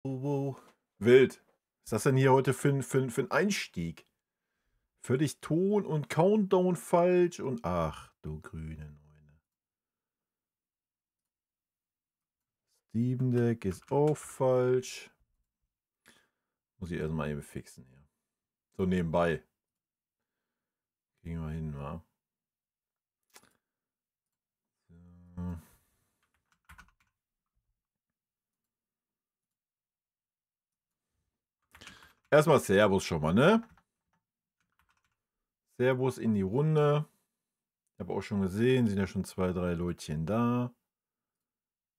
Oh, wild. Was ist das denn hier heute für 'n Einstieg? Völlig Ton und Countdown falsch und ach du grüne Neune. Steam Deck ist auch falsch. Muss ich erst mal eben fixen hier. So nebenbei. Kriegen wir hin, wa? So. Erst mal Servus schon mal, ne? Servus in die Runde. Ich habe auch schon gesehen, sind ja schon 2, 3 Leutchen da.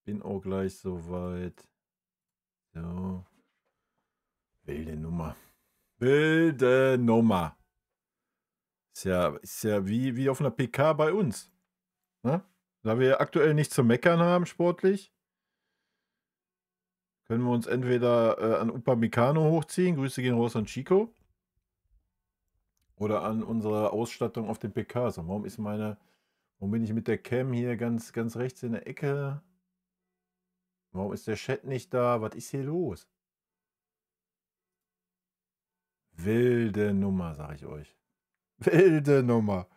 Bin auch gleich soweit. So. Wilde Nummer. Wilde Nummer. Ist ja wie auf einer PK bei uns, ne? Da wir aktuell nichts zu meckern haben sportlich, können wir uns entweder, an Upamecano hochziehen, Grüße gehen raus an Chico, oder an unsere Ausstattung auf den PKs. Und warum bin ich mit der Cam hier ganz rechts in der Ecke? Warum ist der Chat nicht da? Was ist hier los? Wilde Nummer, sage ich euch. Wilde Nummer.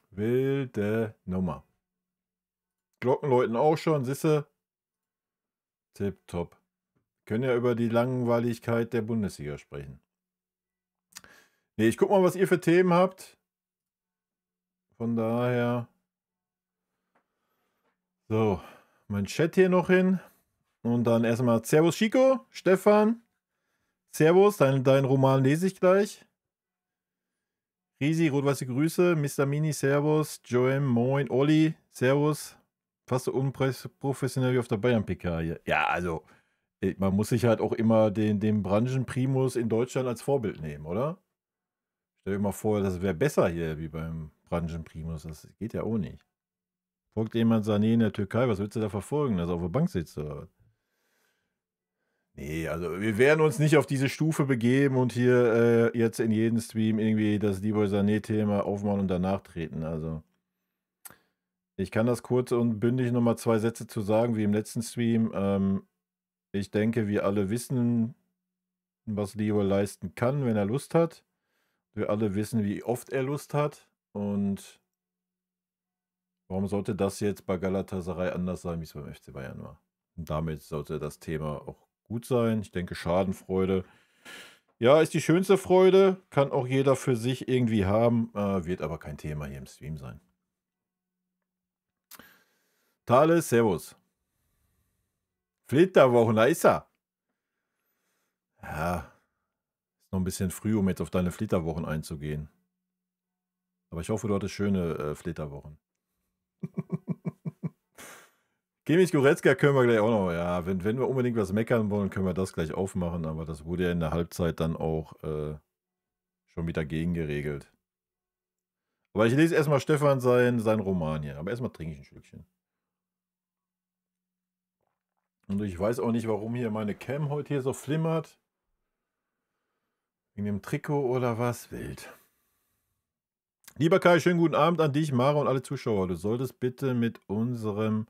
Wilde Nummer. Glocken läuten auch schon, siehste? Tipptopp. Können ja über die Langweiligkeit der Bundesliga sprechen. Ne, ich gucke mal, was ihr für Themen habt. Von daher so, mein Chat hier noch hin und dann erst mal Servus Chico, Stefan. Servus, dein Roman lese ich gleich. Risi, rot-weiße Grüße. Mister Mini, Servus. Joem, moin. Olli, Servus. Fast so unprofessionell wie auf der Bayern-PK hier. Ja, also, man muss sich halt auch immer den Branchenprimus in Deutschland als Vorbild nehmen, oder? Stell dir mal vor, das wäre besser hier wie beim Branchenprimus. Das geht ja auch nicht. Folgt jemand Sané in der Türkei, was willst du da verfolgen? Dass er auf der Bank sitzt oder was? Nee, also wir werden uns nicht auf diese Stufe begeben und hier jetzt in jedem Stream irgendwie das Leroy Sané-Thema aufmachen und danach treten. Also ich kann das kurz und bündig nochmal 2 Sätze zu sagen, wie im letzten Stream. Ich denke, wir alle wissen, was Leroy leisten kann, wenn er Lust hat. Wir alle wissen, wie oft er Lust hat. Und warum sollte das jetzt bei Galatasaray anders sein, wie es beim FC Bayern war? Und damit sollte das Thema auch gut sein. Ich denke, Schadenfreude, ja, ist die schönste Freude. Kann auch jeder für sich irgendwie haben, wird aber kein Thema hier im Stream sein. Thales, Servus. Flitterwochen, da ist er. Ja, ist noch ein bisschen früh, um jetzt auf deine Flitterwochen einzugehen. Aber ich hoffe, du hattest schöne Flitterwochen. Kimmich Goretzka können wir gleich auch noch, ja, wenn wir unbedingt was meckern wollen, können wir das gleich aufmachen, aber das wurde ja in der Halbzeit dann auch schon wieder gegengeregelt. Aber ich lese erstmal Stefan sein Roman hier, aber erstmal trinke ich ein Schlückchen. Und ich weiß auch nicht, warum hier meine Cam heute hier so flimmert. Wegen dem Trikot oder was? Wild. Lieber Kai, schönen guten Abend an dich, Mara und alle Zuschauer. Du solltest bitte mit unserem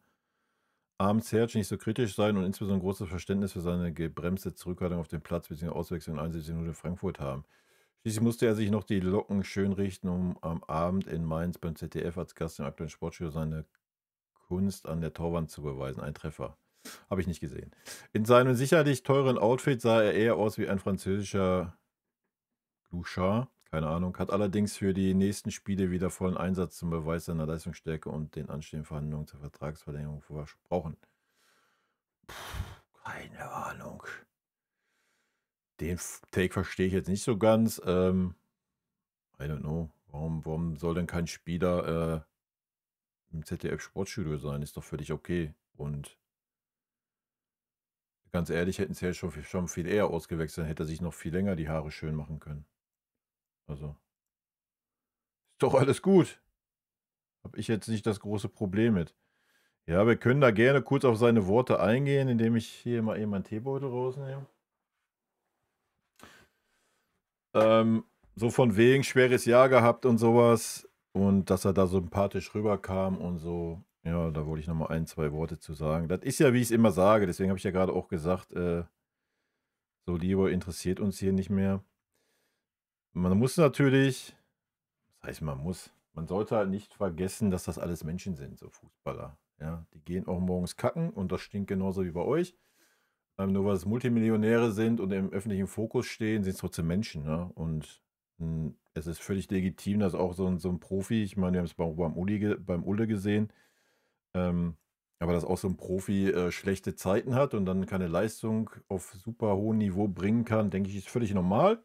Abends-Herz nicht so kritisch sein und insbesondere großes Verständnis für seine gebremste Zurückhaltung auf dem Platz bzw. Auswechslung in 71 Minuten in Frankfurt haben. Schließlich musste er sich noch die Locken schön richten, um am Abend in Mainz beim ZDF als Gast im aktuellen Sportstudio seine Kunst an der Torwand zu beweisen. Ein Treffer. Habe ich nicht gesehen. In seinem sicherlich teuren Outfit sah er eher aus wie ein französischer Glouchard. Keine Ahnung. Hat allerdings für die nächsten Spiele wieder vollen Einsatz zum Beweis seiner Leistungsstärke und den anstehenden Verhandlungen zur Vertragsverlängerung versprochen. Keine Ahnung. Den Take verstehe ich jetzt nicht so ganz. I don't know. Warum soll denn kein Spieler im ZDF-Sportstudio sein? Ist doch völlig okay. Und ganz ehrlich, hätten sie ja schon viel eher ausgewechselt, hätte er sich noch viel länger die Haare schön machen können. Also, ist doch alles gut. Habe ich jetzt nicht das große Problem mit. Ja, wir können da gerne kurz auf seine Worte eingehen, indem ich hier mal eben meinen Teebeutel rausnehme. So von wegen schweres Jahr gehabt und sowas und dass er da sympathisch rüberkam und so. Ja, da wollte ich noch mal ein, 2 Worte zu sagen. Das ist ja, wie ich es immer sage, deswegen habe ich ja gerade auch gesagt, so Leroy interessiert uns hier nicht mehr. Man muss natürlich, was heißt man muss, man sollte halt nicht vergessen, dass das alles Menschen sind, so Fußballer. Ja, die gehen auch morgens kacken und das stinkt genauso wie bei euch. Nur weil es Multimillionäre sind und im öffentlichen Fokus stehen, sind es trotzdem Menschen. Ne? Und es ist völlig legitim, dass auch so ein Profi, ich meine, wir haben es beim Ulle gesehen, ähm, aber dass auch so ein Profi schlechte Zeiten hat und dann keine Leistung auf super hohem Niveau bringen kann, denke ich, ist völlig normal.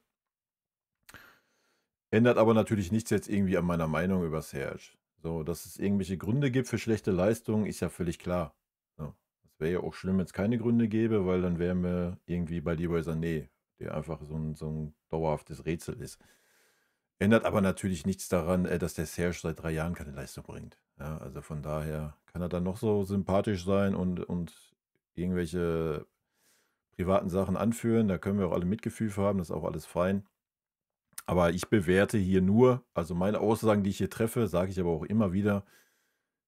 Ändert aber natürlich nichts jetzt irgendwie an meiner Meinung über Serge. So, dass es irgendwelche Gründe gibt für schlechte Leistungen, ist ja völlig klar. So. Das wäre ja auch schlimm, wenn es keine Gründe gäbe, weil dann wären wir irgendwie bei Leroy Sané, der einfach so ein dauerhaftes Rätsel ist. Ändert aber natürlich nichts daran, dass der Serge seit 3 Jahren keine Leistung bringt. Ja, also von daher kann er dann noch so sympathisch sein und irgendwelche privaten Sachen anführen. Da können wir auch alle Mitgefühl für haben, das ist auch alles fein. Aber ich bewerte hier nur, also meine Aussagen, die ich hier treffe, sage ich aber auch immer wieder,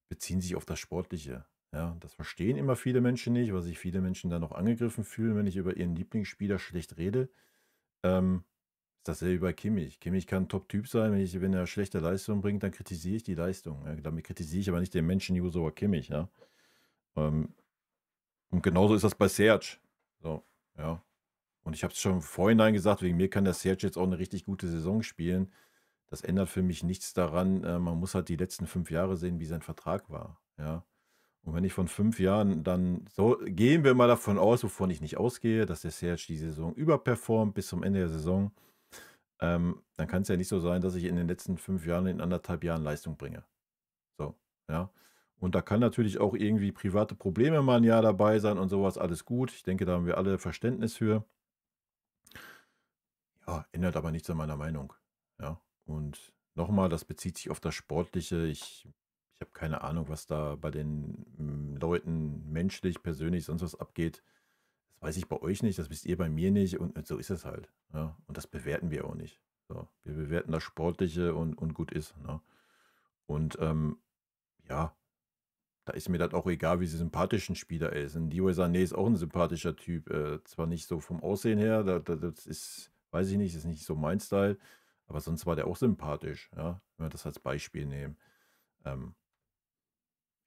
beziehen sich auf das Sportliche. Ja, das verstehen immer viele Menschen nicht, weil sich viele Menschen dann auch angegriffen fühlen, wenn ich über ihren Lieblingsspieler schlecht rede. Ist dasselbe wie bei Kimmich. Kimmich kann ein Top-Typ sein, wenn er schlechte Leistung bringt, dann kritisiere ich die Leistung. Ja, damit kritisiere ich aber nicht den Menschen Joshua Kimmich. Ja. Und genauso ist das bei Serge. So, ja. Und ich habe es schon im Vorhinein gesagt, wegen mir kann der Serge jetzt auch eine richtig gute Saison spielen. Das ändert für mich nichts daran. Man muss halt die letzten 5 Jahre sehen, wie sein Vertrag war. Ja. Und wenn ich von 5 Jahren dann, so gehen wir mal davon aus, wovon ich nicht ausgehe, dass der Serge die Saison überperformt bis zum Ende der Saison, dann kann es ja nicht so sein, dass ich in den letzten 5 Jahren, in 1,5 Jahren Leistung bringe. So, ja. Und da kann natürlich auch irgendwie private Probleme mal ein Jahr dabei sein und sowas, alles gut. Ich denke, da haben wir alle Verständnis für. Ja, ändert aber nichts an meiner Meinung. Ja. Und nochmal, das bezieht sich auf das Sportliche. Ich habe keine Ahnung, was da bei den Leuten menschlich, persönlich, sonst was abgeht. Das weiß ich bei euch nicht, das wisst ihr bei mir nicht und so ist es halt. Ja. Und das bewerten wir auch nicht. So, wir bewerten das Sportliche und gut ist. Ne? Und ja, da ist mir das auch egal, wie sympathisch ein Spieler ist. Ein Leroy Sané ist auch ein sympathischer Typ. Zwar nicht so vom Aussehen her, das ist, weiß ich nicht, ist nicht so mein Style, aber sonst war der auch sympathisch, ja, wenn wir das als Beispiel nehmen. Ähm,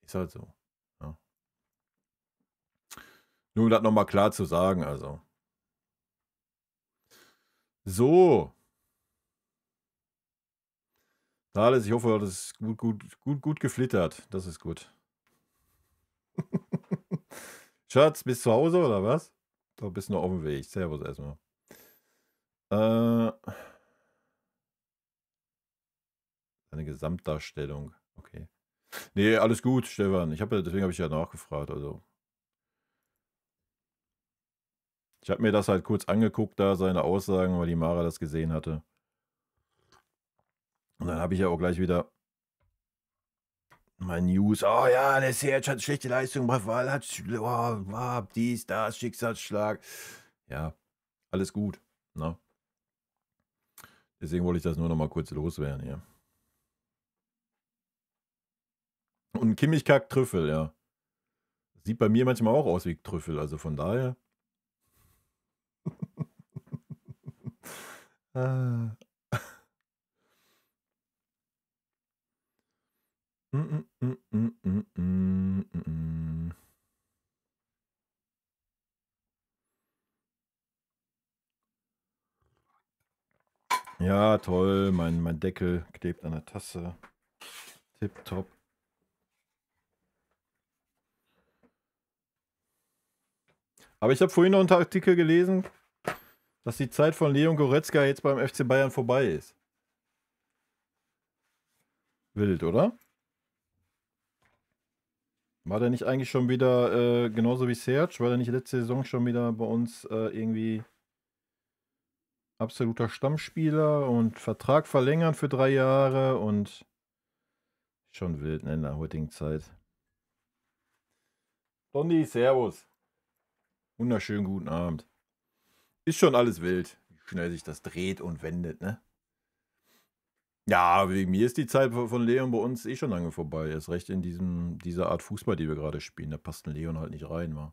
ist halt so. Ja. Nur um das nochmal klar zu sagen, also. So, Thales, ich hoffe, du hast gut geflittert. Das ist gut. Schatz, bist du zu Hause oder was? Du bist noch auf dem Weg. Servus erstmal. Eine Gesamtdarstellung. Okay. Nee, alles gut, Stefan. Deswegen habe ich ja nachgefragt. Also. Ich habe mir das halt kurz angeguckt, da seine Aussagen, weil die Mara das gesehen hatte. Und dann habe ich ja auch gleich wieder mein News. Oh ja, der Serge hat schlechte Leistung gebracht, weil hat dies, das, Schicksalsschlag. Ja, alles gut. Ne? Deswegen wollte ich das nur noch mal kurz loswerden hier. Und ein Kimmich-Kack-Trüffel, ja. Sieht bei mir manchmal auch aus wie Trüffel, also von daher. Ah. Ja, toll. Mein Deckel klebt an der Tasse. Tipptopp. Aber ich habe vorhin noch einen Artikel gelesen, dass die Zeit von Leon Goretzka jetzt beim FC Bayern vorbei ist. Wild, oder? War der nicht eigentlich schon wieder genauso wie Serge? War der nicht letzte Saison schon wieder bei uns irgendwie absoluter Stammspieler und Vertrag verlängern für 3 Jahre und schon wild, ne, in der heutigen Zeit. Dondi, Servus. Wunderschönen guten Abend. Ist schon alles wild, wie schnell sich das dreht und wendet, ne? Ja, wegen mir ist die Zeit von Leon bei uns eh schon lange vorbei. Erst recht in dieser Art Fußball, die wir gerade spielen. Da passt 'n Leon halt nicht rein, wa?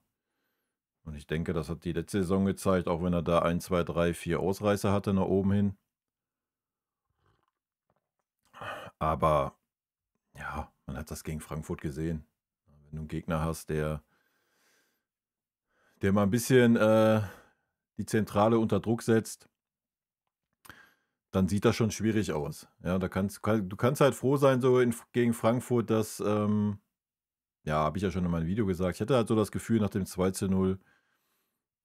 Und ich denke, das hat die letzte Saison gezeigt, auch wenn er da 1, 2, 3, 4 Ausreißer hatte nach oben hin. Aber ja, man hat das gegen Frankfurt gesehen. Wenn du 'n Gegner hast, der mal 'n bisschen, die Zentrale unter Druck setzt, dann sieht das schon schwierig aus. Ja, da du kannst halt froh sein so gegen Frankfurt, dass, ja, habe ich ja schon in meinem Video gesagt. Ich hatte halt so das Gefühl, nach dem 2:0,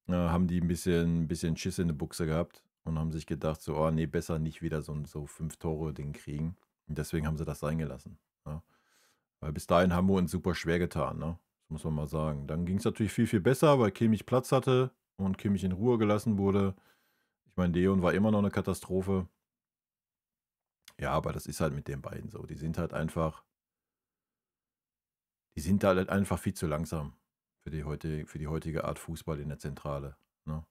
haben die 'n bisschen Schiss in der Buchse gehabt und haben sich gedacht so: „Oh ne, besser nicht wieder so 5 Tore-Ding kriegen.“ Und deswegen haben sie das sein gelassen, ja. Weil bis dahin haben wir uns super schwer getan, ne? Das muss man mal sagen. Dann ging's natürlich viel, viel besser, weil Kimmich Platz hatte und Kimmich in Ruhe gelassen wurde. Ich meine, Leon war immer noch 'ne Katastrophe. Ja, aber das ist halt mit den beiden so. Die sind halt einfach viel zu langsam für die heutige Art Fußball in der Zentrale, ne?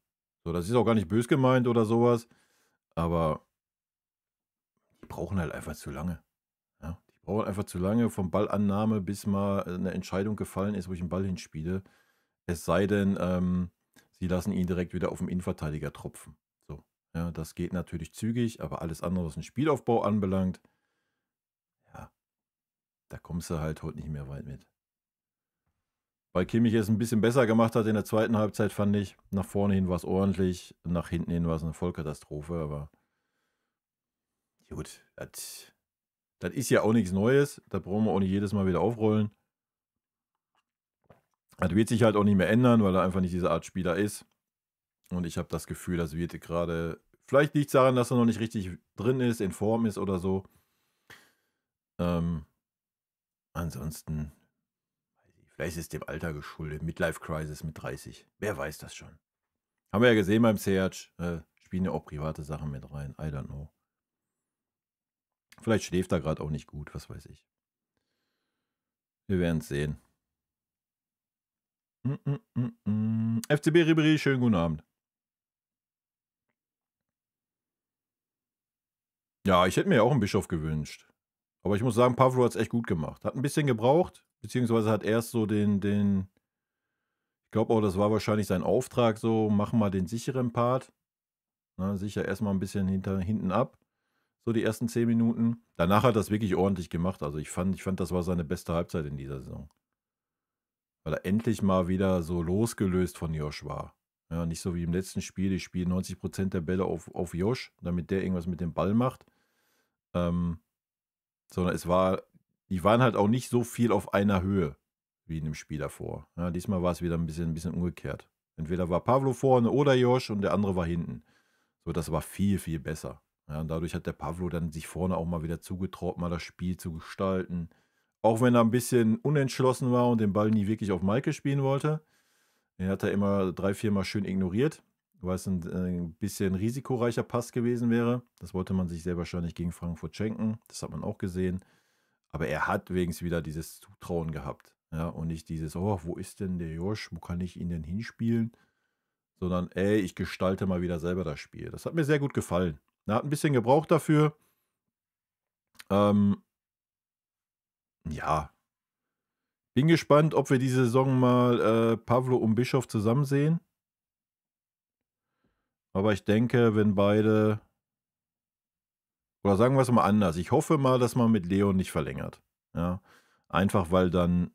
So, das ist auch gar nicht böse gemeint oder sowas, aber die brauchen halt einfach zu lange, ja? Die brauchen einfach zu lange vom Ballannahme, bis mal, 'ne Entscheidung gefallen ist, wo ich 'n Ball hinspiele. Es sei denn, sie lassen ihn direkt wieder auf auf'm Innenverteidiger tropfen. So, ja, das geht natürlich zügig, aber alles andere, was 'n Spielaufbau anbelangt, ja, da kommst du halt heute nicht mehr weit mit. Weil Kimmich es 'n bisschen besser gemacht hat in der zweiten Halbzeit, fand ich. Nach vorne hin war's ordentlich, nach hinten hin war's 'ne Vollkatastrophe, aber gut, das ist ja auch nix Neues. Das brauchen wir auch nicht jedes Mal wieder aufrollen. Das wird sich halt auch nicht mehr ändern, weil er einfach nicht diese Art Spieler ist. Und ich habe das Gefühl, das wird grade, vielleicht liegt's daran, dass er noch nicht richtig drin ist, in Form ist oder so. Ähm, ansonsten weiß ich, vielleicht ist es dem Alter geschuldet, Midlife Crisis mit 30. Wer weiß das schon? Haben wir ja gesehen beim Serge, spielen ja auch private Sachen mit rein. I don't know. Vielleicht schläft er grad auch nicht gut, was weiß ich. Wir werden's sehen. FCB Ribéry, schönen guten Abend. Ja, ich hätte mir ja auch 'n Bischof gewünscht. Aber ich muss sagen, Pavlo hat's echt gut gemacht. Hat 'n bisschen gebraucht, beziehungsweise hat erst so den ich glaube auch, das war wahrscheinlich sein Auftrag so: „Mach mal den sicheren Part“, ne? Sicher erst mal 'n bisschen hinten ab, so die ersten 10 Minuten. Danach hat er's wirklich ordentlich gemacht. Also, ich fand, das war seine beste Halbzeit in dieser Saison. Weil er endlich mal wieder so losgelöst von Josh war. Ja, nicht so wie im letzten Spiel. Ich spiele 90% der Bälle auf Josh, damit der irgendwas mit dem Ball macht. Ähm, sondern die waren halt auch nicht so viel auf einer Höhe wie in dem Spiel davor. Ja, diesmal war es wieder ein bisschen umgekehrt. Entweder war Pavlo vorne oder Josh und der andere war hinten. So, das war viel, viel besser. Ja, und dadurch hat der Pavlo dann sich vorne auch mal wieder zugetraut, mal das Spiel zu gestalten. Auch wenn er ein bisschen unentschlossen war und den Ball nie wirklich auf Maike spielen wollte. Den hat er immer 3, 4 Mal schön ignoriert, weil es ein bisschen risikoreicher Pass gewesen wäre. Das wollte man sich sehr wahrscheinlich gegen Frankfurt schenken. Das hat man auch gesehen. Aber er hat wenigstens wieder dieses Zutrauen gehabt, ja, und nicht dieses: „Oh, wo ist denn der Josh? Wo kann ich ihn denn hinspielen?“ Sondern: „Ey, ich gestalte mal wieder selber das Spiel.“ Das hat mir sehr gut gefallen. Er hat ein bisschen gebraucht dafür. Ähm, ja, bin gespannt, ob wir diese Saison mal, Pavlo und Bischof zusammen sehen. Aber ich denke, wenn beide, oder sagen wir es mal anders, ich hoffe mal, dass man mit Leon nicht verlängert, ja? Einfach, weil dann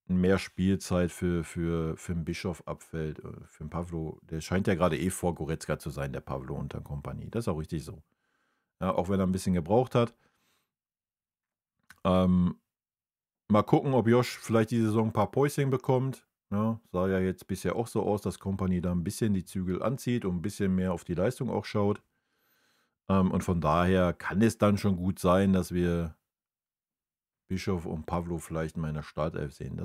mehr Spielzeit für 'n Bischof abfällt, für 'n Pavlo. Der scheint ja gerade eh vor Goretzka zu sein, der Pavlo und dann Kompanie. Das ist auch richtig so. Ja, auch wenn er ein bisschen gebraucht hat. Ähm, mal gucken, ob Josh vielleicht die Saison ein paar Päuschen bekommt, ja? Sah ja jetzt bisher auch so aus, dass Kompanie da ein bisschen die Zügel anzieht und ein bisschen mehr auf die Leistung auch schaut. Und von daher kann es dann schon gut sein, dass wir Bischof und Pavlo vielleicht mal in der Startelf sehen.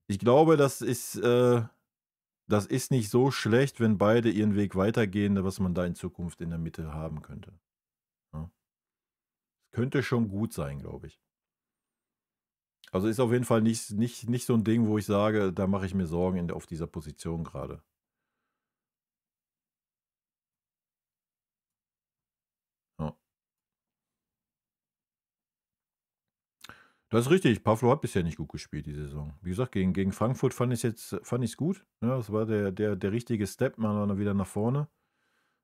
Ich glaube, das ist nicht so schlecht, wenn beide ihren Weg weitergehen, was man da in Zukunft in der Mitte haben könnte, ne? Könnte schon gut sein, glaube ich. Also, ist auf jeden Fall nicht so ein Ding, wo ich sage, da mache ich mir Sorgen auf dieser Position gerade. Ja. Das ist richtig. Pavlo hat bisher nicht gut gespielt die Saison. Wie gesagt, gegen Frankfurt fand ich's gut. Ja, das war der richtige Step mal wieder nach vorne.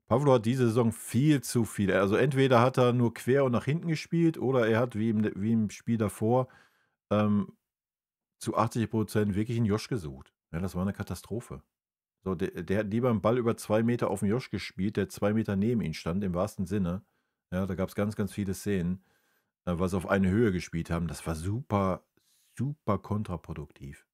Pavlo hat diese Saison viel zu viel. Also entweder hat er nur quer und nach hinten gespielt oder er hat wie im Spiel davor ähm, zu 80% wirklich einen Josh gesucht. Ja, das war eine Katastrophe. So, der hat lieber einen Ball über 2 Meter auf den Josh gespielt, der 2 Meter neben ihm stand, im wahrsten Sinne. Ja, da gab es ganz, ganz viele Szenen, weil sie auf eine Höhe gespielt haben. Das war super, super kontraproduktiv.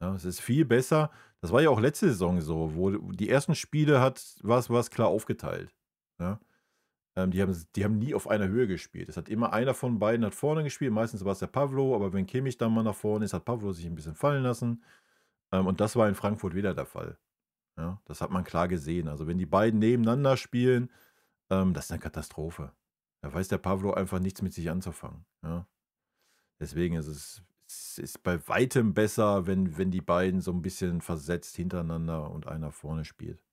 Ja, es ist viel besser. Das war ja auch letzte Saison so, wo die ersten Spiele war es klar aufgeteilt. Ja. Die haben nie auf einer Höhe gespielt. Es hat immer einer von beiden nach vorne gespielt. Meistens war es der Pavlo, aber wenn Kimmich dann mal nach vorne ist, hat Pavlo sich ein bisschen fallen lassen. Und das war in Frankfurt wieder der Fall. Ja, das hat man klar gesehen. Also wenn die beiden nebeneinander spielen, das ist eine Katastrophe. Da weiß der Pavlo einfach nichts mit sich anzufangen. Ja. Deswegen es ist bei weitem besser, wenn die beiden so ein bisschen versetzt hintereinander und einer vorne spielt.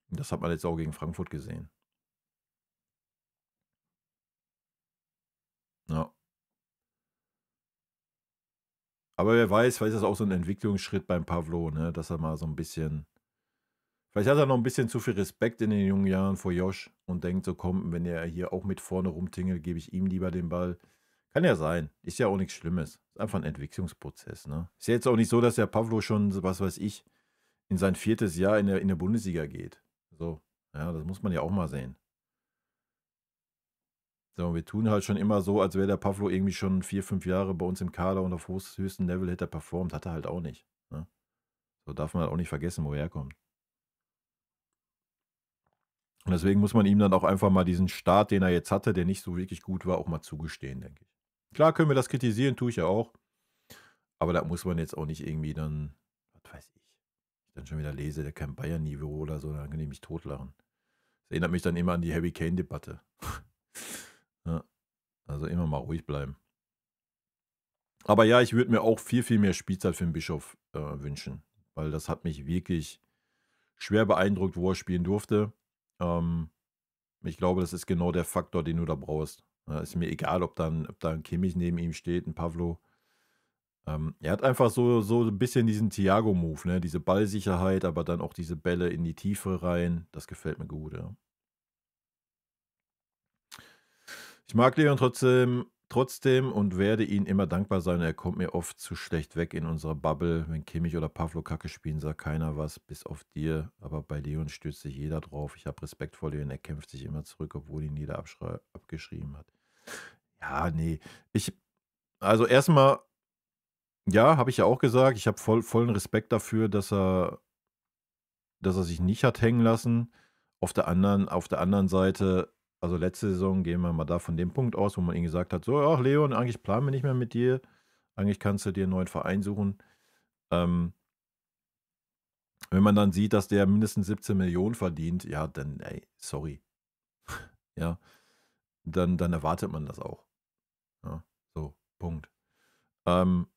Und das hat man jetzt auch gegen Frankfurt gesehen. Ja. Aber wer weiß, vielleicht ist das auch so ein Entwicklungsschritt beim Pavlo, ne, dass er mal so ein bisschen vielleicht hat er noch ein bisschen zu viel Respekt in den jungen Jahren vor Josh und denkt so: „Komm, wenn er hier auch mit vorne rumtingelt, gebe ich ihm lieber den Ball.“ Kann ja sein. Ist ja auch nichts Schlimmes. Ist einfach ein Entwicklungsprozess, ne? Ist ja jetzt auch nicht so, dass der Pavlo schon, so was weiß ich, in sein 4. Jahr in der Bundesliga geht. So, ja, das muss man ja auch mal sehen. So, wir tun halt schon immer so, als wäre der Pavlo irgendwie schon 4, 5 Jahre bei uns im Kader und auf höchstem Level hätte er performt. Hat er halt auch nicht, ne? So darf man halt auch nicht vergessen, wo er herkommt. Und deswegen muss man ihm dann auch einfach mal diesen Start, den er jetzt hatte, der nicht so wirklich gut war, auch mal zugestehen, denke ich. Klar können wir das kritisieren, tue ich ja auch. Aber da muss man jetzt auch nicht irgendwie dann, was weiß ich dann schon wieder lese, der kein Bayern-Niveau oder so, dann kann ich mich totlachen. Das erinnert mich dann immer an die Harry Kane-Debatte. Ja, also immer mal ruhig bleiben. Aber ja, ich würde mir auch viel, viel mehr Spielzeit für den Bischof wünschen, weil das hat mich wirklich schwer beeindruckt, wo er spielen durfte. Ähm, Ich glaube, das ist genau der Faktor, den du da brauchst. Ist mir egal, ob da ein Kimmich neben ihm steht, ein Pavlo. Er hat einfach so ein bisschen diesen Thiago-Move, ne? Diese Ballsicherheit, aber dann auch diese Bälle in die Tiefe rein. Das gefällt mir gut, ja. Ich mag Leon trotzdem und werde ihm immer dankbar sein. Er kommt mir oft zu schlecht weg in unserer Bubble. Wenn Kimmich oder Pavlo Kacke spielen, sagt keiner was, bis auf dir. Aber bei Leon stürzt sich jeder drauf. Ich habe Respekt vor Leon. Er kämpft sich immer zurück, obwohl ihn jeder abgeschrieben hat. Ja, nee. Also erstmal, ja, habe ich ja auch gesagt, ich habe vollen Respekt dafür, dass er sich nicht hat hängen lassen. Auf der anderen Seite, also letzte Saison, gehen wir mal da von dem Punkt aus, wo man ihm gesagt hat: „So, ach Leon, eigentlich planen wir nicht mehr mit dir. Eigentlich kannst du dir einen neuen Verein suchen.“ Ähm, Wenn man dann sieht, dass der mindestens 17 Millionen verdient, ja, dann, ey, sorry. Ja, dann erwartet man das auch. Ja, so, Punkt. Ähm,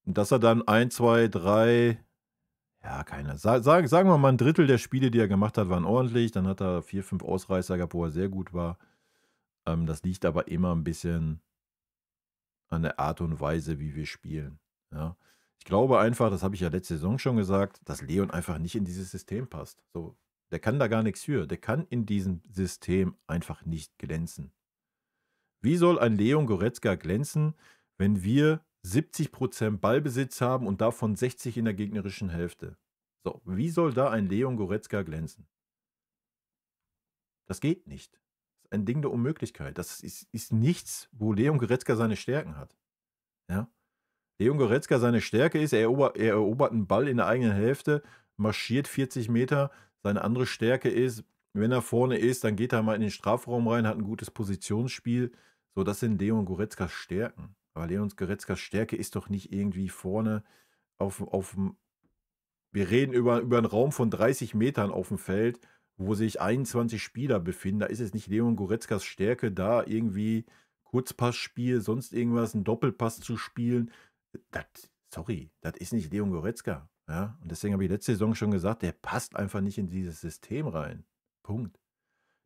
Dass er dann 1, 2, 3, ja, keine sagen wir mal, ein Drittel der Spiele, die er gemacht hat, waren ordentlich. Dann hat er 4, 5 Ausreißer gehabt, wo er sehr gut war. Das liegt aber immer ein bisschen an der Art und Weise, wie wir spielen, ja. Ich glaube einfach, das habe ich ja letzte Saison schon gesagt, dass Leon einfach nicht in dieses System passt. So, der kann da gar nichts für. Der kann in diesem System einfach nicht glänzen. Wie soll ein Leon Goretzka glänzen, wenn wir 70% Ballbesitz haben und davon 60 in der gegnerischen Hälfte? So, wie soll da ein Leon Goretzka glänzen? Das geht nicht. Das ist ein Ding der Unmöglichkeit. Das ist nichts, wo Leon Goretzka seine Stärken hat. Ja? Leon Goretzka, seine Stärke ist, er erobert einen Ball in der eigenen Hälfte, marschiert 40 Meter. Seine andere Stärke ist, wenn er vorne ist, dann geht er mal in den Strafraum rein, hat ein gutes Positionsspiel. So, das sind Leon Goretzkas Stärken. Aber Leon Goretzkas Stärke ist doch nicht irgendwie vorne auf dem. Wir reden über einen Raum von 30 Metern auf dem Feld, wo sich 21 Spieler befinden. Da ist es nicht Leon Goretzkas Stärke, da irgendwie Kurzpassspiel, sonst irgendwas, einen Doppelpass zu spielen. Das, sorry, das ist nicht Leon Goretzka. Ja? Und deswegen habe ich letzte Saison schon gesagt, der passt einfach nicht in dieses System rein. Punkt.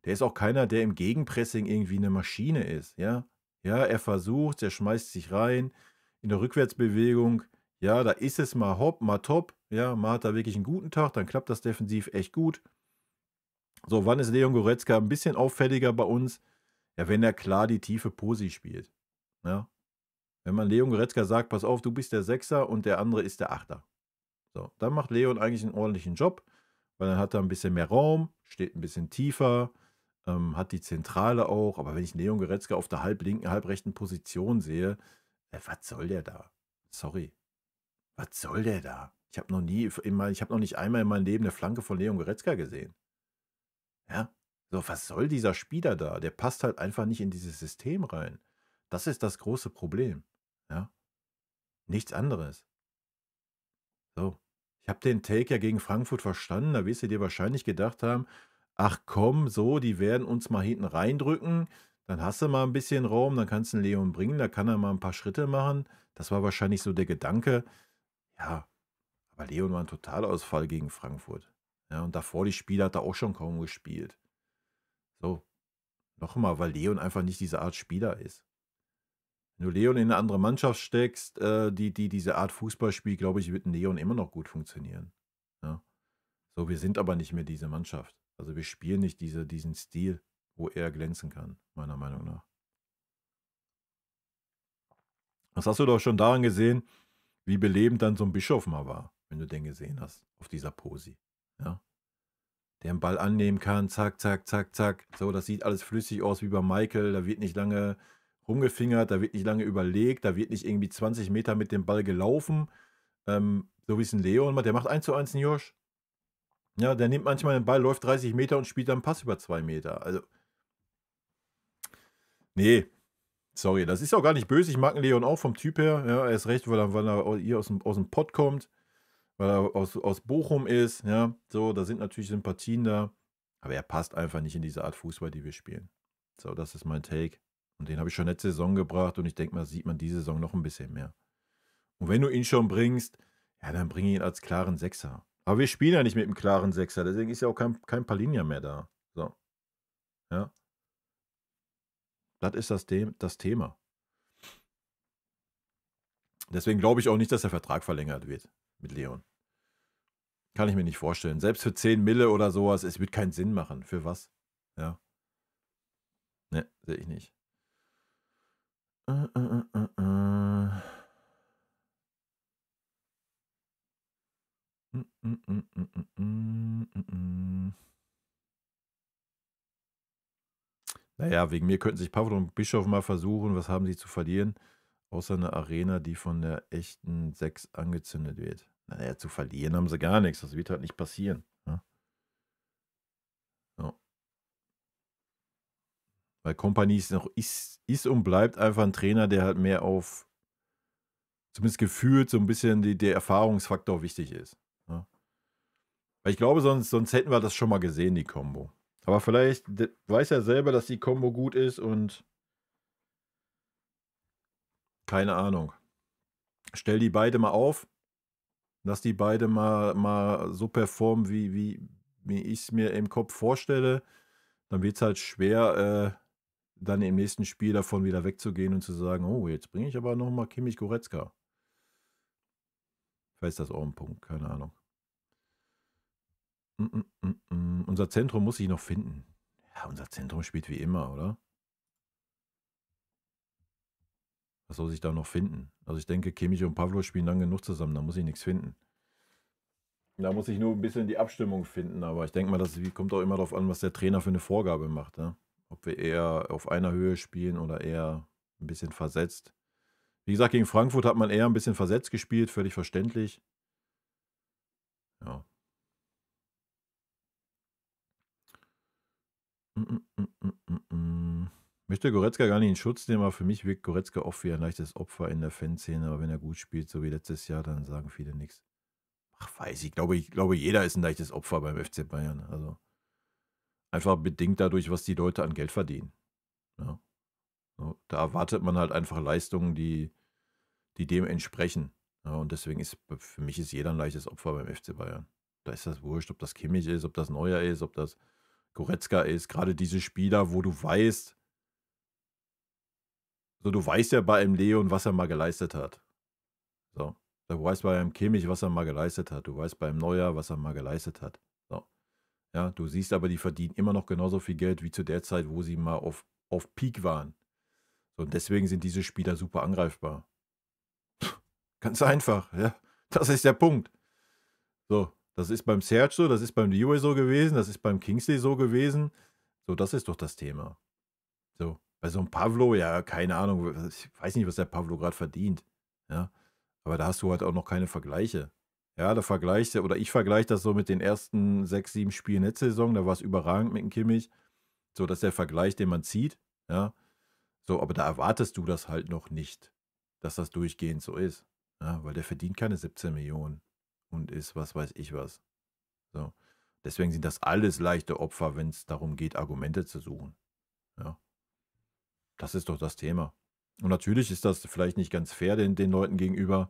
Der ist auch keiner, der im Gegenpressing irgendwie eine Maschine ist. Ja? Ja, er versucht, er schmeißt sich rein in der Rückwärtsbewegung. Ja, da ist es mal hopp, mal top. Ja, mal hat er wirklich einen guten Tag, dann klappt das defensiv echt gut. So, wann ist Leon Goretzka ein bisschen auffälliger bei uns? Ja, wenn er klar die tiefe Posi spielt. Ja, wenn man Leon Goretzka sagt: „Pass auf, du bist der Sechser und der andere ist der Achter." So, dann macht Leon eigentlich einen ordentlichen Job, weil dann hat er ein bisschen mehr Raum, steht ein bisschen tiefer, hat die Zentrale auch. Aber wenn ich Leon Goretzka auf der halblinken, halbrechten Position sehe, was soll der da? Sorry, was soll der da? Ich habe noch nicht einmal in meinem Leben eine Flanke von Leon Goretzka gesehen. Ja? So, was soll dieser Spieler da? Der passt halt einfach nicht in dieses System rein. Das ist das große Problem. Ja? Nichts anderes. So. Ich habe den Take ja gegen Frankfurt verstanden. Da wirst du dir wahrscheinlich gedacht haben: ach komm, so, die werden uns mal hinten reindrücken. Dann hast du mal ein bisschen Raum, dann kannst du einen Leon bringen, da kann er mal ein paar Schritte machen. Das war wahrscheinlich so der Gedanke. Ja, aber Leon war ein Totalausfall gegen Frankfurt. Ja, und davor die Spiele hat er auch schon kaum gespielt. So, nochmal, weil Leon einfach nicht diese Art Spieler ist. Wenn du Leon in eine andere Mannschaft steckst, die diese Art Fußball spielt, glaube ich, wird 'n Leon immer noch gut funktionieren. Ja. So, wir sind aber nicht mehr diese Mannschaft. Also, wir spielen nicht diesen Stil, wo er glänzen kann, meiner Meinung nach. Das hast du doch schon daran gesehen, wie belebend dann so 'n Bischof mal war, wenn du den gesehen hast auf dieser Posi, ja? Der 'n Ball annehmen kann, zack, zack, zack, zack. So, das sieht alles flüssig aus wie bei Michael. Da wird nicht lange rumgefingert, da wird nicht lange überlegt, da wird nicht irgendwie 20 Meter mit dem Ball gelaufen, so wie's 'n Leon macht. Der macht 1:1 'n Josh. Ja, der nimmt manchmal den Ball, läuft 30 Meter und spielt dann 'n Pass über 2 Meter. Also, ne, sorry, das ist auch gar nicht böse. Ich mag 'n Leon auch vom Typ her, ja, erst recht, weil er hier aus'm Pott kommt, weil er aus Bochum ist, ja. So, da sind natürlich Sympathien da, aber er passt einfach nicht in diese Art Fußball, die wir spielen. So, das ist mein Take. Und den habe ich schon letzte Saison gebracht und ich denke mal, das sieht man diese Saison noch 'n bisschen mehr. Und wenn du ihn schon bringst, ja, dann bring ihn als klaren Sechser. Aber wir spielen ja nicht mit 'm klaren Sechser, deswegen ist ja auch kein Palhinha mehr da. So, ja. Das ist das Thema. Deswegen glaube ich auch nicht, dass der Vertrag verlängert wird mit Leon. Kann ich mir nicht vorstellen. Selbst für 10 Mille oder sowas, es wird keinen Sinn machen. Für was? Ja. Ne, sehe ich nicht. Äh, äh, äh, äh, äh. Na ja, wegen mir könnten sich Pavlo und Bischof mal versuchen. Was haben sie zu verlieren? Außer eine Arena, die von der echten 6 angezündet wird. Na ja, zu verlieren haben sie gar nichts. Das wird halt nicht passieren, ne? Ja. Weil Kompany ist und bleibt einfach ein Trainer, der halt mehr auf zumindest gefühlt so ein bisschen der Erfahrungsfaktor wichtig ist, ne? Weil ich glaube, sonst hätten wir das schon mal gesehen, die Kombo. Aber vielleicht weiß er selber, dass die Kombo gut ist und keine Ahnung. Stell die beide mal auf, lass die beide mal so performen, wie ich es mir im Kopf vorstelle. Dann wird es halt schwer, dann im nächsten Spiel davon wieder wegzugehen und zu sagen: „Oh, jetzt bringe ich aber noch mal Kimmich Goretzka." Vielleicht ist das auch ein Punkt, keine Ahnung. Unser Zentrum muss ich noch finden. Ja, unser Zentrum spielt wie immer, oder? Was soll sich da noch finden? Also, ich denke, Kimmich und Pavlo spielen lang genug zusammen, da muss ich nichts finden. Da muss ich nur ein bisschen die Abstimmung finden, aber ich denke mal, das kommt auch immer darauf an, was der Trainer für eine Vorgabe macht, ne? Ob wir eher auf einer Höhe spielen oder eher ein bisschen versetzt. Wie gesagt, gegen Frankfurt hat man eher ein bisschen versetzt gespielt, völlig verständlich. Ja. Hm, hm, hm, hm, hm. Möchte Goretzka gar nicht in Schutz nehmen, aber für mich wirkt Goretzka oft wie ein leichtes Opfer in der Fanszene. Aber wenn er gut spielt, so wie letztes Jahr, dann sagen viele nichts. Ach, weiß ich glaube, jeder ist ein leichtes Opfer beim FC Bayern. Also einfach bedingt dadurch, was die Leute an Geld verdienen. Ja. So, da erwartet man halt einfach Leistungen, die dem entsprechen. Ja, und deswegen ist für mich ist jeder ein leichtes Opfer beim FC Bayern. Da ist das wurscht, ob das Kimmich ist, ob das Neuer ist, ob das Goretzka ist. Gerade diese Spieler, wo du weißt, So, du weißt ja bei einem Leon, was er mal geleistet hat. So. Du weißt bei einem Kimmich, was er mal geleistet hat. Du weißt beim Neuer, was er mal geleistet hat. So. Ja, du siehst aber, die verdienen immer noch genauso viel Geld wie zu der Zeit, wo sie mal auf Peak waren. So, und deswegen sind diese Spieler super angreifbar. Ganz einfach, ja. Das ist der Punkt. So, das ist beim Serge so, das ist beim Leroy so gewesen, das ist beim Kingsley so gewesen. So, das ist doch das Thema. So, bei so einem Pavlo, ja, keine Ahnung, ich weiß nicht, was der Pavlo gerade verdient. Ja, aber da hast du halt auch noch keine Vergleiche. Ja, da vergleichst du, oder ich vergleiche das so mit den ersten 6, 7 Spielen letzte Saison, da war es überragend mit dem Kimmich. So, das ist der Vergleich, den man zieht. Ja, so, aber da erwartest du das halt noch nicht, dass das durchgehend so ist. Ja, weil der verdient keine 17 Millionen und ist was weiß ich was. So. Deswegen sind das alles leichte Opfer, wenn es darum geht, Argumente zu suchen. Ja. Das ist doch das Thema. Und natürlich ist das vielleicht nicht ganz fair den Leuten gegenüber,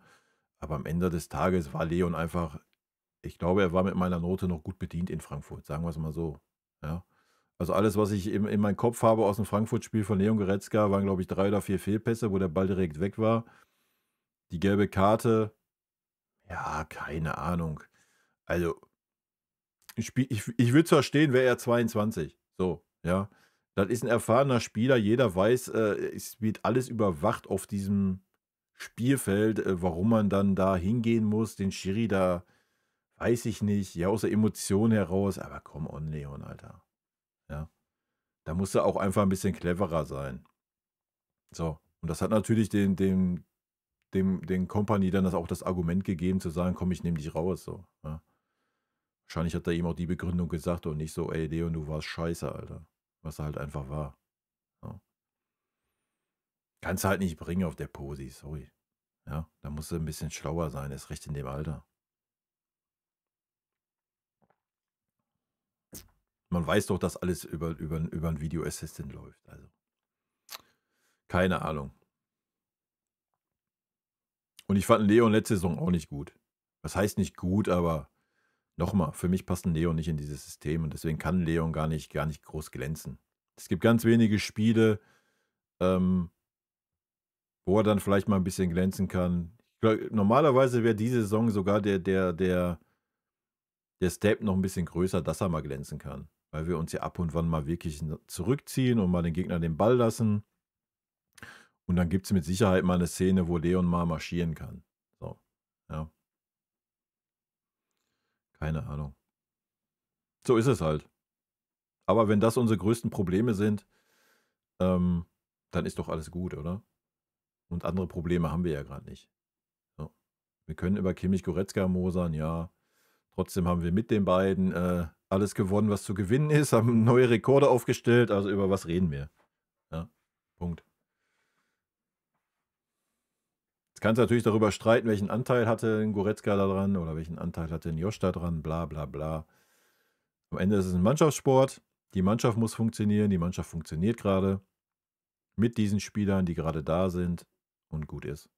aber am Ende des Tages war Leon einfach, ich glaube, er war mit meiner Note noch gut bedient in Frankfurt, sagen wir es mal so. Ja. Also alles, was ich in meinem Kopf habe aus dem Frankfurt-Spiel von Leon Goretzka, waren, glaube ich, 3 oder 4 Fehlpässe, wo der Ball direkt weg war. Die gelbe Karte, ja, keine Ahnung. Also, ich würde zwar stehen, wäre er 22. So, ja. Das ist ein erfahrener Spieler. Jeder weiß, es wird alles überwacht auf diesem Spielfeld, warum man dann da hingehen muss. Den Schiri da, weiß ich nicht, ja, aus der Emotion heraus. Aber come on, Leon, Alter. Ja. Da musst du auch einfach ein bisschen cleverer sein. So. Und das hat natürlich den Company dann auch das Argument gegeben, zu sagen, komm, ich nehme dich raus. So, ja. Wahrscheinlich hat er ihm auch die Begründung gesagt und nicht so, ey, Leon, du warst scheiße, Alter. Was er halt einfach war. Ja. Kannst du halt nicht bringen auf der Posi, sorry. Ja, da musst du ein bisschen schlauer sein, erst recht in dem Alter. Man weiß doch, dass alles über ein Video Assistant läuft. Also, keine Ahnung. Und ich fand Leon letzte Saison auch nicht gut. Was heißt nicht gut, aber nochmal, für mich passt ein Leon nicht in dieses System und deswegen kann Leon gar nicht groß glänzen. Es gibt ganz wenige Spiele, wo er dann vielleicht mal ein bisschen glänzen kann. Ich glaub, normalerweise wäre diese Saison sogar der Step noch ein bisschen größer, dass er mal glänzen kann. Weil wir uns ja ab und wann mal wirklich zurückziehen und mal den Gegner den Ball lassen. Und dann gibt es mit Sicherheit mal eine Szene, wo Leon mal marschieren kann. So, ja. Keine Ahnung. So ist es halt. Aber wenn das unsere größten Probleme sind, dann ist doch alles gut, oder? Und andere Probleme haben wir ja gerade nicht. So. Wir können über Kimmich Goretzka mosern, ja. Trotzdem haben wir mit den beiden alles gewonnen, was zu gewinnen ist, haben neue Rekorde aufgestellt, also über was reden wir? Ja, Punkt. Jetzt kannst du natürlich darüber streiten, welchen Anteil hatte ein Goretzka da dran oder welchen Anteil hatte ein Josh da dran, bla bla bla. Am Ende ist es ein Mannschaftssport. Die Mannschaft muss funktionieren, die Mannschaft funktioniert gerade mit diesen Spielern, die gerade da sind und gut ist.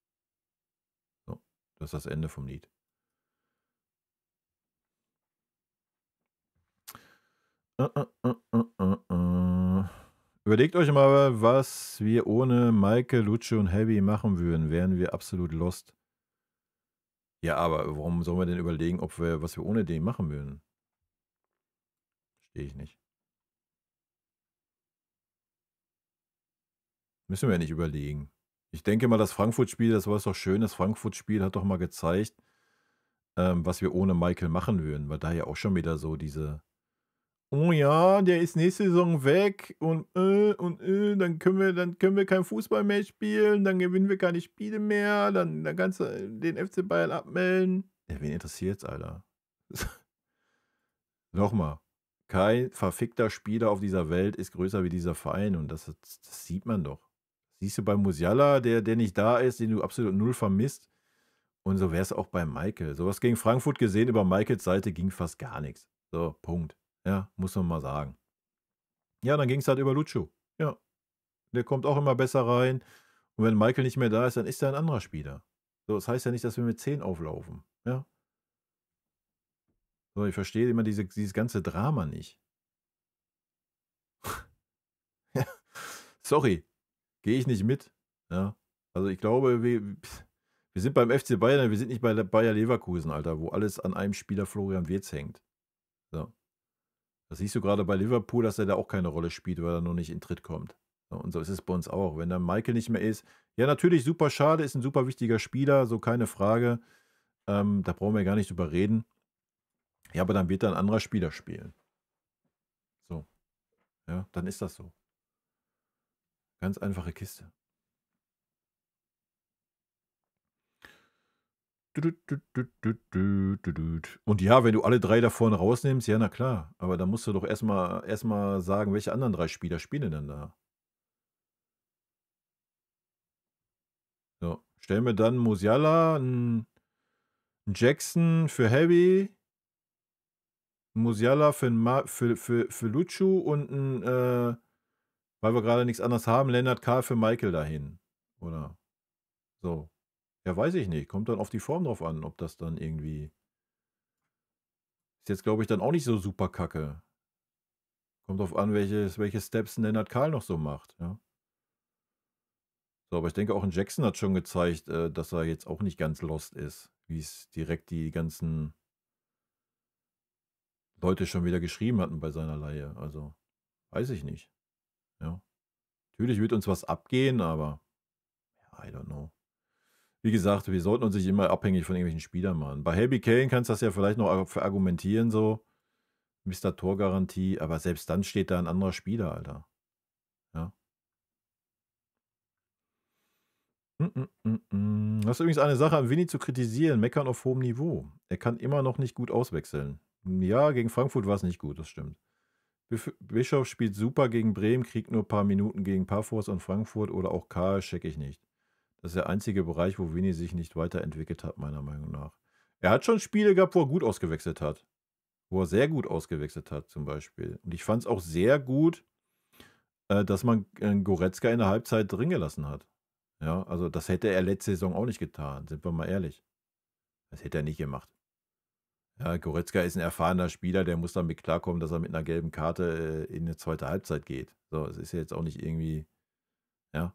So, das ist das Ende vom Lied. Überlegt euch mal, was wir ohne Maike, Lucio und Heavy machen würden. Wären wir absolut lost. Ja, aber warum sollen wir denn überlegen, was wir ohne den machen würden? Verstehe ich nicht. Müssen wir ja nicht überlegen. Ich denke mal, das Frankfurt-Spiel, das war doch schön. Das Frankfurt-Spiel hat doch mal gezeigt, was wir ohne Michael machen würden. Weil da ja auch schon wieder so diese, oh ja, der ist nächste Saison weg und dann können wir kein Fußball mehr spielen, dann gewinnen wir keine Spiele mehr, dann kannst du den FC Bayern abmelden. Ja, wen interessiert's, Alter? Nochmal, kein verfickter Spieler auf dieser Welt ist größer wie dieser Verein und das sieht man doch. Siehst du bei Musiala, der nicht da ist, den du absolut null vermisst. Und so wäre es auch bei Michael. Sowas gegen Frankfurt gesehen, über Michaels Seite ging fast gar nichts. So, Punkt. Ja, muss man mal sagen. Ja, dann ging es halt über Lucho. Ja, der kommt auch immer besser rein. Und wenn Michael nicht mehr da ist, dann ist er ein anderer Spieler. So, das heißt ja nicht, dass wir mit 10 auflaufen. Ja. So, ich verstehe immer dieses ganze Drama nicht. Ja, sorry, gehe ich nicht mit. Ja. Also ich glaube, wir sind beim FC Bayern, wir sind nicht bei Bayer Leverkusen, Alter, wo alles an einem Spieler Florian Wirtz hängt. So. Das siehst du gerade bei Liverpool, dass er da auch keine Rolle spielt, weil er noch nicht in Tritt kommt. So, und so ist es bei uns auch. Wenn dann Michael nicht mehr ist, ja, natürlich super schade, ist ein super wichtiger Spieler, so keine Frage. Da brauchen wir gar nicht drüber reden. Ja, aber dann wird da ein anderer Spieler spielen. So, ja, dann ist das so. Ganz einfache Kiste. Und ja, wenn du alle 3 da vorne rausnimmst, ja, na klar. Aber dann musst du doch erstmal sagen, welche anderen 3 Spieler spielen denn da? So, stell mir dann Musiala, 'n Jackson für Heavy, Musiala für Luchu und 'n, weil wir gerade nichts anderes haben, Lennart K. für Michael dahin, oder so. Ja, weiß ich nicht. Kommt dann auf die Form drauf an, ob das dann irgendwie ist jetzt, glaube ich, dann auch nicht so super kacke. Kommt drauf an, welche Steps 'n Lennart K. noch so macht, ja. So, aber ich denke auch 'n Jackson hat schon gezeigt, dass er jetzt auch nicht ganz lost ist, wie es direkt die ganzen Leute schon wieder geschrieben hatten bei seiner Leihe. Also, weiß ich nicht, ja. Natürlich wird uns was abgehen, aber ja, I don't know. Wie gesagt, wir sollten uns nicht immer abhängig von irgendwelchen Spielern machen. Bei Harry Kane kannst du das ja vielleicht noch verargumentieren so, Mister Torgarantie, aber selbst dann steht da 'n anderer Spieler, Alter. Ja. Das ist übrigens eine Sache an Vinny zu kritisieren, meckern auf hohem Niveau. Er kann immer noch nicht gut auswechseln. Ja, gegen Frankfurt war's nicht gut, das stimmt. Bischof spielt super gegen Bremen, kriegt nur paar Minuten gegen Paphos und Frankfurt oder auch Karl, checke ich nicht. Das ist der einzige Bereich, wo Vinny sich nicht weiterentwickelt hat, meiner Meinung nach. Er hat schon Spiele gehabt, wo er gut ausgewechselt hat. Wo er sehr gut ausgewechselt hat, zum Beispiel. Und ich fand es auch sehr gut, dass man Goretzka in der Halbzeit drin gelassen hat. Ja, also das hätte er letzte Saison auch nicht getan, sind wir mal ehrlich. Das hätte er nicht gemacht. Ja, Goretzka ist ein erfahrener Spieler, der muss damit klarkommen, dass er mit einer gelben Karte in eine zweite Halbzeit geht. So, es ist ja jetzt auch nicht irgendwie, ja.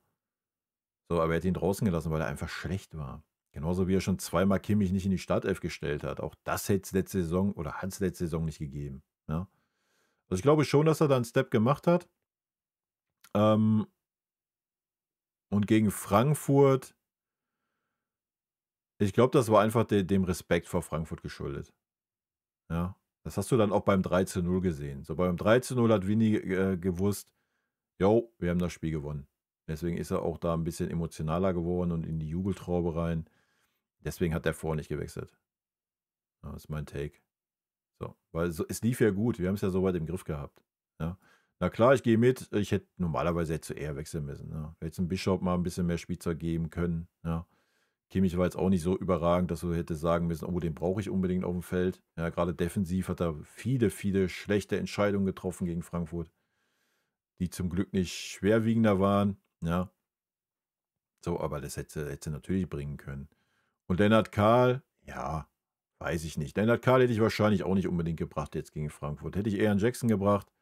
So, aber er hat ihn draußen gelassen, weil er einfach schlecht war. Genauso wie er schon zweimal Kimmich nicht in die Startelf gestellt hat. Auch das hätte es letzte Saison oder hat es letzte Saison nicht gegeben. Ja. Also ich glaube schon, dass er da einen Step gemacht hat. Und gegen Frankfurt, ich glaube, das war einfach dem Respekt vor Frankfurt geschuldet. Ja. Das hast du dann auch beim 3:0 gesehen. So beim 3:0 hat Vinny gewusst, jo, wir haben das Spiel gewonnen. Deswegen ist er auch da ein bisschen emotionaler geworden und in die Jubeltraube rein. Deswegen hat er vorher nicht gewechselt. Ja, das ist mein Take. So, weil es lief ja gut. Wir haben es ja soweit im Griff gehabt. Ja. Na klar, ich gehe mit. Ich hätte normalerweise hätte eher wechseln müssen. Ja. Hätte zum Bischof mal ein bisschen mehr Spielzeug geben können. Ja. Kimmich war jetzt auch nicht so überragend, dass du hättest sagen müssen, oh, den brauche ich unbedingt auf dem Feld. Ja, gerade defensiv hat er viele schlechte Entscheidungen getroffen gegen Frankfurt, die zum Glück nicht schwerwiegender waren. Ja. So, aber das hätte natürlich bringen können. Und Lennart Kahl, ja, weiß ich nicht. Lennart Kahl hätte ich wahrscheinlich auch nicht unbedingt gebracht jetzt gegen Frankfurt. Hätte ich eher einen Jackson gebracht,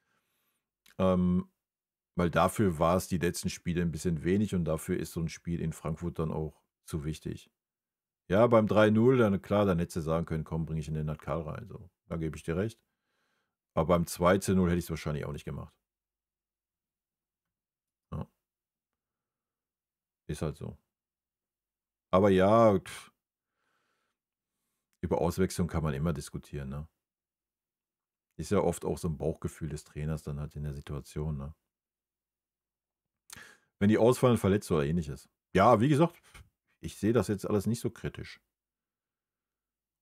weil dafür war es die letzten Spiele ein bisschen wenig und dafür ist so ein Spiel in Frankfurt dann auch zu wichtig. Ja, beim 3:0, dann klar, dann hättest du sagen können, komm, bringe ich in Lennart Kahl rein. So, da gebe ich dir recht. Aber beim 2:0 hätte ich es wahrscheinlich auch nicht gemacht. Ja, ist halt so. Aber ja, über Auswechslung kann man immer diskutieren, ne? Ist ja oft auch so ein Bauchgefühl des Trainers dann halt in der Situation, ne? Wenn die ausfallen, verletzt oder Ähnliches. Ja, wie gesagt, ich sehe das jetzt alles nicht so kritisch.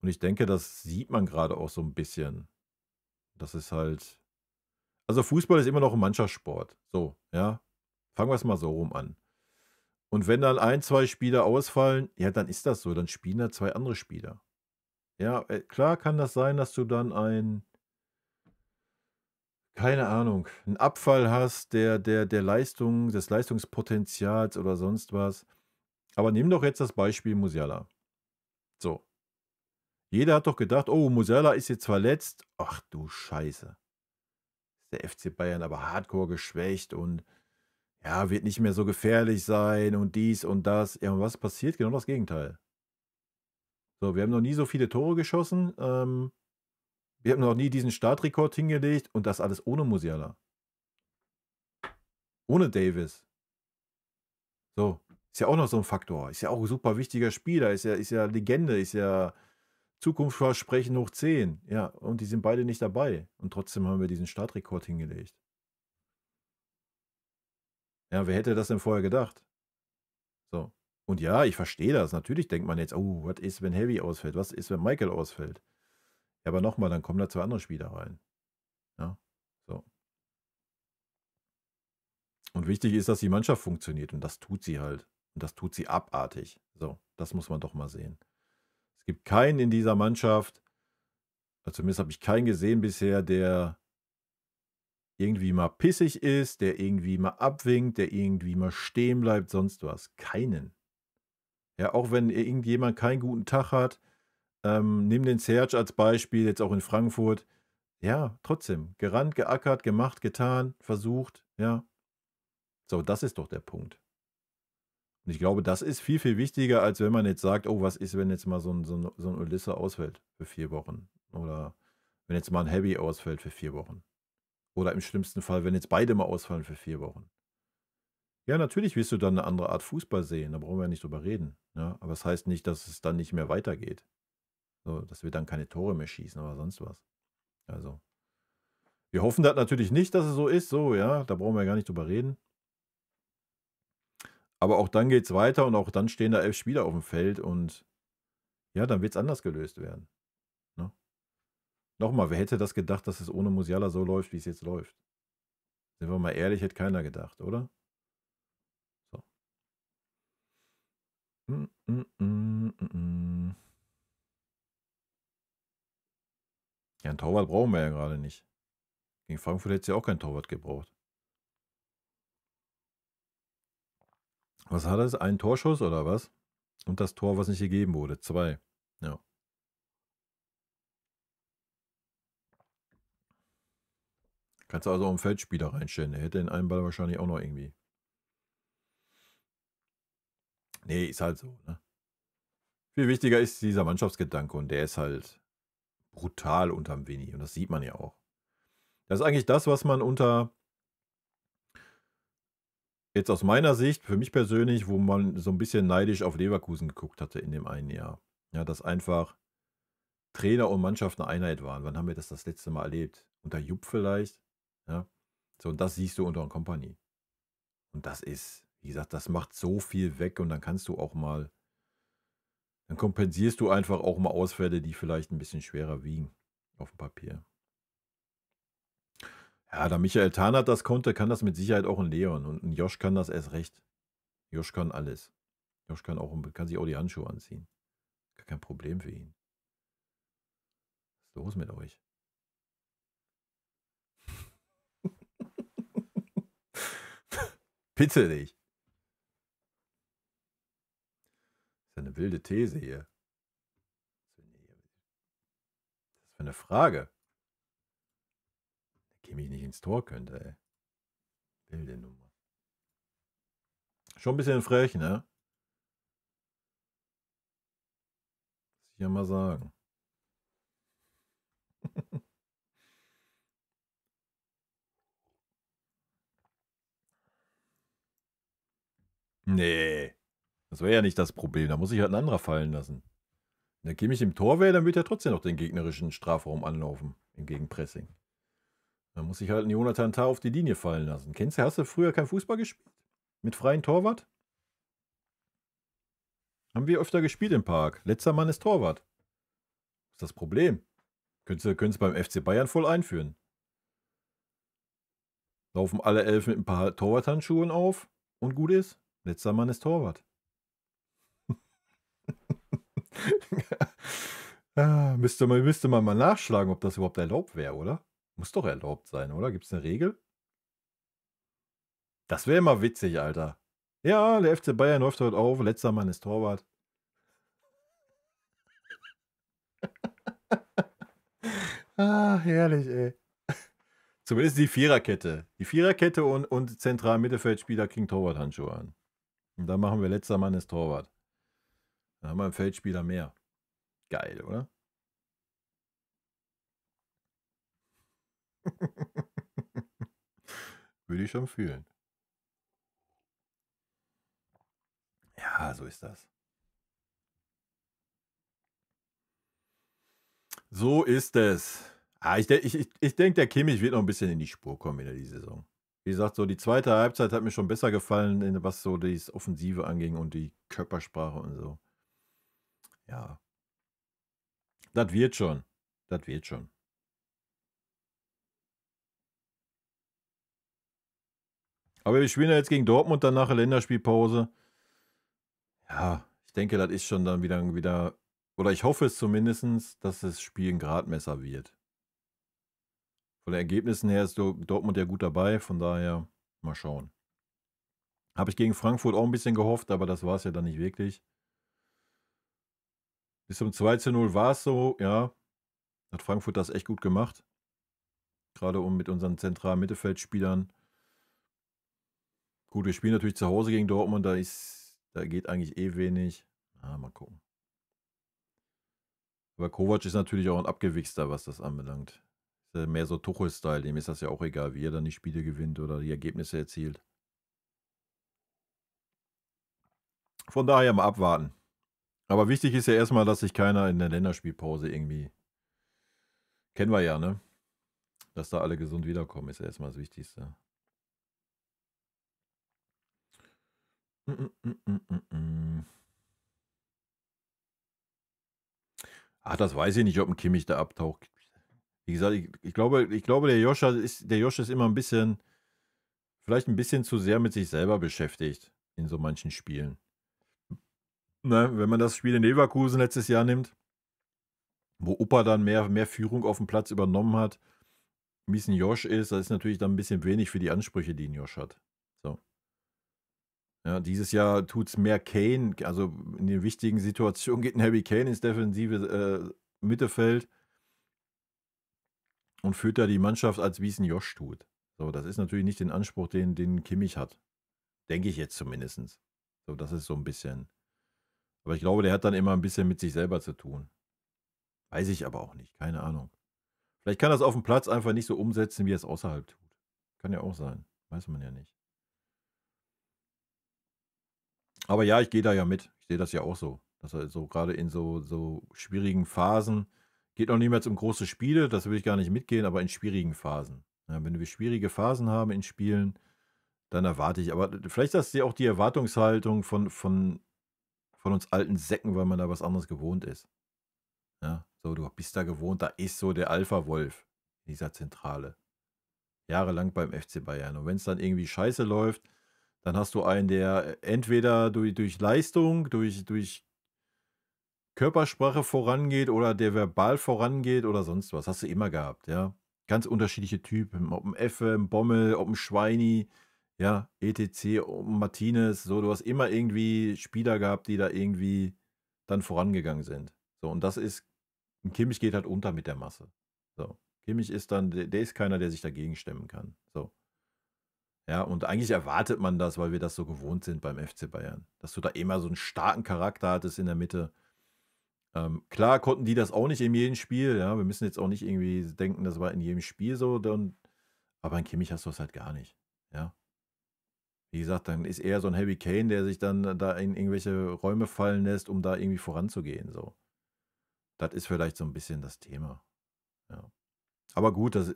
Und ich denke, das sieht man gerade auch so ein bisschen. Das ist halt also Fußball ist immer noch ein Mannschaftssport. So, ja. Fangen wir es mal so rum an. Und wenn dann ein, 2 Spieler ausfallen, ja, dann ist das so, dann spielen da 2 andere Spieler. Ja, klar kann das sein, dass du dann keine Ahnung, 'n Abfall hast der Leistung des Leistungspotenzials oder sonst was. Aber nimm doch jetzt das Beispiel Musiala. So, jeder hat doch gedacht: „Oh, Musiala ist jetzt verletzt. Ach du Scheiße. Ist der FC Bayern aber hardcore geschwächt und ja, wird nicht mehr so gefährlich sein und dies und das. Ja, und was passiert? Genau das Gegenteil. So, wir haben noch nie so viele Tore geschossen. Wir haben noch nie diesen Startrekord hingelegt und das alles ohne Musiala. Ohne Davis. So, ist ja auch noch so ein Faktor. Ist ja auch ein super wichtiger Spieler, ist ja Legende, ist ja Zukunftsversprechen hoch 10. Ja, und die sind beide nicht dabei. Und trotzdem haben wir diesen Startrekord hingelegt. Ja, wer hätte das denn vorher gedacht? So. Und ja, ich verstehe das. Natürlich denkt man jetzt, oh, was ist, wenn Heavy ausfällt? Was ist, wenn Michael ausfällt? Ja, aber nochmal, dann kommen da 2 andere Spieler rein. Ja, so. Und wichtig ist, dass die Mannschaft funktioniert. Und das tut sie halt. Und das tut sie abartig. So, das muss man doch mal sehen. Es gibt keinen in dieser Mannschaft, also zumindest habe ich keinen gesehen bisher, der irgendwie mal pissig ist, der irgendwie mal abwinkt, der irgendwie mal stehen bleibt, sonst was. Keinen. Ja, auch wenn irgendjemand keinen guten Tag hat, nimm den Serge als Beispiel, jetzt auch in Frankfurt. Ja, trotzdem. Gerannt, geackert, gemacht, getan, versucht. Ja. So, das ist doch der Punkt. Und ich glaube, das ist viel, viel wichtiger, als wenn man jetzt sagt, oh, was ist, wenn jetzt mal so ein Ulisse ausfällt für 4 Wochen? Oder wenn jetzt mal ein Heavy ausfällt für 4 Wochen. Oder im schlimmsten Fall, wenn jetzt beide mal ausfallen für 4 Wochen. Ja, natürlich wirst du dann eine andere Art Fußball sehen, da brauchen wir ja nicht drüber reden. Ja? Aber das heißt nicht, dass es dann nicht mehr weitergeht. So, dass wir dann keine Tore mehr schießen oder sonst was. Also, wir hoffen das natürlich nicht, dass es so ist, so, ja, da brauchen wir ja gar nicht drüber reden. Aber auch dann geht es weiter und auch dann stehen da 11 Spieler auf dem Feld und ja, dann wird es anders gelöst werden. Ne? Nochmal, wer hätte das gedacht, dass es ohne Musiala so läuft, wie es jetzt läuft? Sind wir mal ehrlich, hätte keiner gedacht, oder? So. Mm, mm, mm, mm, mm. Ja, einen Torwart brauchen wir ja gerade nicht. Gegen Frankfurt hätte es ja auch keinen Torwart gebraucht. Was hat es? Ein Torschuss oder was? Und das Tor, was nicht gegeben wurde. 2. Ja. Kannst du also auch einen Feldspieler reinstellen. Der hätte in einem Ball wahrscheinlich auch noch irgendwie. Nee, ist halt so. Ne? Viel wichtiger ist dieser Mannschaftsgedanke und der ist halt brutal unterm Winnie. Und das sieht man ja auch. Das ist eigentlich das, was man unter, jetzt aus meiner Sicht, für mich persönlich, wo man so ein bisschen neidisch auf Leverkusen geguckt hatte in dem einen Jahr. Ja, dass einfach Trainer und Mannschaft eine Einheit waren. Wann haben wir das letzte Mal erlebt? Unter Jupp vielleicht? Ja. So, und das siehst du unter Kompanie. Und das ist, wie gesagt, das macht so viel weg und dann kannst du auch mal, dann kompensierst du einfach auch mal Ausfälle, die vielleicht ein bisschen schwerer wiegen auf dem Papier. Ja, da Michael Tarnath das konnte, kann das mit Sicherheit auch ein Leon und ein Josh kann das erst recht. Josh kann alles. Josh kann sich auch die Handschuhe anziehen. Gar kein Problem für ihn. Was ist los mit euch? Bitte nicht. Das ist ja eine wilde These hier. Was ist das für eine Frage? Der Kimmich nicht ins Tor könnte, ey. Wilde Nummer. Schon ein bisschen frech, ne? Muss ich ja mal sagen. Nee. Das wäre ja nicht das Problem. Da muss sich halt ein anderer fallen lassen. Wenn der Kimmich im Tor wäre, dann wird er trotzdem noch den gegnerischen Strafraum anlaufen. Im Gegenpressing. Dann muss sich halt ein Jonathan Tah auf die Linie fallen lassen. Hast du früher kein Fußball gespielt? Mit freiem Torwart? Haben wir öfter gespielt im Park. Letzter Mann ist Torwart. Was ist das Problem? Könntest beim FC Bayern voll einführen. Laufen alle 11 mit ein paar Torwarthandschuhen auf und gut ist. Letzter Mann ist Torwart. Müsste man mal nachschlagen, ob das überhaupt erlaubt wäre, oder? Muss doch erlaubt sein, oder? Gibt es eine Regel? Das wäre mal witzig, Alter. Ja, der FC Bayern läuft heute auf. Letzter Mann ist Torwart. Herrlich, ey. Zumindest die Viererkette. Die Viererkette und Zentral-Mittelfeldspieler kriegen Torwarthandschuhe an. Und dann machen wir letzter Mann ist Torwart. Dann haben wir einen Feldspieler mehr. Geil, oder? Würde ich schon fühlen. Ja, so ist das. So ist es. Ich denke, der Kimmich wird noch ein bisschen in die Spur kommen in der Saison. Wie gesagt, so die zweite Halbzeit hat mir schon besser gefallen, was so das Offensive anging und die Körpersprache und so. Ja. Das wird schon. Das wird schon. Aber wir spielen ja jetzt gegen Dortmund dann nach der Länderspielpause. Ja, ich denke, das ist schon dann wieder, oder ich hoffe es zumindest, dass das Spiel ein Gradmesser wird. Von den Ergebnissen her ist Dortmund ja gut dabei, von daher mal schauen. Habe ich gegen Frankfurt auch ein bisschen gehofft, aber das war es ja dann nicht wirklich. Bis zum 2:0 war es so, ja. Hat Frankfurt das echt gut gemacht. Gerade mit unseren zentralen Mittelfeldspielern. Gut, wir spielen natürlich zu Hause gegen Dortmund, da geht eigentlich eh wenig. Mal gucken. Aber Kovac ist natürlich auch ein Abgewichster, was das anbelangt. Ist ja mehr so Tuchel-Style, dem ist das ja auch egal, wie er dann die Spiele gewinnt oder die Ergebnisse erzielt. Von daher mal abwarten. Aber wichtig ist ja erstmal, dass sich keiner in der Länderspielpause irgendwie. Kennen wir ja, ne? Dass da alle gesund wiederkommen, ist ja erstmal das Wichtigste. Ach, das weiß ich nicht, ob ein Kimmich da abtaucht. Wie gesagt, ich glaube, der Josh ist immer ein bisschen, vielleicht ein bisschen zu sehr mit sich selber beschäftigt in so manchen Spielen. Ne, wenn man das Spiel in Leverkusen letztes Jahr nimmt, wo Opa dann mehr Führung auf dem Platz übernommen hat, wie es ein Josh ist, das ist natürlich dann ein bisschen wenig für die Ansprüche, die ein Josh hat. So. Ja, dieses Jahr tut es mehr Kane, also in den wichtigen Situationen geht ein Harry Kane ins defensive Mittelfeld und führt da die Mannschaft, als wie es ein Josh tut. So, das ist natürlich nicht den Anspruch, den Kimmich hat. Denke ich jetzt zumindest. So, das ist so ein bisschen. Aber ich glaube, der hat dann immer ein bisschen mit sich selber zu tun. Weiß ich aber auch nicht, keine Ahnung. Vielleicht kann er es auf dem Platz einfach nicht so umsetzen, wie er es außerhalb tut. Kann ja auch sein. Weiß man ja nicht. Aber ja, ich gehe da ja mit. Ich sehe das ja auch so. Dass er so gerade in so schwierigen Phasen, geht noch niemals um große Spiele, das will ich gar nicht mitgehen, aber in schwierigen Phasen. Ja, wenn wir schwierige Phasen haben in Spielen, dann erwarte ich, aber vielleicht ist das ja auch die Erwartungshaltung von uns alten Säcken, weil man da was anderes gewohnt ist. Ja, so, du bist da gewohnt, da ist so der Alpha-Wolf, dieser Zentrale. Jahrelang beim FC Bayern. Und wenn es dann irgendwie scheiße läuft, dann hast du einen, der entweder durch Leistung, durch Körpersprache vorangeht oder der verbal vorangeht oder sonst was. Hast du immer gehabt, ja. Ganz unterschiedliche Typen. Ob ein Effe, ein Bommel, ob ein Schweini, ja, etc., ob ein Martinez. So, du hast immer irgendwie Spieler gehabt, die da irgendwie dann vorangegangen sind. So, und das ist, ein Kimmich geht halt unter mit der Masse. So. Kimmich ist dann, der ist keiner, der sich dagegen stemmen kann. So. Ja, und eigentlich erwartet man das, weil wir das so gewohnt sind beim FC Bayern. Dass du da immer so einen starken Charakter hattest in der Mitte. Klar konnten die das auch nicht in jedem Spiel, ja. Wir müssen jetzt auch nicht irgendwie denken, das war in jedem Spiel so. Aber in Kimmich hast du das halt gar nicht. Ja. Wie gesagt, dann ist eher so ein Harry Kane, der sich dann da in irgendwelche Räume fallen lässt, um da irgendwie voranzugehen. So. Das ist vielleicht so ein bisschen das Thema. Ja. Aber gut, das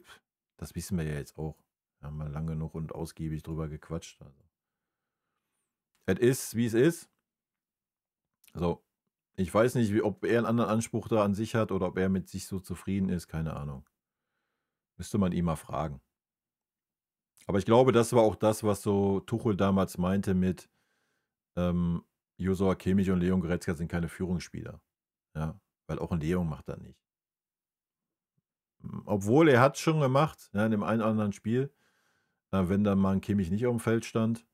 wissen wir ja jetzt auch. Wir haben mal lange genug und ausgiebig drüber gequatscht. Also. Es ist, wie es ist. So. Ich weiß nicht, ob er einen anderen Anspruch da an sich hat oder ob er mit sich so zufrieden ist. Keine Ahnung. Müsste man ihn mal fragen. Aber ich glaube, das war auch das, was so Tuchel damals meinte mit Joshua Kimmich und Leon Goretzka sind keine Führungsspieler. Ja, weil auch ein Leon macht das nicht. Obwohl er hat es schon gemacht, ja, in dem einen oder anderen Spiel, wenn dann mal ein Kimmich nicht auf dem Feld stand.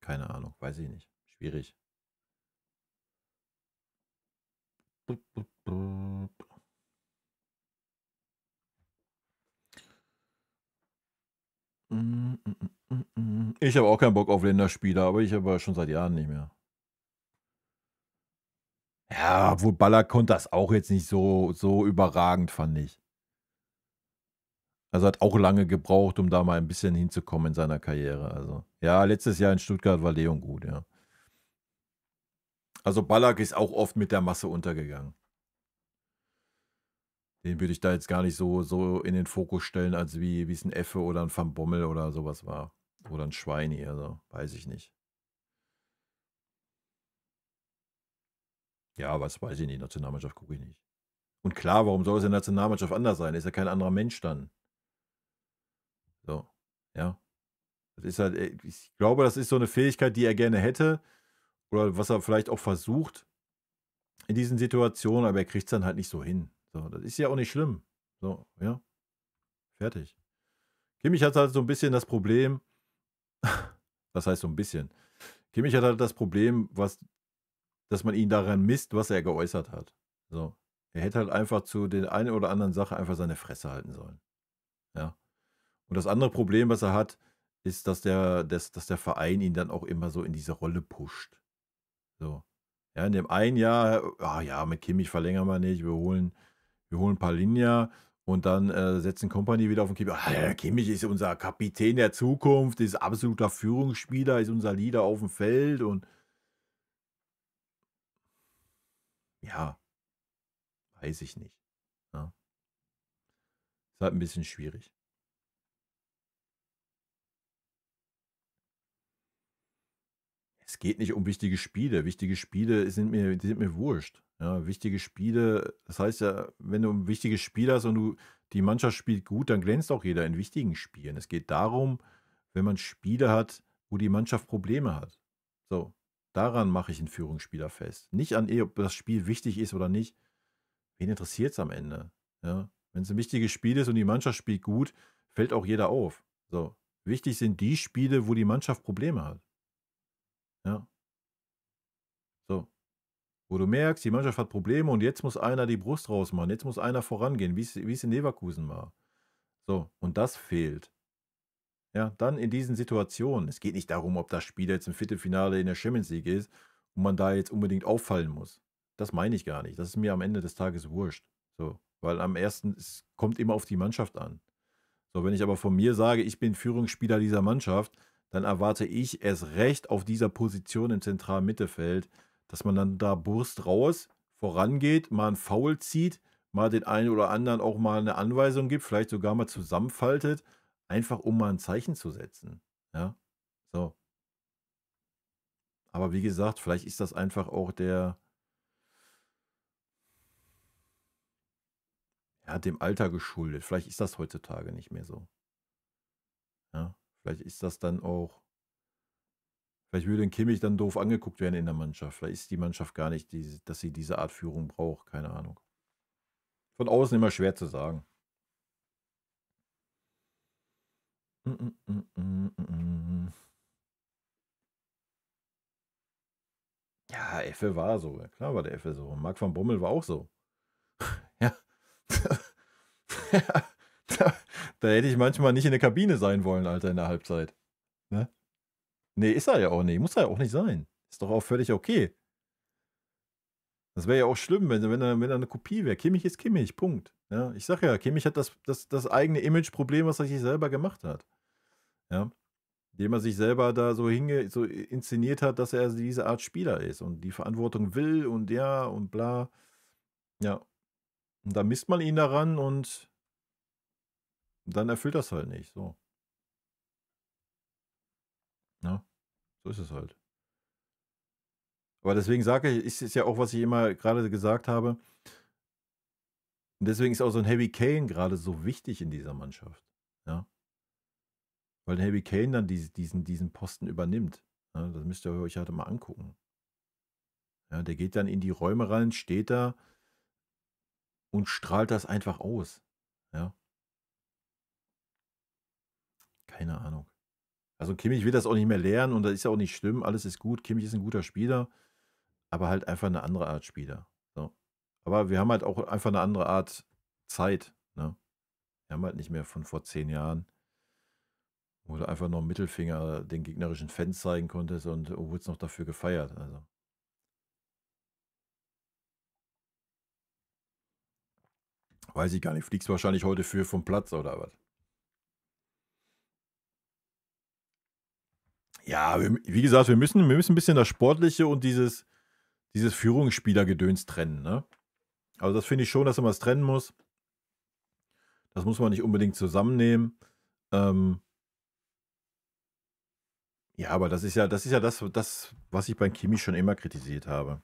Keine Ahnung, weiß ich nicht. Schwierig. Ich habe auch keinen Bock auf Länderspiele, aber ich habe schon seit Jahren nicht mehr. Ja, obwohl Ballack konnte das auch jetzt nicht so überragend, fand ich. Also hat auch lange gebraucht, um da mal ein bisschen hinzukommen in seiner Karriere. Also, ja, letztes Jahr in Stuttgart war Leon gut, ja. Also Ballack ist auch oft mit der Masse untergegangen. Den würde ich da jetzt gar nicht so in den Fokus stellen, als wie es ein Effe oder ein Van Bommel oder sowas war. Oder ein Schweini, also weiß ich nicht. Ja, was weiß ich nicht, Nationalmannschaft gucke ich nicht. Und klar, warum soll es in der Nationalmannschaft anders sein? Ist ja kein anderer Mensch dann. So, ja. Das ist halt, ich glaube, das ist so eine Fähigkeit, die er gerne hätte. Oder was er vielleicht auch versucht in diesen Situationen, aber er kriegt es dann halt nicht so hin. So, das ist ja auch nicht schlimm. So, ja, fertig. Kimmich hat halt so ein bisschen das Problem, was heißt so ein bisschen? Kimmich hat halt das Problem, dass man ihn daran misst, was er geäußert hat. So. Er hätte halt einfach zu den einen oder anderen Sache einfach seine Fresse halten sollen. Ja. Und das andere Problem, was er hat, ist, dass der Verein ihn dann auch immer so in diese Rolle pusht. So. Ja, in dem einen Jahr, ja, mit Kimmich verlängern wir nicht, wir holen Palinja und dann setzen Kompany wieder auf den Kimmich. Der Kimmich ist unser Kapitän der Zukunft, ist absoluter Führungsspieler, ist unser Leader auf dem Feld und ja, weiß ich nicht. Ja. Ist halt ein bisschen schwierig. Es geht nicht um wichtige Spiele. Wichtige Spiele die sind mir wurscht. Ja, wichtige Spiele, das heißt ja, wenn du ein wichtiges Spiel hast und die Mannschaft spielt gut, dann glänzt auch jeder in wichtigen Spielen. Es geht darum, wenn man Spiele hat, wo die Mannschaft Probleme hat. So, daran mache ich einen Führungsspieler fest. Nicht an, ob das Spiel wichtig ist oder nicht. Wen interessiert es am Ende? Ja, wenn es ein wichtiges Spiel ist und die Mannschaft spielt gut, fällt auch jeder auf. So, wichtig sind die Spiele, wo die Mannschaft Probleme hat. Ja, so. Wo du merkst, die Mannschaft hat Probleme und jetzt muss einer die Brust rausmachen, jetzt muss einer vorangehen, wie es in Leverkusen war. So, und das fehlt. Ja, dann in diesen Situationen. Es geht nicht darum, ob das Spiel jetzt im Viertelfinale in der Champions League ist und man da jetzt unbedingt auffallen muss. Das meine ich gar nicht. Das ist mir am Ende des Tages wurscht. So, weil am ersten, es kommt immer auf die Mannschaft an. So, wenn ich aber von mir sage, ich bin Führungsspieler dieser Mannschaft, dann erwarte ich erst recht auf dieser Position im zentralen Mittelfeld, dass man dann da Brust raus, vorangeht, mal einen Foul zieht, mal den einen oder anderen auch mal eine Anweisung gibt, vielleicht sogar mal zusammenfaltet, einfach um mal ein Zeichen zu setzen. Ja, so. Aber wie gesagt, vielleicht ist das einfach auch dem Alter geschuldet. Vielleicht ist das heutzutage nicht mehr so. Ja, vielleicht ist das dann auch. Vielleicht würde ein Kimmich dann doof angeguckt werden in der Mannschaft. Vielleicht ist die Mannschaft gar nicht, dass sie diese Art Führung braucht. Keine Ahnung. Von außen immer schwer zu sagen. Ja, Effe war so. Ja, klar war der Effe so. Marc van Bommel war auch so. Ja. Ja, da hätte ich manchmal nicht in der Kabine sein wollen, Alter, in der Halbzeit. Ne? Nee, ist er ja auch nicht. Muss er ja auch nicht sein. Ist doch auch völlig okay. Das wäre ja auch schlimm, wenn er eine Kopie wäre. Kimmich ist Kimmich, Punkt. Ja, ich sag ja, Kimmich hat das eigene Imageproblem, was er sich selber gemacht hat. Ja, indem er sich selber da so inszeniert hat, dass er diese Art Spieler ist und die Verantwortung will und ja und bla. Ja, und da misst man ihn daran und dann erfüllt das halt nicht. So. Ja, so ist es halt. Aber deswegen sage ich, ist es ja auch, was ich immer gerade gesagt habe. Und deswegen ist auch so ein Harry Kane gerade so wichtig in dieser Mannschaft. Ja. Weil Harry Kane dann diesen Posten übernimmt. Ja, das müsst ihr euch halt mal angucken. Ja, der geht dann in die Räume rein, steht da und strahlt das einfach aus. Ja, keine Ahnung. Also Kimmich will das auch nicht mehr lernen und das ist ja auch nicht schlimm. Alles ist gut. Kimmich ist ein guter Spieler, aber halt einfach eine andere Art Spieler. So. Aber wir haben halt auch einfach eine andere Art Zeit. Ne? Wir haben halt nicht mehr von vor 10 Jahren. Wo du einfach noch 'n Mittelfinger den gegnerischen Fans zeigen konntest und wurdest noch dafür gefeiert, also. Weiß ich gar nicht, fliegst wahrscheinlich heute für vom Platz oder was? Ja, wie gesagt, wir müssen 'n bisschen das Sportliche und dieses Führungsspielergedöns trennen, ne? Also, das finde ich schon, dass man es trennen muss. Das muss man nicht unbedingt zusammennehmen. Ähm, ja, aber das ist ja das, was ich beim Kimmich schon immer kritisiert habe.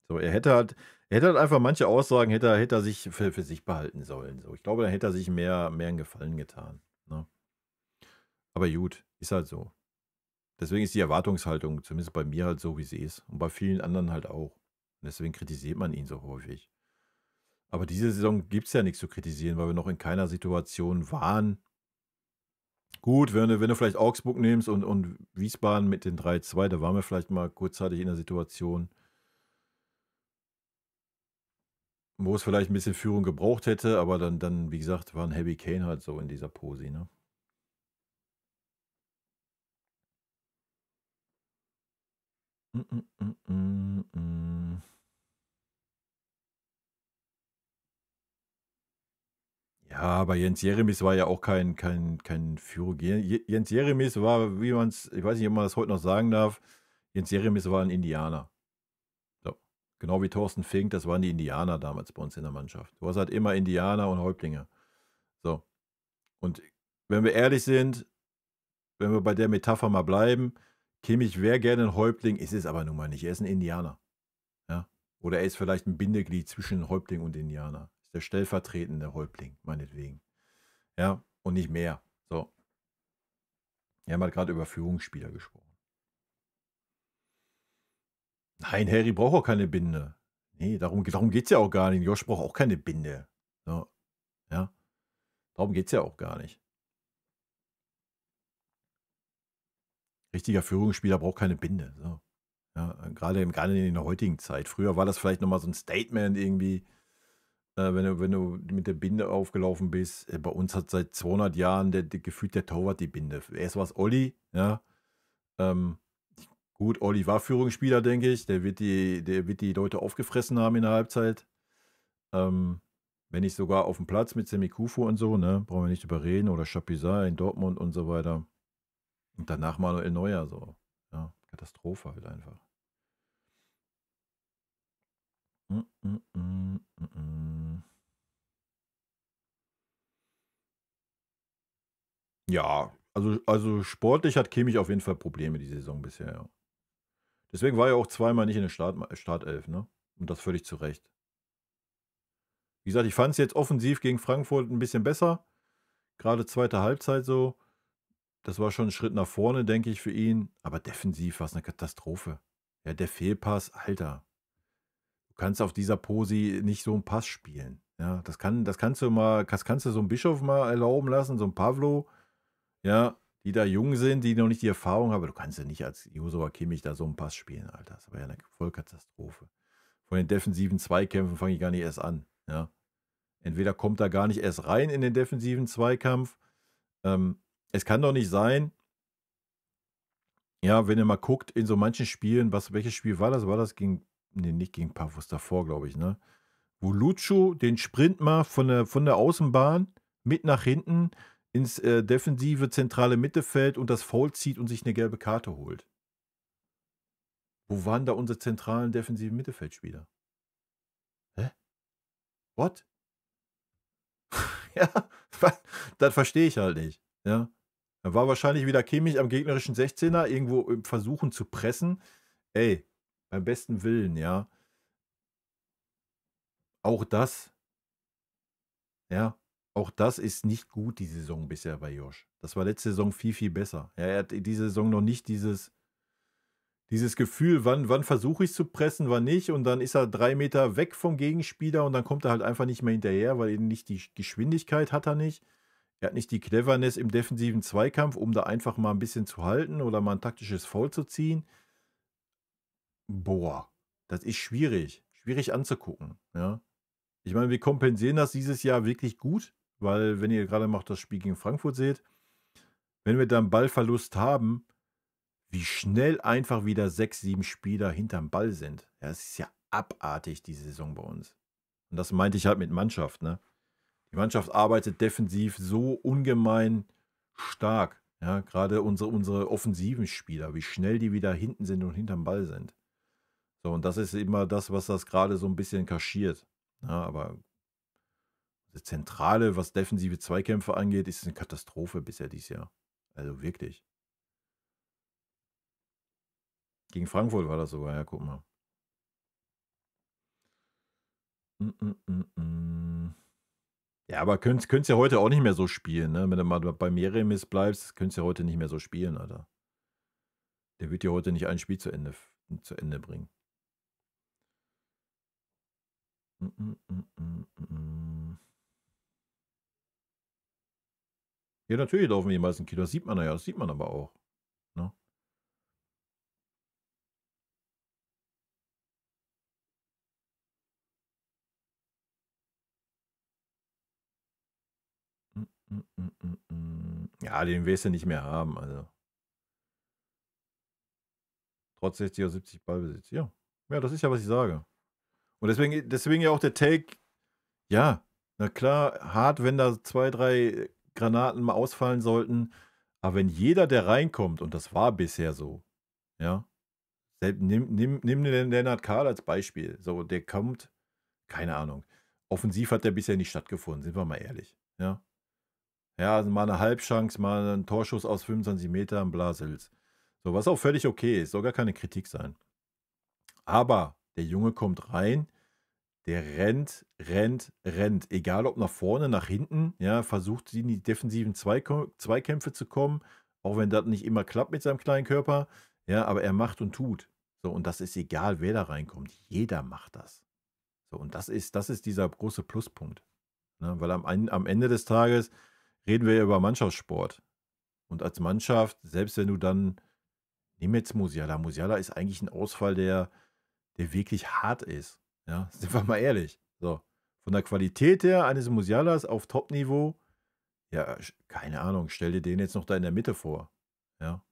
So, er hätte halt einfach manche Aussagen hätte er sich für sich behalten sollen, so. Ich glaube, da hätte er sich mehr 'n Gefallen getan, ne? Aber gut, ist halt so. Deswegen ist die Erwartungshaltung zumindest bei mir halt so, wie sie ist und bei vielen anderen halt auch. Und deswegen kritisiert man ihn so häufig. Aber diese Saison gibt's ja nichts zu kritisieren, weil wir noch in keiner Situation waren. Gut, wenn du vielleicht Augsburg nimmst und Wiesbaden mit den 3-2, da waren wir vielleicht mal kurzzeitig in der Situation, wo es vielleicht ein bisschen Führung gebraucht hätte, aber dann, wie gesagt, war 'n Harry Kane halt so in dieser Posi, ne? Hm, hm, hm, hm, hm. Ja, aber Jens Jeremies war ja auch kein Führer. Jens Jeremies war, wie man's, ich weiß nicht, ob man das heute noch sagen darf, Jens Jeremies war 'n Indianer. So. Genau wie Thorsten Fink, das waren die Indianer damals bei uns in der Mannschaft. Du hast halt immer Indianer und Häuptlinge. So. Und wenn wir ehrlich sind, wenn wir bei der Metapher mal bleiben, Kimmich wäre gerne 'n Häuptling, ist es aber nun mal nicht. Er ist 'n Indianer, ja? Oder er ist vielleicht 'n Bindeglied zwischen Häuptling und Indianer. Ist der stellvertretende Häuptling, meinetwegen, ja, und nicht mehr. So. Wir haben halt grad über Führungsspieler gesprochen. Nein, Harry braucht auch keine Binde. Ne, darum geht's ja auch gar nicht. Josh braucht auch keine Binde. So, ja? Darum geht's ja auch gar nicht. Richtiger Führungsspieler braucht keine Binde, so. Ja, grade in der heutigen Zeit. Früher war das vielleicht noch mal so 'n Statement irgendwie, wenn du mit der Binde aufgelaufen bist. Bei uns hat seit 200 Jahren gefühlt der Torwart die Binde. Erst war's Olli, ja. Ähm, gut, Olli war Führungsspieler, denke ich. Der wird die Leute aufgefressen haben in der Halbzeit. Ähm, wenn nicht sogar aufm Platz mit Semi Kufu und so, ne? Brauchen wir nicht drüber reden oder Chapuisat in Dortmund und so weiter. Und danach Manuel Neuer so. Ja, Katastrophe halt einfach. Hm, hm, hm, hm. Ja, also sportlich hat Kimmich auf jeden Fall Probleme die Saison bisher, ja. Deswegen war er auch zweimal nicht in der Startelf, ne? Und das völlig zu Recht. Wie gesagt, ich fand's jetzt offensiv gegen Frankfurt 'n bisschen besser, grade zweite Halbzeit so. Das war schon 'n Schritt nach vorne, denke ich, für ihn, aber defensiv war's 'ne Katastrophe. Ja, der Fehlpass, Alter. Du kannst auf dieser Posi nicht so 'n Pass spielen, ja? Das kannst du so 'm Bischof mal erlauben lassen, so 'n Pavlo, ja, die da jung sind, die noch nicht die Erfahrung haben, aber du kannst ja nicht als Joshua Kimmich da so 'n Pass spielen, Alter. Das war ja 'ne Vollkatastrophe. Von den defensiven Zweikämpfen fange ich gar nicht erst an, ja? Entweder kommt er gar nicht erst rein in den defensiven Zweikampf. Es kann doch nicht sein, ja, wenn ihr mal guckt in so manchen Spielen, welches Spiel war das? War das gegen, ne, nicht gegen Pafos, davor, glaube ich, ne? Wo Lucho den Sprint mal von der Außenbahn mit nach hinten ins, defensive zentrale Mittelfeld und das Foul zieht und sich 'ne gelbe Karte holt. Wo waren da unsere zentralen defensiven Mittelfeldspieler? Hä? What? Ja, das verstehe ich halt nicht, ja? Da war wahrscheinlich wieder Kimmich am gegnerischen 16er irgendwo im Versuchen zu pressen. Ey, beim besten Willen, ja. Auch das, ja, auch das ist nicht gut, die Saison bisher bei Josh. Das war letzte Saison viel, viel besser. Ja, er hat diese Saison noch nicht dieses Gefühl, wann versuche ich's zu pressen, wann nicht, und dann ist er 3 Meter weg vom Gegenspieler und dann kommt er halt einfach nicht mehr hinterher, weil eben nicht die Geschwindigkeit hat er nicht. Er hat nicht die Cleverness im defensiven Zweikampf, um da einfach mal 'n bisschen zu halten oder mal 'n taktisches Foul zu ziehen. Boah, das ist schwierig anzugucken, ja? Ich meine, wir kompensieren das dieses Jahr wirklich gut, weil wenn ihr grade mal das Spiel gegen Frankfurt seht, wenn wir dann Ballverlust haben, wie schnell einfach wieder 6, 7 Spieler hinterm Ball sind. Ja, es ist ja abartig, die Saison bei uns. Und das meinte ich halt mit Mannschaft, ne? Die Mannschaft arbeitet defensiv so ungemein stark. Ja, gerade unsere offensiven Spieler, wie schnell die wieder hinten sind und hinterm Ball sind. So, und das ist immer das, was das gerade so ein bisschen kaschiert. Ja, aber das Zentrale, was defensive Zweikämpfe angeht, ist eine Katastrophe bisher dieses Jahr. Also wirklich. Gegen Frankfurt war das sogar, ja, guck mal. Mm, mm, mm, mm. Ja, aber könnt's ja heute auch nicht mehr so spielen, ne? Wenn du mal bei Mieremis bleibst, könnt's ja heute nicht mehr so spielen, Alter. Der wird ja heute nicht ein Spiel zu Ende bringen. Mm, mm, mm, mm, mm. Ja, natürlich laufen die meisten Kilo. Das sieht man ja, das sieht man aber auch. Ne? Mm, mm, mm, mm, mm. Ja, den wirst du nicht mehr haben, also. Trotz 60 oder 70 Ballbesitz. Ja. Ja, das ist ja, was ich sage. Und deswegen ja auch der Take, ja, na klar, hart, wenn da 2, 3 Granaten mal ausfallen sollten. Aber wenn jeder, der reinkommt, und das war bisher so, ja, nimm den Lennart Kahl als Beispiel. So, der kommt, keine Ahnung. Offensiv hat der bisher nicht stattgefunden, sind wir mal ehrlich. Ja, ja, also mal eine Halbchance, mal ein Torschuss aus 25 Metern, Blasels. So, was auch völlig okay ist, soll gar keine Kritik sein. Aber der Junge kommt rein, der rennt, rennt, rennt. Egal ob nach vorne, nach hinten, ja, versucht in die defensiven Zweikämpfe zu kommen, auch wenn das nicht immer klappt mit seinem kleinen Körper. Ja, aber er macht und tut. So, und das ist egal, wer da reinkommt. Jeder macht das. So, und das ist dieser große Pluspunkt. Ne? Weil am Ende des Tages reden wir ja über Mannschaftssport. Und als Mannschaft, selbst wenn du dann, nimm jetzt Musiala. Musiala ist eigentlich ein Ausfall, der wirklich hart ist. Ja, sind wir mal ehrlich. So, von der Qualität her eines Musialas auf Top-Niveau, ja, keine Ahnung, stell dir den jetzt noch da in der Mitte vor. Ja,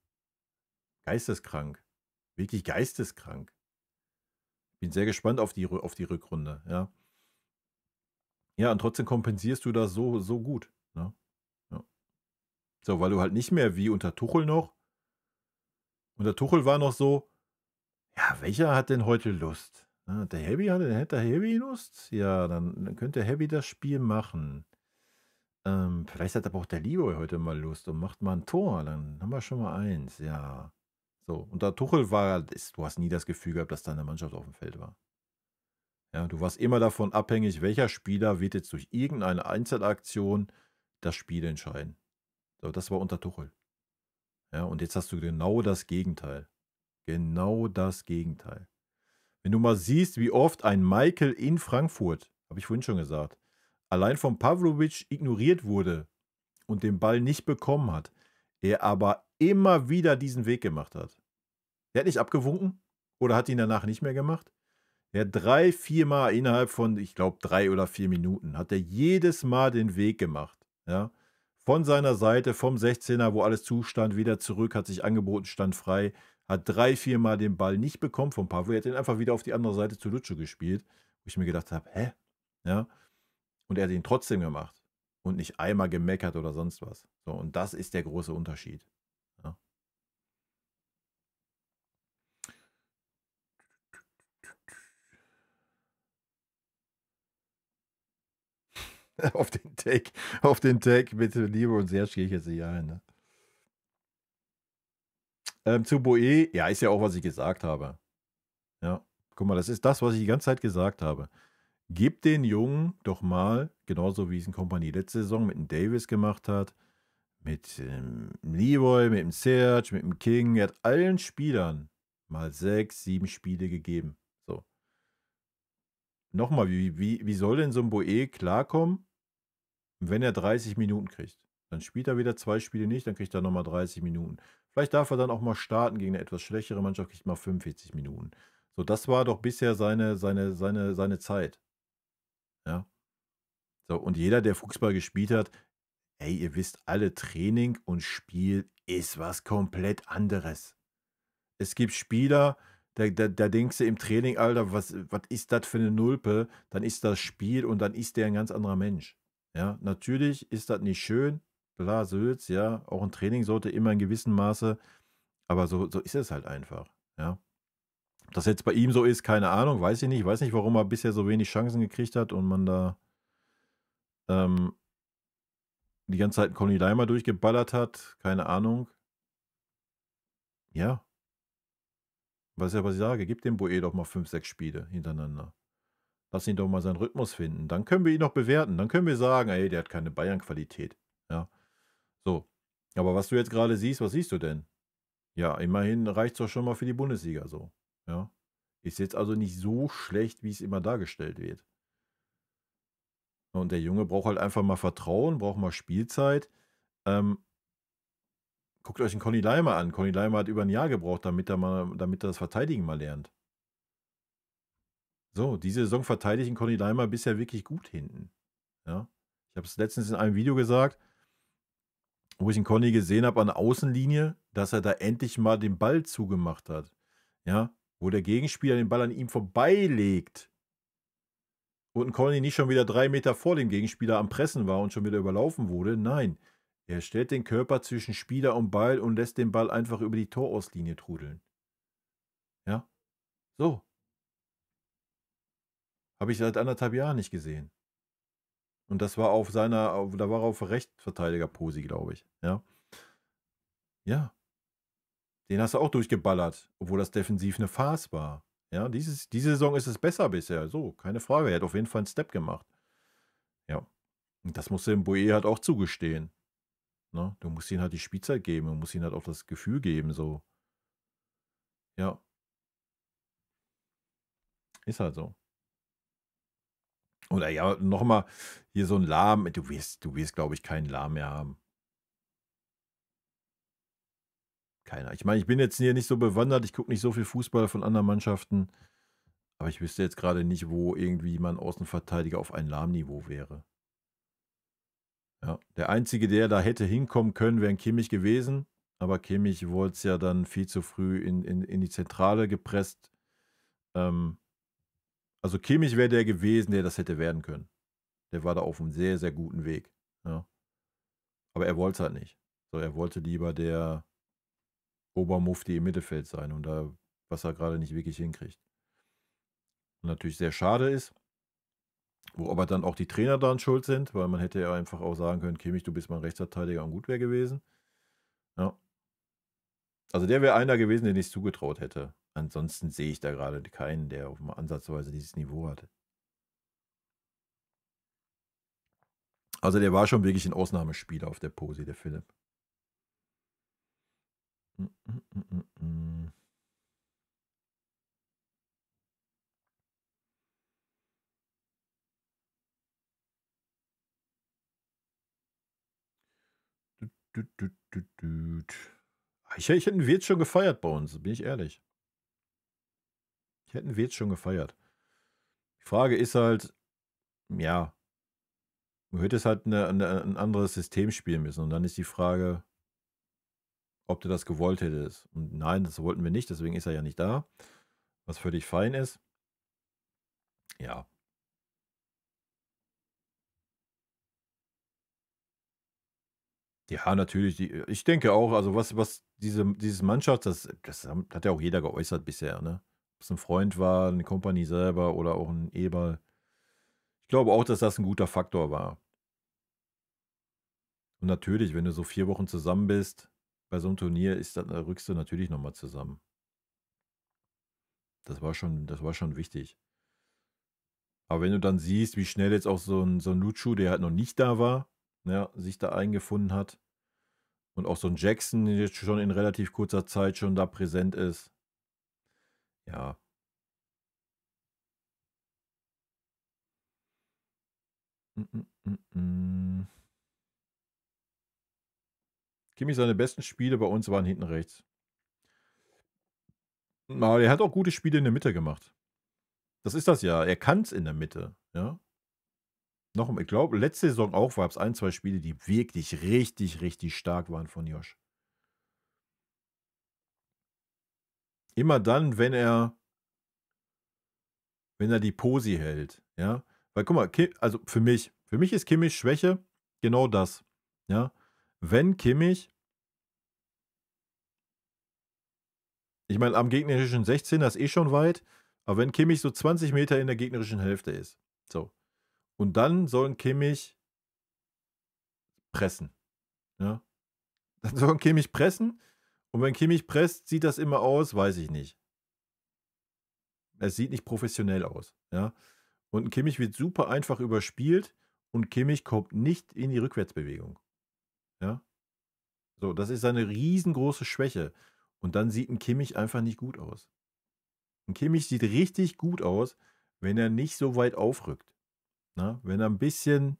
geisteskrank. Wirklich geisteskrank. Bin sehr gespannt auf die Rückrunde, ja. Ja, und trotzdem kompensierst du das so gut, ne? Ja. So, weil du halt nicht mehr wie unter Tuchel noch, unter Tuchel war noch so, ja, welcher hat denn heute Lust? Ne, hätte der Heavy Lust? Ja, dann könnte Heavy das Spiel machen. Vielleicht hat aber auch der Leroy heute mal Lust und macht mal ein Tor. Dann haben wir schon mal eins, ja. So, unter Tuchel du hast nie das Gefühl gehabt, dass da eine Mannschaft auf dem Feld war. Ja, du warst immer davon abhängig, welcher Spieler wird jetzt durch irgendeine Einzelaktion das Spiel entscheiden. So, das war unter Tuchel. Ja, und jetzt hast du genau das Gegenteil. Genau das Gegenteil. Wenn du mal siehst, wie oft ein Michael in Frankfurt, habe ich vorhin schon gesagt, allein von Pavlovic ignoriert wurde und den Ball nicht bekommen hat, er aber immer wieder diesen Weg gemacht hat. Er hat nicht abgewunken oder hat ihn danach nicht mehr gemacht. Er hat 3, 4 Mal innerhalb von, ich glaube, 3 oder 4 Minuten, hat er jedes Mal den Weg gemacht. Ja? Von seiner Seite, vom 16er, wo alles zustand, wieder zurück, hat sich angeboten, stand frei, hat 3, 4 Mal den Ball nicht bekommen von Pavlo. Er hat ihn einfach wieder auf die andere Seite zu Lucho gespielt, wo ich mir gedacht habe, hä? Ja? Und er hat ihn trotzdem gemacht und nicht einmal gemeckert oder sonst was. So, und das ist der große Unterschied. Ja. auf den Take mit Liebe und Serge gehe ich jetzt nicht ein. Ne? Zu Boe, ja, ist ja auch, was ich gesagt habe. Ja, guck mal, das ist das, was ich die ganze Zeit gesagt habe. Gib den Jungen doch mal, genauso wie es in Kompanie letzte Saison mit dem Davis gemacht hat, mit dem Leroy, mit dem Serge, mit dem King. Er hat allen Spielern mal 6, 7 Spiele gegeben. So. Nochmal, wie soll denn so ein Boe klarkommen, wenn er 30 Minuten kriegt? Dann spielt er wieder 2 Spiele nicht, dann kriegt er nochmal 30 Minuten. Vielleicht darf er dann auch mal starten gegen eine etwas schwächere Mannschaft, kriegt mal 45 Minuten. So, das war doch bisher seine Zeit. Ja. So, und jeder, der Fußball gespielt hat, Ey, ihr wisst alle, Training und Spiel ist was komplett anderes. Es gibt Spieler, da denkst du im Training: „Alter, was ist das für eine Nulpe?“ Dann ist das Spiel und dann ist der ein ganz anderer Mensch. Ja, natürlich ist das nicht schön. Klar, Sülz, ja, auch ein Training sollte immer in gewissem Maße, aber so ist es halt einfach, ja. Ob das jetzt bei ihm so ist, keine Ahnung, weiß ich nicht. Weiß nicht, warum er bisher so wenig Chancen gekriegt hat und man da, ähm, die ganze Zeit 'n Conny Leimer durchgeballert hat, keine Ahnung. Ja, weiß ja, was ich sage, gib dem Boe doch mal 5, 6 Spiele hintereinander. Lass ihn doch mal seinen Rhythmus finden. Dann können wir ihn noch bewerten. Dann können wir sagen: „Ey, der hat keine Bayern-Qualität.“ Ja, so. Aber was du jetzt gerade siehst, was siehst du denn? Ja, immerhin reicht's doch schon mal für die Bundesliga so, ja? Ist jetzt also nicht so schlecht, wie es immer dargestellt wird. Und der Junge braucht halt einfach mal Vertrauen, braucht mal Spielzeit. Ähm, guckt euch 'n Conny Leimer an. Conny Leimer hat über 'n Jahr gebraucht, damit er das Verteidigen mal lernt. So, diese Saison verteidigt 'n Conny Leimer bisher wirklich gut hinten, ja? Ich habe es letztens in einem Video gesagt, wo ich 'n Conny gesehen habe an der Außenlinie, dass er da endlich mal den Ball zugemacht hat, ja? Wo der Gegenspieler den Ball an ihm vorbeilegt und 'n Conny nicht schon wieder 3 Meter vor dem Gegenspieler am Pressen war und schon wieder überlaufen wurde. Nein, er stellt den Körper zwischen Spieler und Ball und lässt den Ball einfach über die Torauslinie trudeln. Ja, so. Habe ich seit 1,5 Jahren nicht gesehen. Und das war da war er auf Rechtsverteidigerposi, glaube ich, ja? Ja, den hast du auch durchgeballert, obwohl das defensiv 'ne Farce war. Ja, diese Saison ist es besser bisher, so, keine Frage. Er hat auf jeden Fall 'n Step gemacht. Ja, und das musst du dem Boe halt auch zugestehen, ne? Du musst ihm halt die Spielzeit geben und musst ihm halt auch das Gefühl geben, so. Ja, ist halt so. Oder ja, noch mal hier so 'n Lahm, du wirst, glaube ich, keinen Lahm mehr haben. Keiner. Ich meine, ich bin jetzt hier nicht so bewandert, ich gucke nicht so viel Fußball von anderen Mannschaften, aber ich wüsste jetzt grade nicht, wo irgendwie mal 'n Außenverteidiger auf ein Lahm-Niveau wäre. Ja, der Einzige, der da hätte hinkommen können, wäre 'n Kimmich gewesen, aber Kimmich wurde ja dann viel zu früh in die Zentrale gepresst. Ähm, also Kimmich wäre der gewesen, der das hätte werden können. Der war da auf 'm sehr, sehr guten Weg, ja. Aber er wollt's halt nicht. So, er wollte lieber der Obermufti im Mittelfeld sein und was er grade nicht wirklich hinkriegt. Und natürlich sehr schade ist, wo aber dann auch die Trainer dran schuld sind, weil man hätte ja einfach auch sagen können: „Kimmich, du bist mal 'n Rechtsverteidiger und gut wäre gewesen.“ Ja. Also, der wäre einer gewesen, den ich's zugetraut hätte. Ansonsten sehe ich da grade keinen, der auch mal ansatzweise dieses Niveau hat. Also, der war schon wirklich 'n Ausnahmespieler auf der Posi, der Philipp. Hm, hm, hm, hm, hm. Düt, düt, düt, düt, düt. Ich hätte 'n Wirtz schon gefeiert bei uns, bin ich ehrlich. Ich hätte 'n Wirtz schon gefeiert. Die Frage ist halt, ja, du hättest halt 'n anderes System spielen müssen und dann ist die Frage, ob du das gewollt hättest. Und nein, das wollten wir nicht, deswegen ist er ja nicht da, was völlig fein ist. Ja. Ja, natürlich, ich denke auch, also was dieses Mannschaft, hat ja auch jeder geäußert bisher, ne? Ob's 'n Freund war, 'ne Kompanie selber oder auch 'n Eberl. Ich glaube auch, dass das 'n guter Faktor war. Und natürlich, wenn du so 4 Wochen zusammen bist bei so 'nem Turnier, rückst du natürlich noch mal zusammen. Das war schon wichtig. Aber wenn du dann siehst, wie schnell jetzt auch so 'n Lucu, der halt noch nicht da war, ja, sich da eingefunden hat und auch so 'n Jackson jetzt schon in relativ kurzer Zeit schon da präsent ist. Ja. Hm, hm, hm, hm. Kimmich, seine besten Spiele bei uns waren hinten rechts. Aber er hat auch gute Spiele in der Mitte gemacht. Das ist das ja. Er kann's in der Mitte, ja? Noch, ich glaube, letzte Saison auch gab es 1, 2 Spiele, die wirklich richtig, richtig stark waren von Josh. Immer dann, wenn er die Posi hält, ja. Weil guck mal, also für mich ist Kimmichs Schwäche genau das, ja. Wenn Kimmich, ich meine, am gegnerischen 16er ist eh schon weit, aber wenn Kimmich so 20 Meter in der gegnerischen Hälfte ist, so, und dann soll Kimmich pressen, ja. Dann soll Kimmich pressen und wenn Kimmich presst, sieht das immer aus, weiß ich nicht. Es sieht nicht professionell aus, ja. Und Kimmich wird super einfach überspielt und Kimmich kommt nicht in die Rückwärtsbewegung, ja. So, das ist seine riesengroße Schwäche. Und dann sieht ein Kimmich einfach nicht gut aus. Ein Kimmich sieht richtig gut aus, wenn er nicht so weit aufrückt. Ne? Wenn er ein bisschen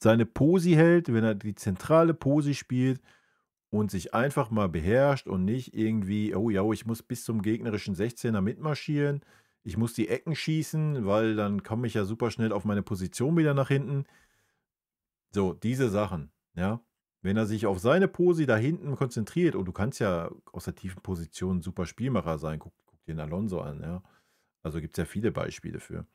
seine Posi hält, wenn er die zentrale Posi spielt und sich einfach mal beherrscht und nicht irgendwie, oh ja, ich muss bis zum gegnerischen 16er mitmarschieren, ich muss die Ecken schießen, weil dann komme ich ja super schnell auf meine Position wieder nach hinten. So, diese Sachen, ja. Wenn er sich auf seine Posi da hinten konzentriert, und du kannst ja aus der tiefen Position ein super Spielmacher sein, guck dir den Alonso an, ja. Also gibt es ja viele Beispiele für.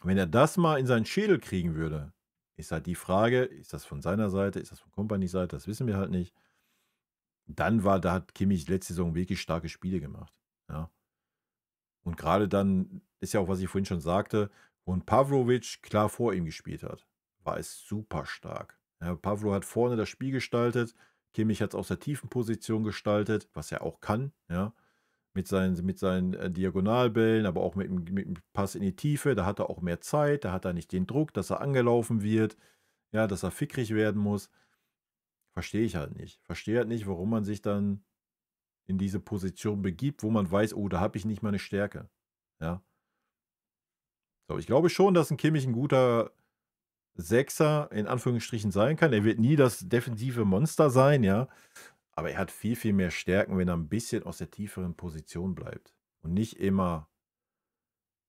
Wenn er das mal in seinen Schädel kriegen würde, ist halt die Frage, ist das von seiner Seite, ist das von Company Seite, das wissen wir halt nicht. Da hat Kimmich letzte Saison wirklich starke Spiele gemacht, ja. Und gerade dann ist ja auch, was ich vorhin schon sagte, wo ein Pavlovic klar vor ihm gespielt hat, war es super stark. Ja, Pavlo hat vorne das Spiel gestaltet, Kimmich hat es aus der tiefen Position gestaltet, was er auch kann, ja, mit seinen Diagonalbällen, aber auch mit dem Pass in die Tiefe, da hat er auch mehr Zeit, da hat er nicht den Druck, dass er angelaufen wird, ja, dass er fickrig werden muss. Verstehe ich halt nicht. Verstehe halt nicht, warum man sich dann in diese Position begibt, wo man weiß, oh, da habe ich nicht meine Stärke. Ja. So, ich glaube schon, dass ein Kimmich ein guter Sechser in Anführungsstrichen sein kann. Er wird nie das defensive Monster sein, ja. Aber er hat viel, viel mehr Stärken, wenn er ein bisschen aus der tieferen Position bleibt. Und nicht immer,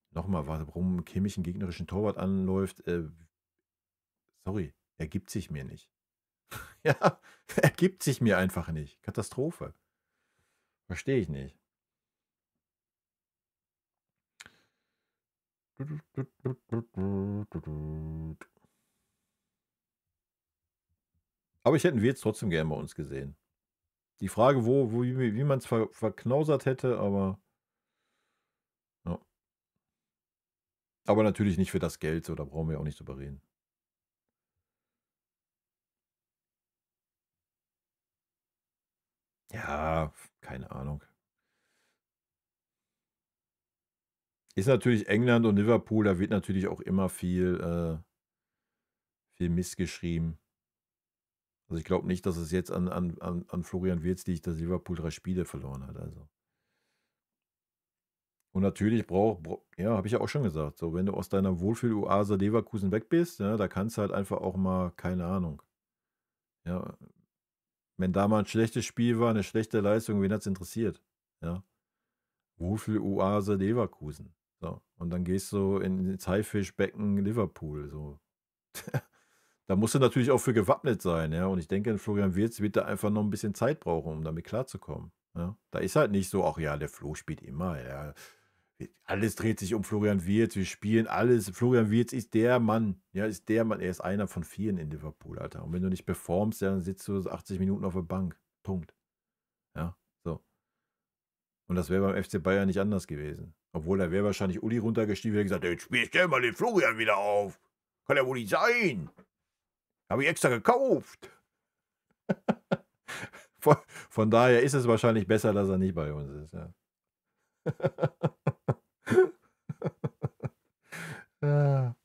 nochmal, warum Kimmich einen gegnerischen Torwart anläuft, sorry, er gibt sich mir nicht. Ja, er gibt sich mir einfach nicht. Katastrophe. Verstehe ich nicht. Aber ich hätte ihn jetzt trotzdem gerne bei uns gesehen. Die Frage, wie man es verknausert hätte, aber ja. Aber natürlich nicht für das Geld, so, da brauchen wir auch nicht drüber reden. Ja, keine Ahnung. Ist natürlich England und Liverpool, da wird natürlich auch immer viel Mist geschrieben. Also ich glaube nicht, dass es jetzt an Florian Wirtz liegt, dass Liverpool 3 Spiele verloren hat. Also. Und natürlich ja, habe ich ja auch schon gesagt, so, wenn du aus deiner Wohlfühl-Oase Leverkusen weg bist, ja, da kannst du halt einfach auch mal, keine Ahnung. Ja, wenn da mal ein schlechtes Spiel war, eine schlechte Leistung, wen hat es interessiert? Ja. Wohlfühl-Oase Leverkusen. So. Und dann gehst du ins Haifischbecken Liverpool. So. Da musst du natürlich auch für gewappnet sein, ja. Und ich denke, Florian Wirtz wird da einfach noch ein bisschen Zeit brauchen, um damit klarzukommen. Ja. Da ist halt nicht so, ach ja, der Flo spielt immer, ja. Alles dreht sich um Florian Wirtz, wir spielen alles. Florian Wirtz ist der Mann. Ja, ist der Mann. Er ist einer von vielen in Liverpool, Alter. Und wenn du nicht performst, dann sitzt du 80 Minuten auf der Bank. Punkt. Ja, so. Und das wäre beim FC Bayern nicht anders gewesen. Obwohl, da wäre wahrscheinlich Uli runtergestiegen und gesagt, jetzt stell mal den Florian wieder auf. Kann ja wohl nicht sein. Habe ich extra gekauft. Von daher ist es wahrscheinlich besser, dass er nicht bei uns ist. Ja. Ja.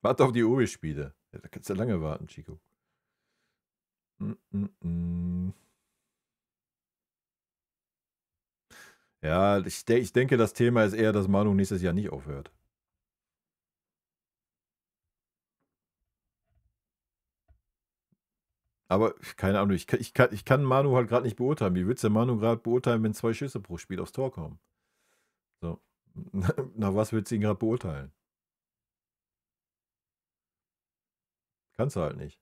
Warte auf die Uwe-Spiele. Ja, da kannst du lange warten, Chico. Ja, ich denke, das Thema ist eher, dass Manu nächstes Jahr nicht aufhört. Aber keine Ahnung, ich kann Manu halt gerade nicht beurteilen. Wie willst du Manu gerade beurteilen, wenn 2 Schüsse pro Spiel aufs Tor kommen? So. Nach was willst du ihn gerade beurteilen? Kannst du halt nicht.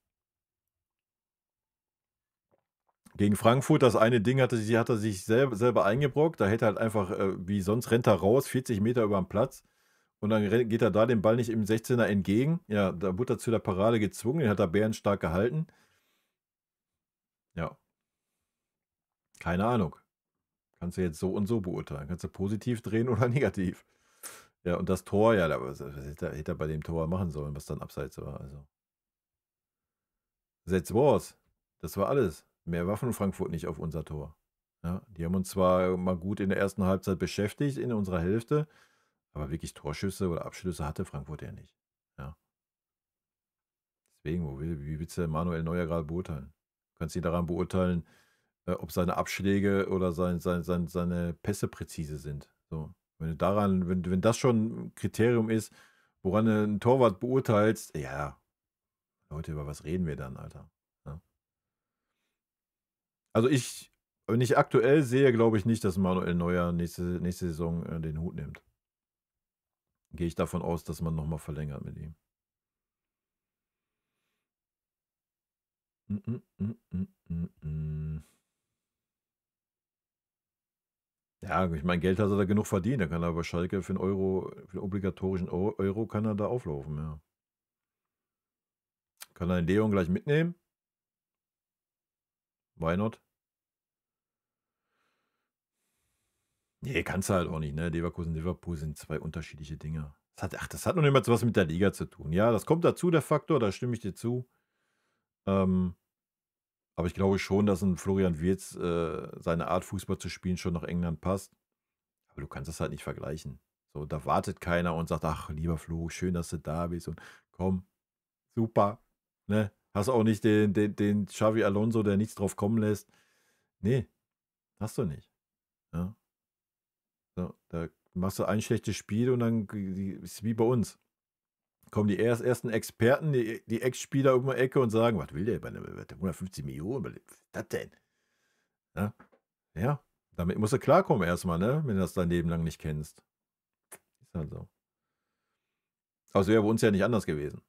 Gegen Frankfurt, das eine Ding hat er sich selber eingebrockt. Da hätte er halt einfach, wie sonst, rennt er raus, 40 Meter über den Platz. Und dann geht er da den Ball nicht im 16er entgegen. Ja, da wurde er zu der Parade gezwungen. Den hat er bärenstark gehalten. Ja, keine Ahnung. Kannst du jetzt so und so beurteilen. Kannst du positiv drehen oder negativ. Ja, und das Tor, ja, was hätte er bei dem Tor machen sollen, was dann abseits war. Also. That's war's. Das war alles. Mehr war von Frankfurt nicht auf unser Tor. Ja, die haben uns zwar mal gut in der ersten Halbzeit beschäftigt, in unserer Hälfte, aber wirklich Torschüsse oder Abschlüsse hatte Frankfurt ja nicht. Ja. Deswegen, wie willst du Manuel Neuer gerade beurteilen? Du kannst ihn daran beurteilen, ob seine Abschläge oder seine Pässe präzise sind. So. Wenn das schon ein Kriterium ist, woran du einen Torwart beurteilst, ja, Leute, über was reden wir dann, Alter? Ja. Also wenn ich aktuell sehe, glaube ich nicht, dass Manuel Neuer nächste Saison den Hut nimmt. Gehe ich davon aus, dass man nochmal verlängert mit ihm. Ja, ich meine, Geld hat er da genug verdient. Da kann er bei Schalke für einen obligatorischen Euro kann er da auflaufen, ja. Kann er den Leon gleich mitnehmen? Why not? Nee, kannst du halt auch nicht, ne? Leverkusen und Liverpool sind zwei unterschiedliche Dinge. Das hat noch nicht mal was mit der Liga zu tun. Ja, das kommt dazu, der Faktor, da stimme ich dir zu. Aber ich glaube schon, dass ein Florian Wirtz seine Art, Fußball zu spielen, schon nach England passt. Aber du kannst das halt nicht vergleichen. So, da wartet keiner und sagt, ach, lieber Flo, schön, dass du da bist und komm, super. Ne? Hast auch nicht den Xavi Alonso, der nichts drauf kommen lässt. Nee, hast du nicht. Ja? So, da machst du ein schlechtes Spiel und dann ist wie bei uns. Kommen die ersten Experten, die Ex-Spieler um die Ecke und sagen, was will der bei 150 Millionen? Was ist das denn? Ja, ja, damit musst du klarkommen erstmal, ne? Wenn du das dein Leben lang nicht kennst. Ist halt so. Aber es wäre bei uns ja nicht anders gewesen.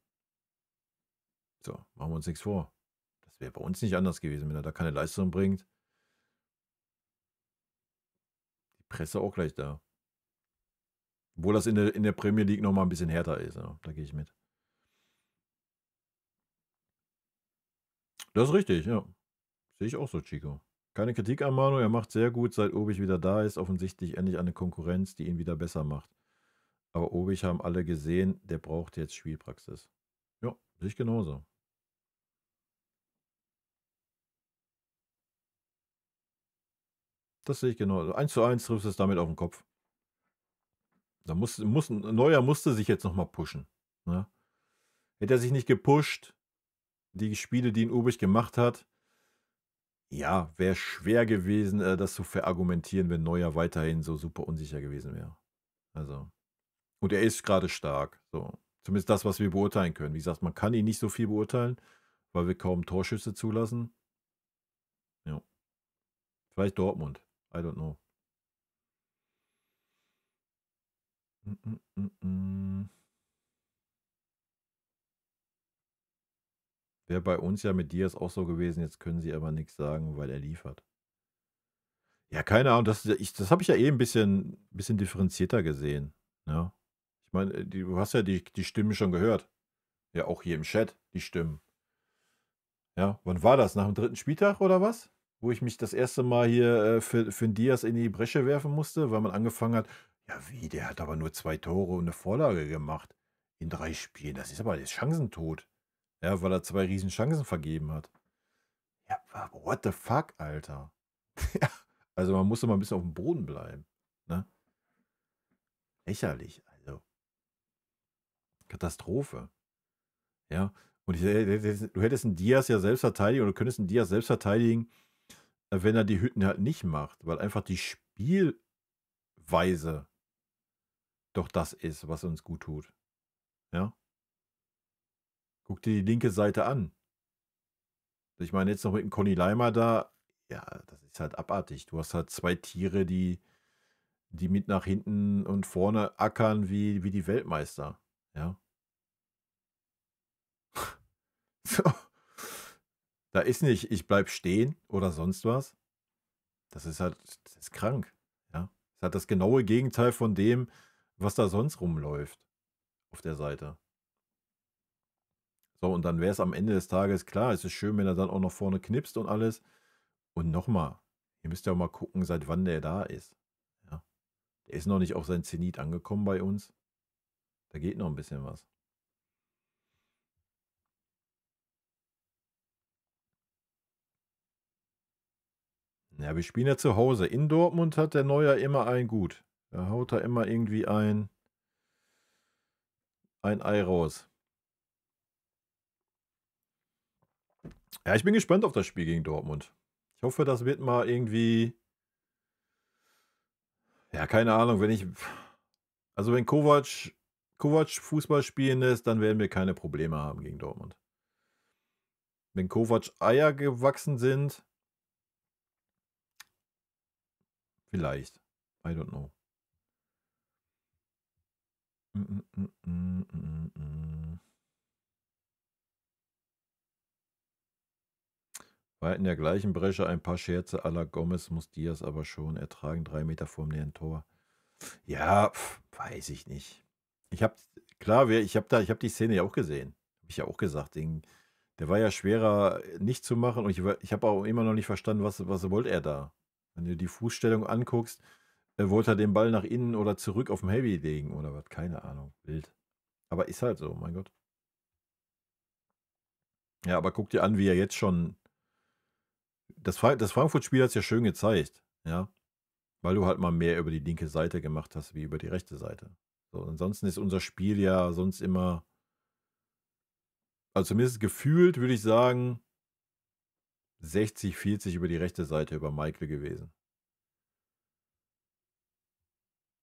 So, machen wir uns nichts vor. Das wäre bei uns nicht anders gewesen, wenn er da keine Leistung bringt. Die Presse auch gleich da. Obwohl das in der Premier League nochmal ein bisschen härter ist. Ja, da gehe ich mit. Das ist richtig, ja. Sehe ich auch so, Chico. Keine Kritik an Manu, er macht sehr gut, seit Obich wieder da ist. Offensichtlich endlich eine Konkurrenz, die ihn wieder besser macht. Aber Obich haben alle gesehen, der braucht jetzt Spielpraxis. Ja, sehe ich genauso. Das sehe ich genauso. 1:1 triffst du es damit auf den Kopf. Neuer musste sich jetzt nochmal pushen. Ne? Hätte er sich nicht gepusht, die Spiele, die ihn Obich gemacht hat, ja, wäre schwer gewesen, das zu verargumentieren, wenn Neuer weiterhin so super unsicher gewesen wäre. Also. Und er ist gerade stark. So. Zumindest das, was wir beurteilen können. Wie gesagt, man kann ihn nicht so viel beurteilen, weil wir kaum Torschüsse zulassen. Ja. Vielleicht Dortmund. I don't know. Wäre bei uns ja mit Diaz auch so gewesen. Jetzt können sie aber nichts sagen, weil er liefert. Ja, keine Ahnung. Das habe ich ja ein bisschen differenzierter gesehen. Ja. Ich meine, du hast ja die Stimmen schon gehört. Ja, auch hier im Chat, die Stimmen. Ja, wann war das? Nach dem 3. Spieltag oder was? Wo ich mich das erste Mal hier für den Diaz in die Bresche werfen musste, weil man angefangen hat, ja wie, der hat aber nur 2 Tore und eine Vorlage gemacht in 3 Spielen. Das ist aber jetzt chancentod. Ja, weil er 2 Riesenchancen vergeben hat. Ja, what the fuck, Alter? Ja, also man musste mal ein bisschen auf dem Boden bleiben. Ne? Lächerlich, also. Katastrophe. Ja, und du hättest einen Diaz ja selbst verteidigen oder du könntest einen Diaz selbst verteidigen, wenn er die Hütten halt nicht macht, weil einfach die Spielweise doch das ist, was uns gut tut. Ja? Guck dir die linke Seite an. Ich meine, jetzt noch mit dem Conny Leimer da, ja, das ist halt abartig. Du hast halt 2 Tiere, die die mit nach hinten und vorne ackern wie die Weltmeister. Ja. So. Da ist nicht, ich bleib stehen oder sonst was. Das ist krank. Ja. Das hat das genaue Gegenteil von dem, was da sonst rumläuft auf der Seite. So, und dann wäre es am Ende des Tages klar, es ist schön, wenn er dann auch noch vorne knipst und alles. Und nochmal, ihr müsst ja auch mal gucken, seit wann der da ist. Ja. Der ist noch nicht auf sein Zenit angekommen bei uns. Da geht noch ein bisschen was. Ja, wir spielen ja zu Hause. In Dortmund hat der Neuer immer einen gut. Da haut er immer irgendwie ein Ei raus. Ja, ich bin gespannt auf das Spiel gegen Dortmund. Ich hoffe, das wird mal irgendwie. Ja, keine Ahnung, also wenn Kovac Fußball spielen lässt, dann werden wir keine Probleme haben gegen Dortmund. Wenn Kovac Eier gewachsen sind, vielleicht. I don't know. War in der gleichen Bresche ein paar Scherze à la Gomez, muss Diaz aber schon ertragen, 3 Meter vorm näheren Tor. Ja, weiß ich nicht. Ich habe die Szene ja auch gesehen. Habe ich ja auch gesagt, der war ja schwerer nicht zu machen und ich habe auch immer noch nicht verstanden, was wollte er da? Wenn du die Fußstellung anguckst, wollte er den Ball nach innen oder zurück auf dem Heavy legen oder was? Keine Ahnung. Wild. Aber ist halt so, mein Gott. Ja, aber guck dir an, wie er jetzt schon. Das Frankfurt-Spiel hat es ja schön gezeigt, ja. Weil du halt mal mehr über die linke Seite gemacht hast, wie über die rechte Seite. So, ansonsten ist unser Spiel ja sonst immer, also zumindest gefühlt, würde ich sagen, 60-40 über die rechte Seite über Michael gewesen.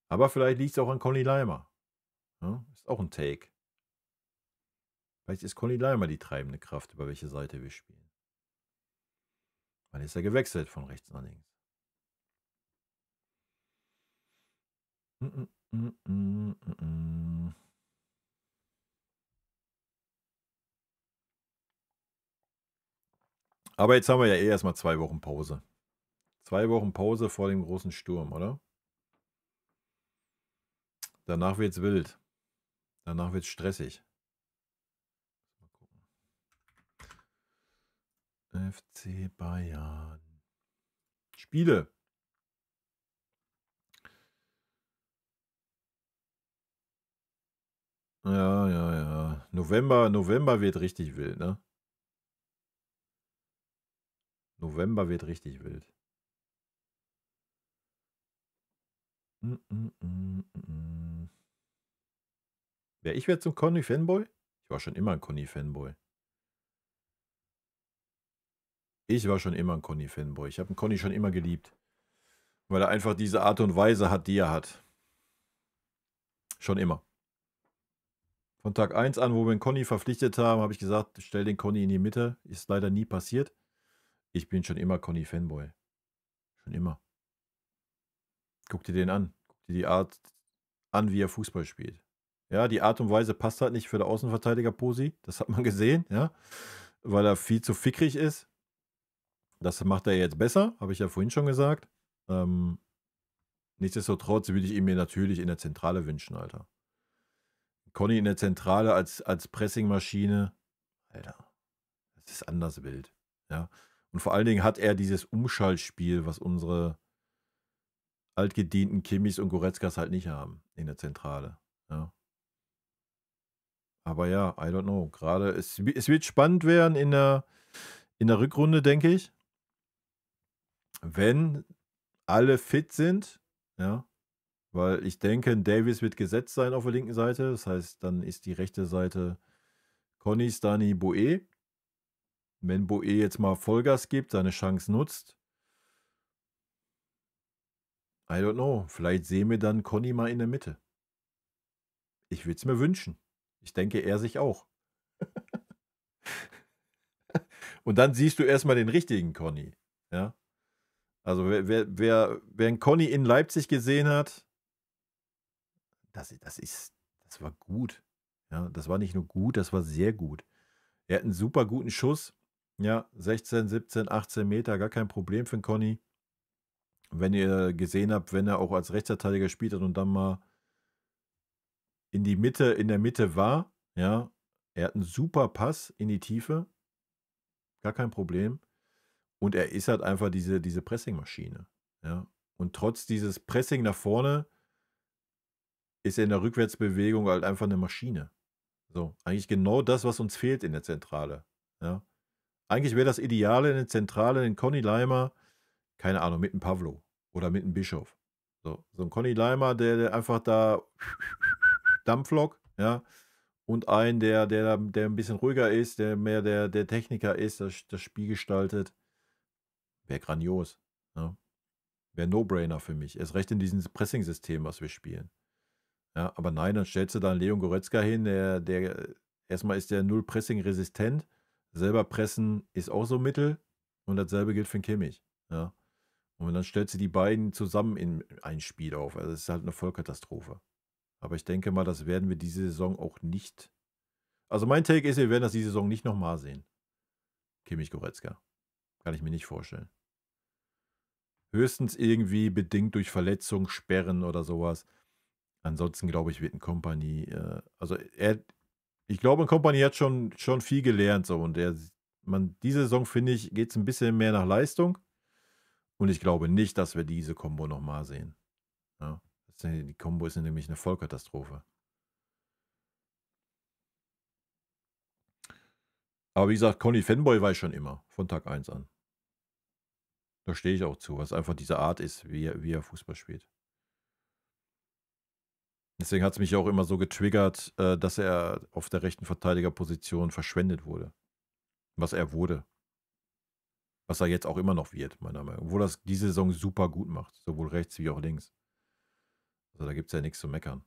Aber vielleicht liegt es auch an Conny Leimer. Ja, ist auch ein Take. Vielleicht ist Conny Leimer die treibende Kraft, über welche Seite wir spielen. Wann ist er gewechselt von rechts nach links? Aber jetzt haben wir ja eh erstmal 2 Wochen Pause. 2 Wochen Pause vor dem großen Sturm, oder? Danach wird's wild. Danach wird's stressig. Mal gucken. FC Bayern. Spiele. Ja. November wird richtig wild, ne? November wird richtig wild. Ja, ich werde zum Conny-Fanboy? Ich war schon immer ein Conny-Fanboy. Ich war schon immer ein Conny-Fanboy. Ich habe einen Conny schon immer geliebt. Weil er einfach diese Art und Weise hat, die er hat. Schon immer. Von Tag 1 an, wo wir den Conny verpflichtet haben, habe ich gesagt, stell den Conny in die Mitte. Ist leider nie passiert. Ich bin schon immer Conny-Fanboy. Schon immer. Guck dir den an. Guck dir die Art an, wie er Fußball spielt. Ja, die Art und Weise passt halt nicht für den Außenverteidiger Posi. Das hat man gesehen, ja. Weil er viel zu fickrig ist. Das macht er jetzt besser, habe ich ja vorhin schon gesagt. Nichtsdestotrotz würde ich ihn mir natürlich in der Zentrale wünschen, Alter. Conny in der Zentrale als Pressingmaschine. Alter, das ist anders wild. Ja. Und vor allen Dingen hat er dieses Umschaltspiel, was unsere altgedienten Kimmis und Goretzkas halt nicht haben in der Zentrale. Ja. Aber ja, I don't know. Gerade, es wird spannend werden in der Rückrunde, denke ich. Wenn alle fit sind, ja. Weil ich denke, Davis wird gesetzt sein auf der linken Seite. Das heißt, dann ist die rechte Seite Conny, Stani, Boe. Wenn Boe jetzt mal Vollgas gibt, seine Chance nutzt, I don't know. Vielleicht sehen wir dann Conny mal in der Mitte. Ich würde es mir wünschen. Ich denke, er sich auch. Und dann siehst du erstmal den richtigen Conny. Ja. Also wer einen Conny in Leipzig gesehen hat, das war gut. Ja, das war nicht nur gut, das war sehr gut. Er hat einen super guten Schuss. Ja, 16, 17, 18 Meter, gar kein Problem für einen Conny. Wenn ihr gesehen habt, wenn er auch als Rechtsverteidiger gespielt hat und dann mal in der Mitte war, ja, er hat einen super Pass in die Tiefe, gar kein Problem. Und er ist halt einfach diese Pressingmaschine. Ja. Und trotz dieses Pressing nach vorne ist er in der Rückwärtsbewegung halt einfach eine Maschine. So, eigentlich genau das, was uns fehlt in der Zentrale. Ja. Eigentlich wäre das Ideale in der Zentrale den Conny Leimer, keine Ahnung, mit einem Pavlo oder mit einem Bischof. So ein Conny Leimer, der einfach da Dampflok, ja, und einen, der ein bisschen ruhiger ist, der mehr der Techniker ist, das Spiel gestaltet, wäre grandios. Ja. Wäre No-Brainer für mich. Erst recht in diesem Pressing-System, was wir spielen. Ja, aber nein, dann stellst du da einen Leon Goretzka hin, der erstmal ist der null Pressing-resistent. Selber pressen ist auch so Mittel. Und dasselbe gilt für den Kimmich. Ja. Und dann stellst du die beiden zusammen in ein Spiel auf. Also das ist halt eine Vollkatastrophe. Aber ich denke mal, das werden wir diese Saison auch nicht. Also mein Take ist, wir werden das diese Saison nicht nochmal sehen. Kimmich Goretzka. Kann ich mir nicht vorstellen. Höchstens irgendwie bedingt durch Verletzung, Sperren oder sowas. Ansonsten glaube ich, wird ein Kompany, ich glaube, ein Kompany hat schon viel gelernt so und diese Saison, finde ich, geht es ein bisschen mehr nach Leistung und ich glaube nicht, dass wir diese Kombo nochmal sehen. Ja, die Kombo ist nämlich eine Vollkatastrophe. Aber wie gesagt, Conny Fanboy war ich schon immer, von Tag 1 an. Da stehe ich auch zu, was einfach diese Art ist, wie er Fußball spielt. Deswegen hat es mich auch immer so getriggert, dass er auf der rechten Verteidigerposition verschwendet wurde. Was er wurde. Was er jetzt auch immer noch wird, meiner Meinung nach. Obwohl das diese Saison super gut macht. Sowohl rechts wie auch links. Also da gibt es ja nichts zu meckern.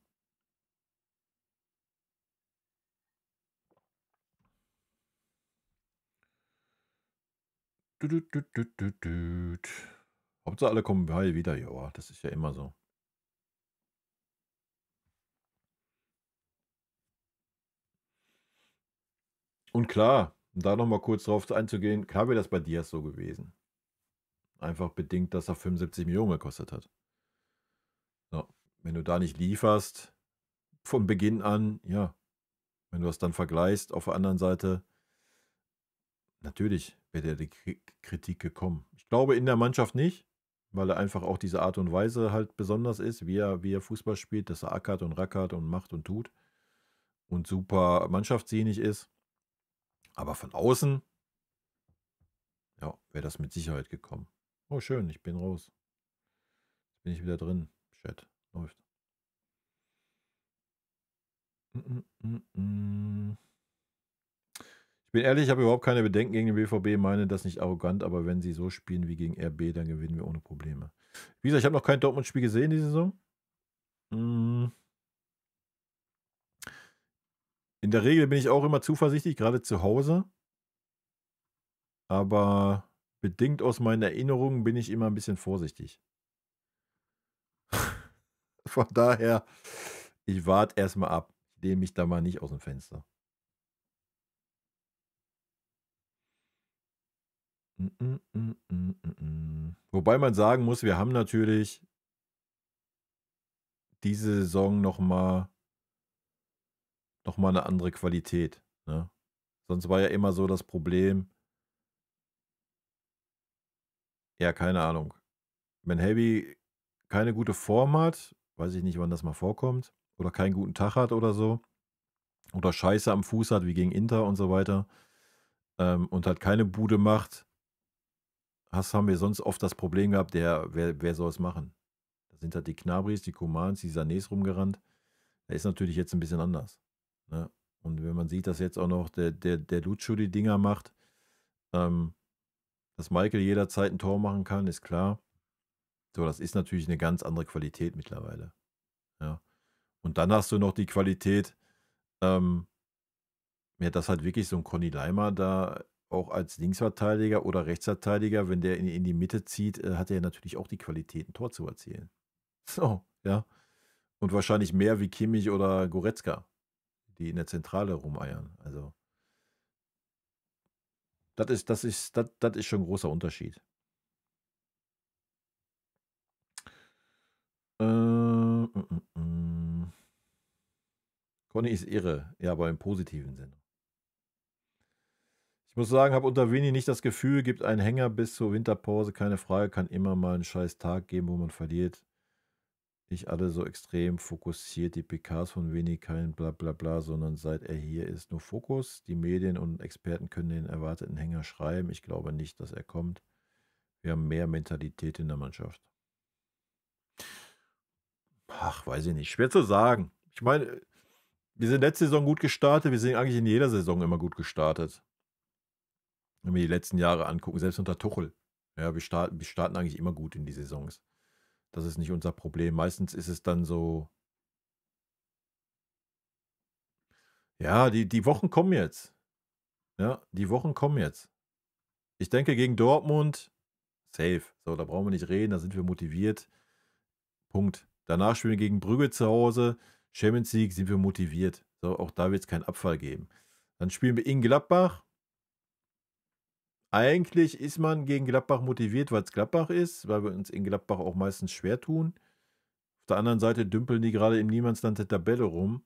Hauptsache alle kommen heil wieder. Ja, das ist ja immer so. Und klar, um da nochmal kurz drauf einzugehen, klar wäre das bei Diaz so gewesen. Einfach bedingt, dass er 75 Millionen gekostet hat. So, wenn du da nicht lieferst, von Beginn an, ja, wenn du das dann vergleichst, auf der anderen Seite, natürlich wäre die Kritik gekommen. Ich glaube in der Mannschaft nicht, weil er einfach auch diese Art und Weise halt besonders ist, wie er Fußball spielt, dass er ackert und rackert und macht und tut und super mannschaftsdienlich ist. Aber von außen, ja, wäre das mit Sicherheit gekommen. Oh, schön, ich bin raus. Jetzt bin ich wieder drin. Chat, läuft. Ich bin ehrlich, ich habe überhaupt keine Bedenken gegen den BVB, meine das nicht arrogant, aber wenn sie so spielen wie gegen RB, dann gewinnen wir ohne Probleme. Wie gesagt, ich habe noch kein Dortmund-Spiel gesehen diese Saison. In der Regel bin ich auch immer zuversichtlich, gerade zu Hause. Aber bedingt aus meinen Erinnerungen bin ich immer ein bisschen vorsichtig. Von daher, ich warte erstmal ab. Ich lehne mich da mal nicht aus dem Fenster. Wobei man sagen muss, wir haben natürlich diese Saison nochmal eine andere Qualität. Ne? Sonst war ja immer so das Problem, ja, keine Ahnung. Wenn Heavy keine gute Form hat, weiß ich nicht, wann das mal vorkommt, oder keinen guten Tag hat oder so, oder Scheiße am Fuß hat, wie gegen Inter und so weiter, und halt keine Bude macht, haben wir sonst oft das Problem gehabt, wer soll es machen? Da sind halt die Knabris, die Komans, die Sanés rumgerannt. Da ist natürlich jetzt ein bisschen anders. Ne? Und wenn man sieht, dass jetzt auch noch der Lucho die Dinger macht, dass Michael jederzeit ein Tor machen kann, ist klar. So, das ist natürlich eine ganz andere Qualität mittlerweile. Ja. Und dann hast du noch die Qualität, ja, dass halt wirklich so ein Conny Leimer da auch als Linksverteidiger oder Rechtsverteidiger, wenn der in die Mitte zieht, hat er natürlich auch die Qualität, ein Tor zu erzielen. So, ja. Und wahrscheinlich mehr wie Kimmich oder Goretzka, die in der Zentrale rumeiern. Also, das ist schon ein großer Unterschied. Conny ist irre, ja, aber im positiven Sinne. Ich muss sagen, habe unter Vini nicht das Gefühl, gibt einen Hänger bis zur Winterpause, keine Frage, kann immer mal einen scheiß Tag geben, wo man verliert. Nicht alle so extrem fokussiert, die PKs von Vini, kein Blablabla, sondern seit er hier ist, nur Fokus. Die Medien und Experten können den erwarteten Hänger schreiben. Ich glaube nicht, dass er kommt. Wir haben mehr Mentalität in der Mannschaft. Ach, weiß ich nicht. Schwer zu sagen. Ich meine, wir sind letzte Saison gut gestartet. Wir sind eigentlich in jeder Saison immer gut gestartet. Wenn wir die letzten Jahre angucken, selbst unter Tuchel. Ja, wir starten eigentlich immer gut in die Saisons. Das ist nicht unser Problem. Meistens ist es dann so, ja, die Wochen kommen jetzt. Ja, die Wochen kommen jetzt. Ich denke, gegen Dortmund, safe. So, da brauchen wir nicht reden, da sind wir motiviert. Punkt. Danach spielen wir gegen Brügge zu Hause. Champions League sind wir motiviert. So, auch da wird es keinen Abfall geben. Dann spielen wir in Gladbach. Eigentlich ist man gegen Gladbach motiviert, weil es Gladbach ist, weil wir uns in Gladbach auch meistens schwer tun. Auf der anderen Seite dümpeln die gerade im Niemandsland der Tabelle rum.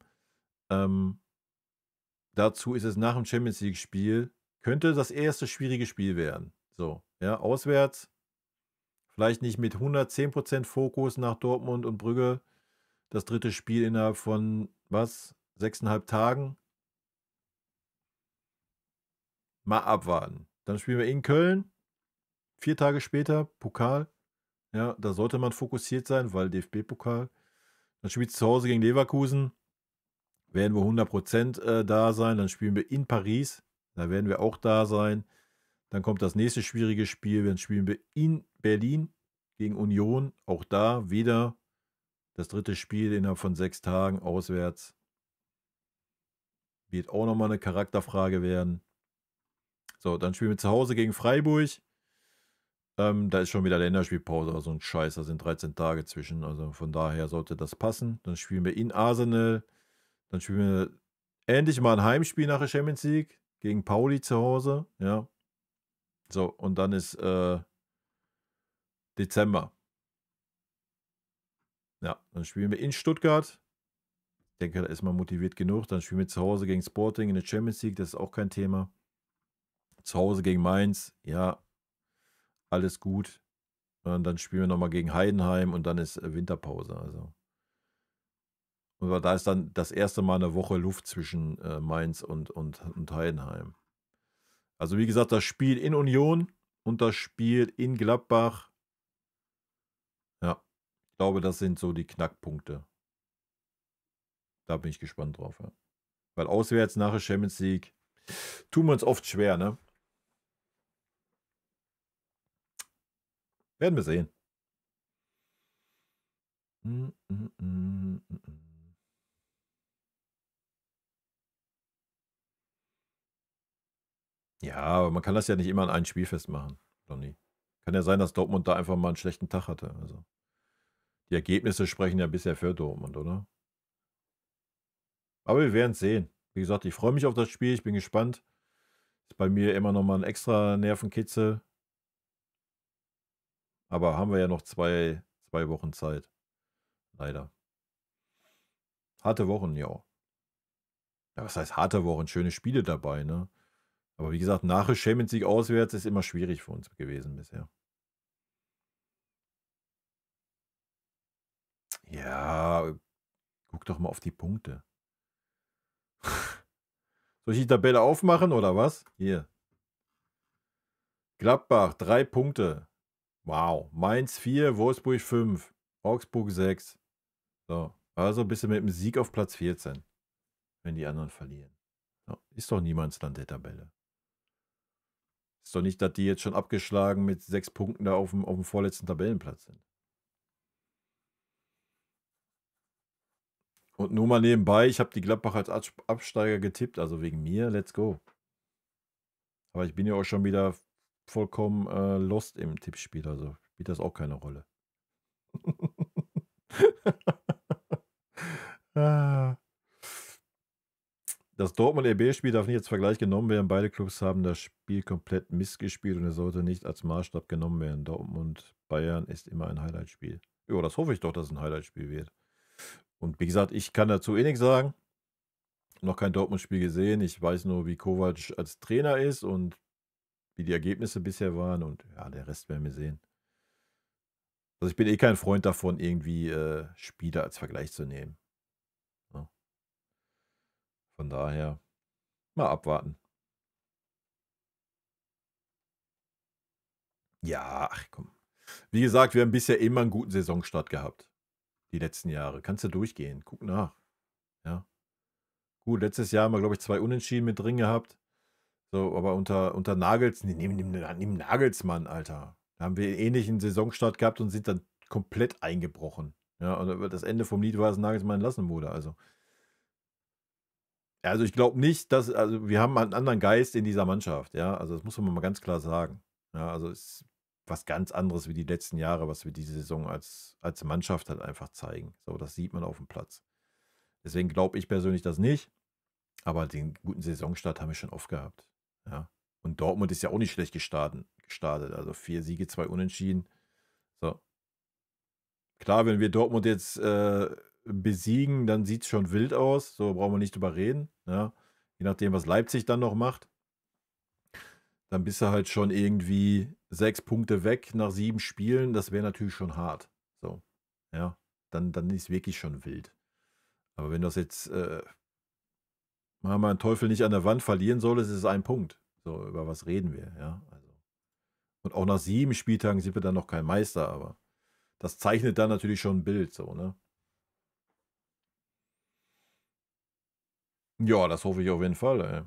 Dazu ist es nach dem Champions League-Spiel, könnte das erste schwierige Spiel werden. So, ja, auswärts. Vielleicht nicht mit 110% Fokus nach Dortmund und Brügge. Das dritte Spiel innerhalb von, was, 6,5 Tagen. Mal abwarten. Dann spielen wir in Köln. 4 Tage später, Pokal. Ja, da sollte man fokussiert sein, weil DFB-Pokal. Dann spielt es zu Hause gegen Leverkusen. Werden wir 100% da sein. Dann spielen wir in Paris. Da werden wir auch da sein. Dann kommt das nächste schwierige Spiel. Dann spielen wir in Berlin gegen Union. Auch da wieder das dritte Spiel innerhalb von 6 Tagen auswärts. Wird auch nochmal eine Charakterfrage werden. So, dann spielen wir zu Hause gegen Freiburg. Da ist schon wieder Länderspielpause, also ein Scheiß. Da sind 13 Tage zwischen. Also von daher sollte das passen. Dann spielen wir in Arsenal. Dann spielen wir endlich mal ein Heimspiel nach der Champions League gegen Pauli zu Hause. Ja. So, und dann ist Dezember. Ja, dann spielen wir in Stuttgart. Ich denke, da ist man motiviert genug. Dann spielen wir zu Hause gegen Sporting in der Champions League. Das ist auch kein Thema. Zu Hause gegen Mainz. Ja, alles gut. Und dann spielen wir nochmal gegen Heidenheim und dann ist Winterpause. Also. Und da ist dann das erste Mal eine Woche Luft zwischen Mainz und Heidenheim. Also wie gesagt, das Spiel in Union und das Spiel in Gladbach. Ja, ich glaube, das sind so die Knackpunkte. Da bin ich gespannt drauf. Ja. Weil auswärts nach der Champions League tun wir uns oft schwer, ne? Werden wir sehen. Ja, aber man kann das ja nicht immer an ein Spiel festmachen, Donny. Kann ja sein, dass Dortmund da einfach mal einen schlechten Tag hatte. Also die Ergebnisse sprechen ja bisher für Dortmund, oder? Aber wir werden es sehen. Wie gesagt, ich freue mich auf das Spiel. Ich bin gespannt. Ist bei mir immer noch mal ein extra Nervenkitzel. Aber haben wir ja noch zwei Wochen Zeit. Leider. Harte Wochen, ja. Ja, was heißt harte Wochen? Schöne Spiele dabei, ne? Aber wie gesagt, nach der Champions League auswärts ist immer schwierig für uns gewesen bisher. Ja, guck doch mal auf die Punkte. Soll ich die Tabelle aufmachen oder was? Hier. Gladbach, 3 Punkte. Wow. Mainz 4, Wolfsburg 5, Augsburg 6. So. Also bist du mit dem Sieg auf Platz 14, wenn die anderen verlieren. Ja, ist doch Niemandsland der Tabelle. Ist doch nicht, dass die jetzt schon abgeschlagen mit 6 Punkten da auf dem vorletzten Tabellenplatz sind. Und nur mal nebenbei, ich habe die Gladbach als Absteiger getippt, also wegen mir, let's go. Aber ich bin ja auch schon wieder vollkommen lost im Tippspiel, also spielt das auch keine Rolle. Ah. Das Dortmund-RB-Spiel darf nicht als Vergleich genommen werden. Beide Clubs haben das Spiel komplett missgespielt und es sollte nicht als Maßstab genommen werden. Dortmund-Bayern ist immer ein Highlightspiel. Ja, das hoffe ich doch, dass es ein Highlightspiel wird. Und wie gesagt, ich kann dazu eh nichts sagen. Noch kein Dortmund-Spiel gesehen. Ich weiß nur, wie Kovac als Trainer ist und wie die Ergebnisse bisher waren. Und ja, der Rest werden wir sehen. Also ich bin eh kein Freund davon, irgendwie Spiele als Vergleich zu nehmen. Ja. Von daher mal abwarten. Ja, ach komm. Wie gesagt, wir haben bisher immer einen guten Saisonstart gehabt. Die letzten Jahre. Kannst du durchgehen. Guck nach. Ja. Gut, letztes Jahr haben wir, glaube ich, 2 Unentschieden mit drin gehabt. So, aber unter nimm Nagelsmann, Alter. Da haben wir einen ähnlichen Saisonstart gehabt und sind dann komplett eingebrochen. Ja, und das Ende vom Lied war, dass Nagelsmann entlassen wurde. Also ich glaube nicht, also wir haben einen anderen Geist in dieser Mannschaft, ja. Also das muss man mal ganz klar sagen. Ja, also es ist was ganz anderes wie die letzten Jahre, was wir diese Saison als Mannschaft halt einfach zeigen. So, das sieht man auf dem Platz. Deswegen glaube ich persönlich das nicht. Aber den guten Saisonstart haben wir schon oft gehabt. Ja. Und Dortmund ist ja auch nicht schlecht gestartet. Also 4 Siege, 2 Unentschieden. So. Klar, wenn wir Dortmund jetzt besiegen, dann sieht es schon wild aus. So brauchen wir nicht drüber reden. Ja. Je nachdem, was Leipzig dann noch macht. Dann bist du halt schon irgendwie 6 Punkte weg nach 7 Spielen. Das wäre natürlich schon hart. So. Ja. Dann ist wirklich schon wild. Aber wenn das jetzt mal einen Teufel nicht an der Wand verlieren soll, ist es ein Punkt. So, über was reden wir, ja. Also. Und auch nach 7 Spieltagen sind wir dann noch kein Meister, aber das zeichnet dann natürlich schon ein Bild, so, ne? Ja, das hoffe ich auf jeden Fall, ey.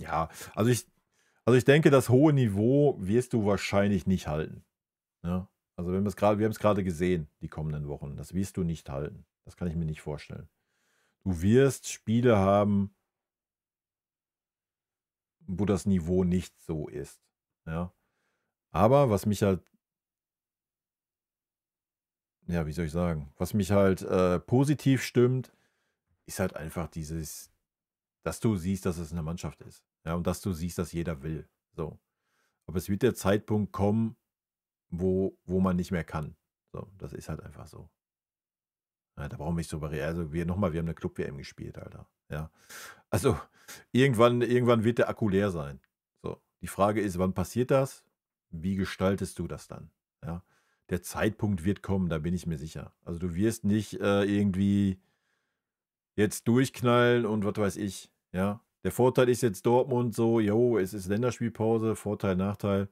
Ja, also ich denke, das hohe Niveau wirst du wahrscheinlich nicht halten. Ja? Also wir haben es gerade gesehen, die kommenden Wochen. Das wirst du nicht halten. Das kann ich mir nicht vorstellen. Du wirst Spiele haben, wo das Niveau nicht so ist. Ja. Aber was mich halt, ja, wie soll ich sagen, was mich halt positiv stimmt, ist halt einfach dieses, dass du siehst, dass es eine Mannschaft ist. Ja, und dass du siehst, dass jeder will. So. Aber es wird der Zeitpunkt kommen, wo man nicht mehr kann. So, das ist halt einfach so. Ja, da brauchen wir nicht so reden. Also wir nochmal, wir haben eine Club-WM gespielt, Alter. Ja. Also irgendwann wird der Akku leer sein. So. Die Frage ist, wann passiert das? Wie gestaltest du das dann? Ja. Der Zeitpunkt wird kommen, da bin ich mir sicher. Also du wirst nicht irgendwie jetzt durchknallen und was weiß ich. Ja. Der Vorteil ist jetzt Dortmund so, jo, es ist Länderspielpause, Vorteil, Nachteil.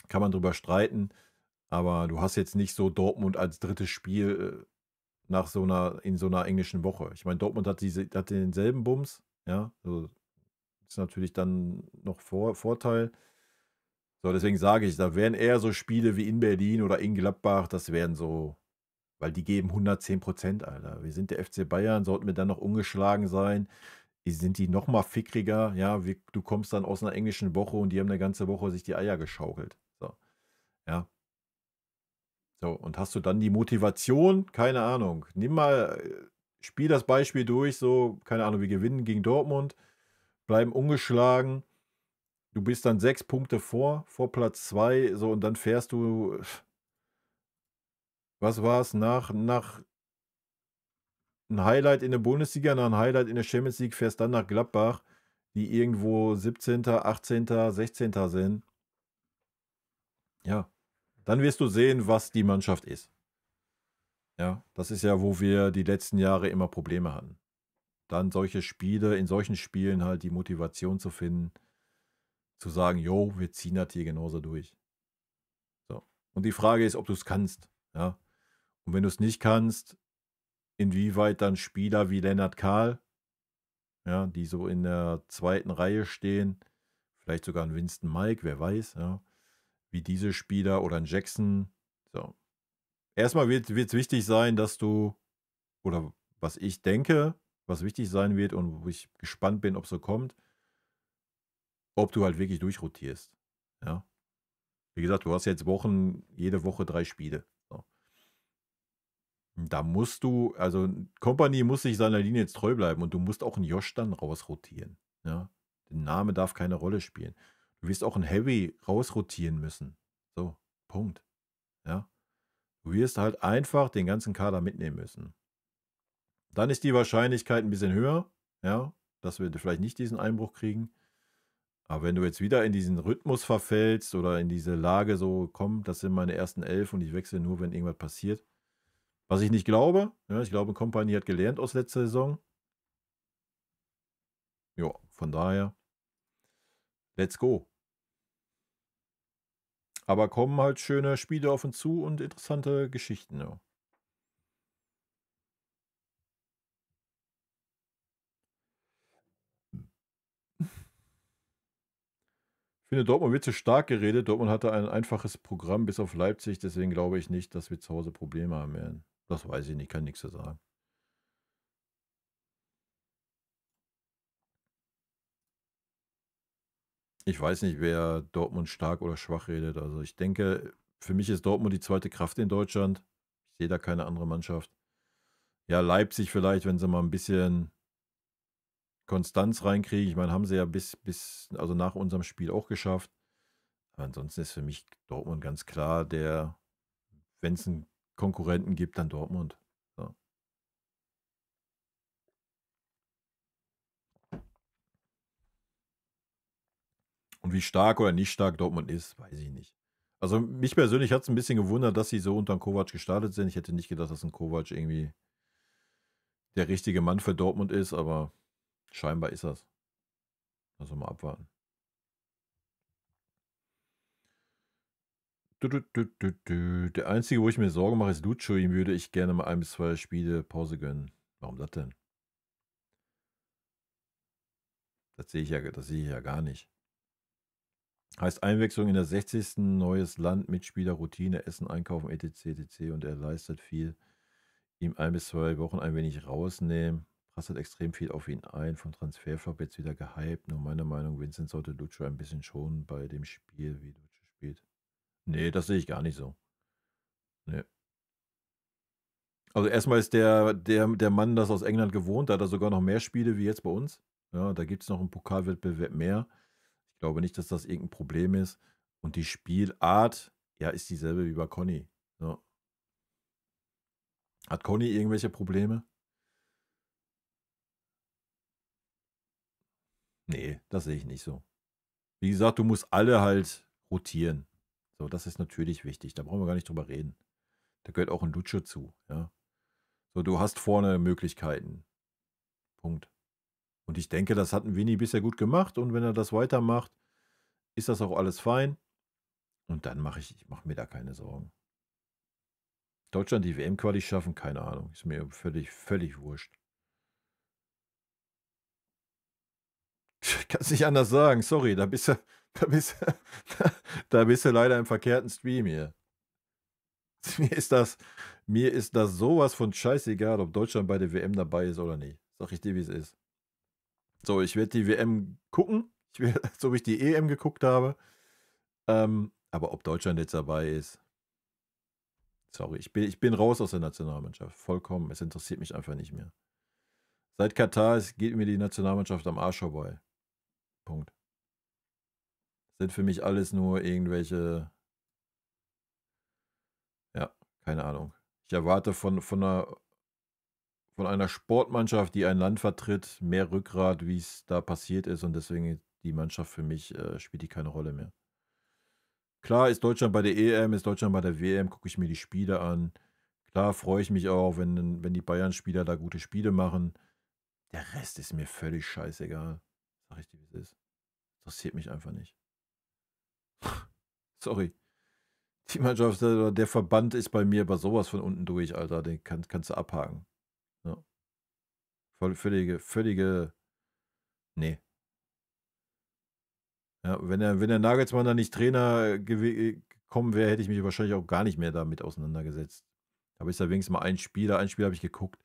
Kann man drüber streiten. Aber du hast jetzt nicht so Dortmund als drittes Spiel in so einer englischen Woche. Ich meine, Dortmund hat denselben Bums, ja. Also ist natürlich dann noch Vorteil. So, deswegen sage ich, da wären eher so Spiele wie in Berlin oder in Gladbach, das wären so, weil die geben 110%, Alter. Wir sind der FC Bayern, sollten wir dann noch ungeschlagen sein, sind die noch mal fickriger, ja, du kommst dann aus einer englischen Woche und die haben eine ganze Woche sich die Eier geschaukelt. So, ja. So, und hast du dann die Motivation? Keine Ahnung. Spiel das Beispiel durch, so, keine Ahnung, wir gewinnen gegen Dortmund, bleiben ungeschlagen. Du bist dann 6 Punkte vor Platz 2, so, und dann fährst du, was war es, nach ein Highlight in der Bundesliga, nach ein Highlight in der Champions League, fährst dann nach Gladbach, die irgendwo 17., 18., 16. sind. Ja, dann wirst du sehen, was die Mannschaft ist. Ja, das ist ja, wo wir die letzten Jahre immer Probleme hatten. Dann in solchen Spielen halt die Motivation zu finden, zu sagen, jo, wir ziehen das hier genauso durch. So. Und die Frage ist, ob du es kannst. Ja. Und wenn du es nicht kannst, inwieweit dann Spieler wie Lennart Kahl, ja, die so in der zweiten Reihe stehen, vielleicht sogar ein Winston Mike, wer weiß, ja, wie diese Spieler oder ein Jackson, so, erstmal wird es wichtig sein, dass du, oder was ich denke, was wichtig sein wird und wo ich gespannt bin, ob es so kommt, ob du halt wirklich durchrotierst. Ja. Wie gesagt, du hast jetzt Wochen, jede Woche 3 Spiele. So. Da musst du, also Kompany muss sich seiner Linie jetzt treu bleiben und du musst auch einen Josh dann rausrotieren. Ja. Der Name darf keine Rolle spielen. Du wirst auch einen Heavy rausrotieren müssen. So, Punkt. Ja. Du wirst halt einfach den ganzen Kader mitnehmen müssen. Dann ist die Wahrscheinlichkeit ein bisschen höher, ja, dass wir vielleicht nicht diesen Einbruch kriegen. Aber wenn du jetzt wieder in diesen Rhythmus verfällst oder in diese Lage so, komm, das sind meine ersten 11 und ich wechsle nur, wenn irgendwas passiert. Was ich nicht glaube, ja, ich glaube, Kompany hat gelernt aus letzter Saison. Ja, von daher, let's go. Aber kommen halt schöne Spiele auf uns zu und interessante Geschichten, ja. Ich finde, Dortmund wird zu stark geredet. Dortmund hatte ein einfaches Programm bis auf Leipzig, deswegen glaube ich nicht, dass wir zu Hause Probleme haben werden. Das weiß ich nicht, kann nichts zu sagen. Ich weiß nicht, wer Dortmund stark oder schwach redet. Also ich denke, für mich ist Dortmund die zweite Kraft in Deutschland. Ich sehe da keine andere Mannschaft. Ja, Leipzig vielleicht, wenn sie mal ein bisschen Konstanz reinkriegen. Ich meine, haben sie ja also nach unserem Spiel auch geschafft. Aber ansonsten ist für mich Dortmund ganz klar der, wenn es einen Konkurrenten gibt, dann Dortmund. So. Und wie stark oder nicht stark Dortmund ist, weiß ich nicht. Also mich persönlich hat es ein bisschen gewundert, dass sie so unter dem Kovac gestartet sind. Ich hätte nicht gedacht, dass ein Kovac irgendwie der richtige Mann für Dortmund ist, aber scheinbar ist das. Also mal abwarten. Der einzige, wo ich mir Sorgen mache, ist Lucho. Ihm würde ich gerne mal 1 bis 2 Spiele Pause gönnen. Warum das denn? Das sehe ich ja gar nicht. Heißt Einwechslung in der 60. Neues Land, Mitspieler, Routine, Essen, Einkaufen, etc. etc. Und er leistet viel. Ihm 1 bis 2 Wochen ein wenig rausnehmen. Prasselt extrem viel auf ihn ein. Vom Transferflop jetzt wieder gehypt. Nur meine Meinung, Vincent sollte Lucho ein bisschen schonen bei dem Spiel, wie Lucho spielt. Nee, das sehe ich gar nicht so. Nee. Also erstmal ist der Mann das aus England gewohnt, da hat er sogar noch mehr Spiele wie jetzt bei uns. Ja, da gibt es noch einen Pokalwettbewerb mehr. Ich glaube nicht, dass das irgendein Problem ist. Und die Spielart, ja, ist dieselbe wie bei Conny. Ja. Hat Conny irgendwelche Probleme? Nee, das sehe ich nicht so. Wie gesagt, du musst alle halt rotieren. So, das ist natürlich wichtig. Da brauchen wir gar nicht drüber reden. Da gehört auch ein Lutscher zu, ja. So, du hast vorne Möglichkeiten. Punkt. Und ich denke, das hat ein Winnie bisher gut gemacht und wenn er das weitermacht, ist das auch alles fein. Und dann ich mache mir da keine Sorgen. Deutschland die WM-Quali schaffen, keine Ahnung. Ist mir völlig wurscht. Kannst nicht anders sagen, sorry, da bist du, da bist du leider im verkehrten Stream hier. Mir ist das sowas von scheißegal, ob Deutschland bei der WM dabei ist oder nicht. Sag ich dir, wie es ist. So, ich werde die WM gucken, so wie ich die EM geguckt habe. Aber ob Deutschland jetzt dabei ist, sorry, ich bin raus aus der Nationalmannschaft. Vollkommen. Es interessiert mich einfach nicht mehr. Seit Katar geht mir die Nationalmannschaft am Arsch vorbei. Punkt. Sind für mich alles nur irgendwelche, ja, keine Ahnung. Ich erwarte von einer Sportmannschaft, die ein Land vertritt, mehr Rückgrat, wie es da passiert ist. Und deswegen die Mannschaft für mich spielt die keine Rolle mehr. Klar ist Deutschland bei der EM, ist Deutschland bei der WM, gucke ich mir die Spiele an. Klar freue ich mich auch, wenn die Bayern-Spieler da gute Spiele machen. Der Rest ist mir völlig scheißegal. Sag ich dir, wie es ist. Interessiert mich einfach nicht. Sorry. Die Mannschaft, der Verband ist bei mir bei sowas von unten durch, Alter. Den kannst du abhaken. Ja. Völlige. Nee. Ja, wenn der Nagelsmann da nicht Trainer gekommen wäre, hätte ich mich wahrscheinlich auch gar nicht mehr damit auseinandergesetzt. Aber ist ja wenigstens mal ein Spieler habe ich geguckt.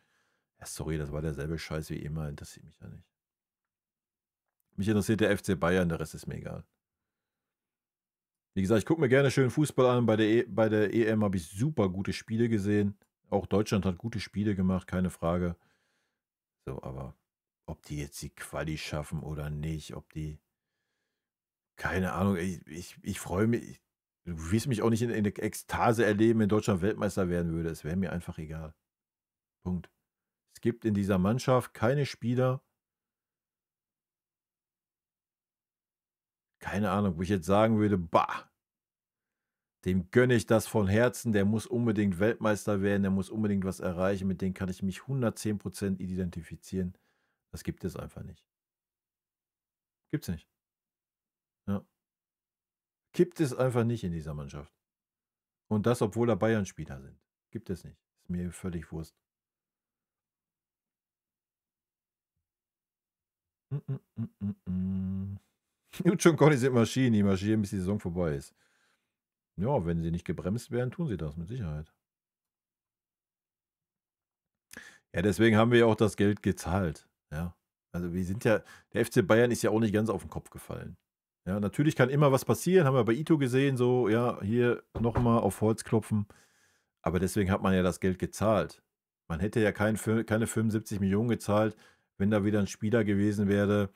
Ja, sorry, das war derselbe Scheiß wie immer, interessiert mich ja nicht. Mich interessiert der FC Bayern, der Rest ist mir egal. Wie gesagt, ich gucke mir gerne schön Fußball an. Bei der EM habe ich super gute Spiele gesehen. Auch Deutschland hat gute Spiele gemacht, keine Frage. So, aber ob die jetzt die Quali schaffen oder nicht, ob die, keine Ahnung, ich freue mich. Du wirst mich auch nicht in der Ekstase erleben, wenn Deutschland Weltmeister werden würde. Es wäre mir einfach egal. Punkt. Es gibt in dieser Mannschaft keine Spieler, keine Ahnung, wo ich jetzt sagen würde, bah, dem gönne ich das von Herzen, der muss unbedingt Weltmeister werden, der muss unbedingt was erreichen, mit dem kann ich mich 110% identifizieren. Das gibt es einfach nicht. Gibt's nicht. Ja. Gibt es einfach nicht in dieser Mannschaft. Und das, obwohl da Bayern-Spieler sind. Gibt es nicht. Ist mir völlig Wurst. Nucci und Conny sind Maschinen, die marschieren, bis die Saison vorbei ist. Ja, wenn sie nicht gebremst werden, tun sie das mit Sicherheit. Ja, deswegen haben wir ja auch das Geld gezahlt. Ja. Also wir sind ja, der FC Bayern ist ja auch nicht ganz auf den Kopf gefallen. Ja, natürlich kann immer was passieren, haben wir bei Ito gesehen, so, ja, hier nochmal auf Holz klopfen. Aber deswegen hat man ja das Geld gezahlt. Man hätte ja keine 75 Millionen gezahlt, wenn da wieder ein Spieler gewesen wäre.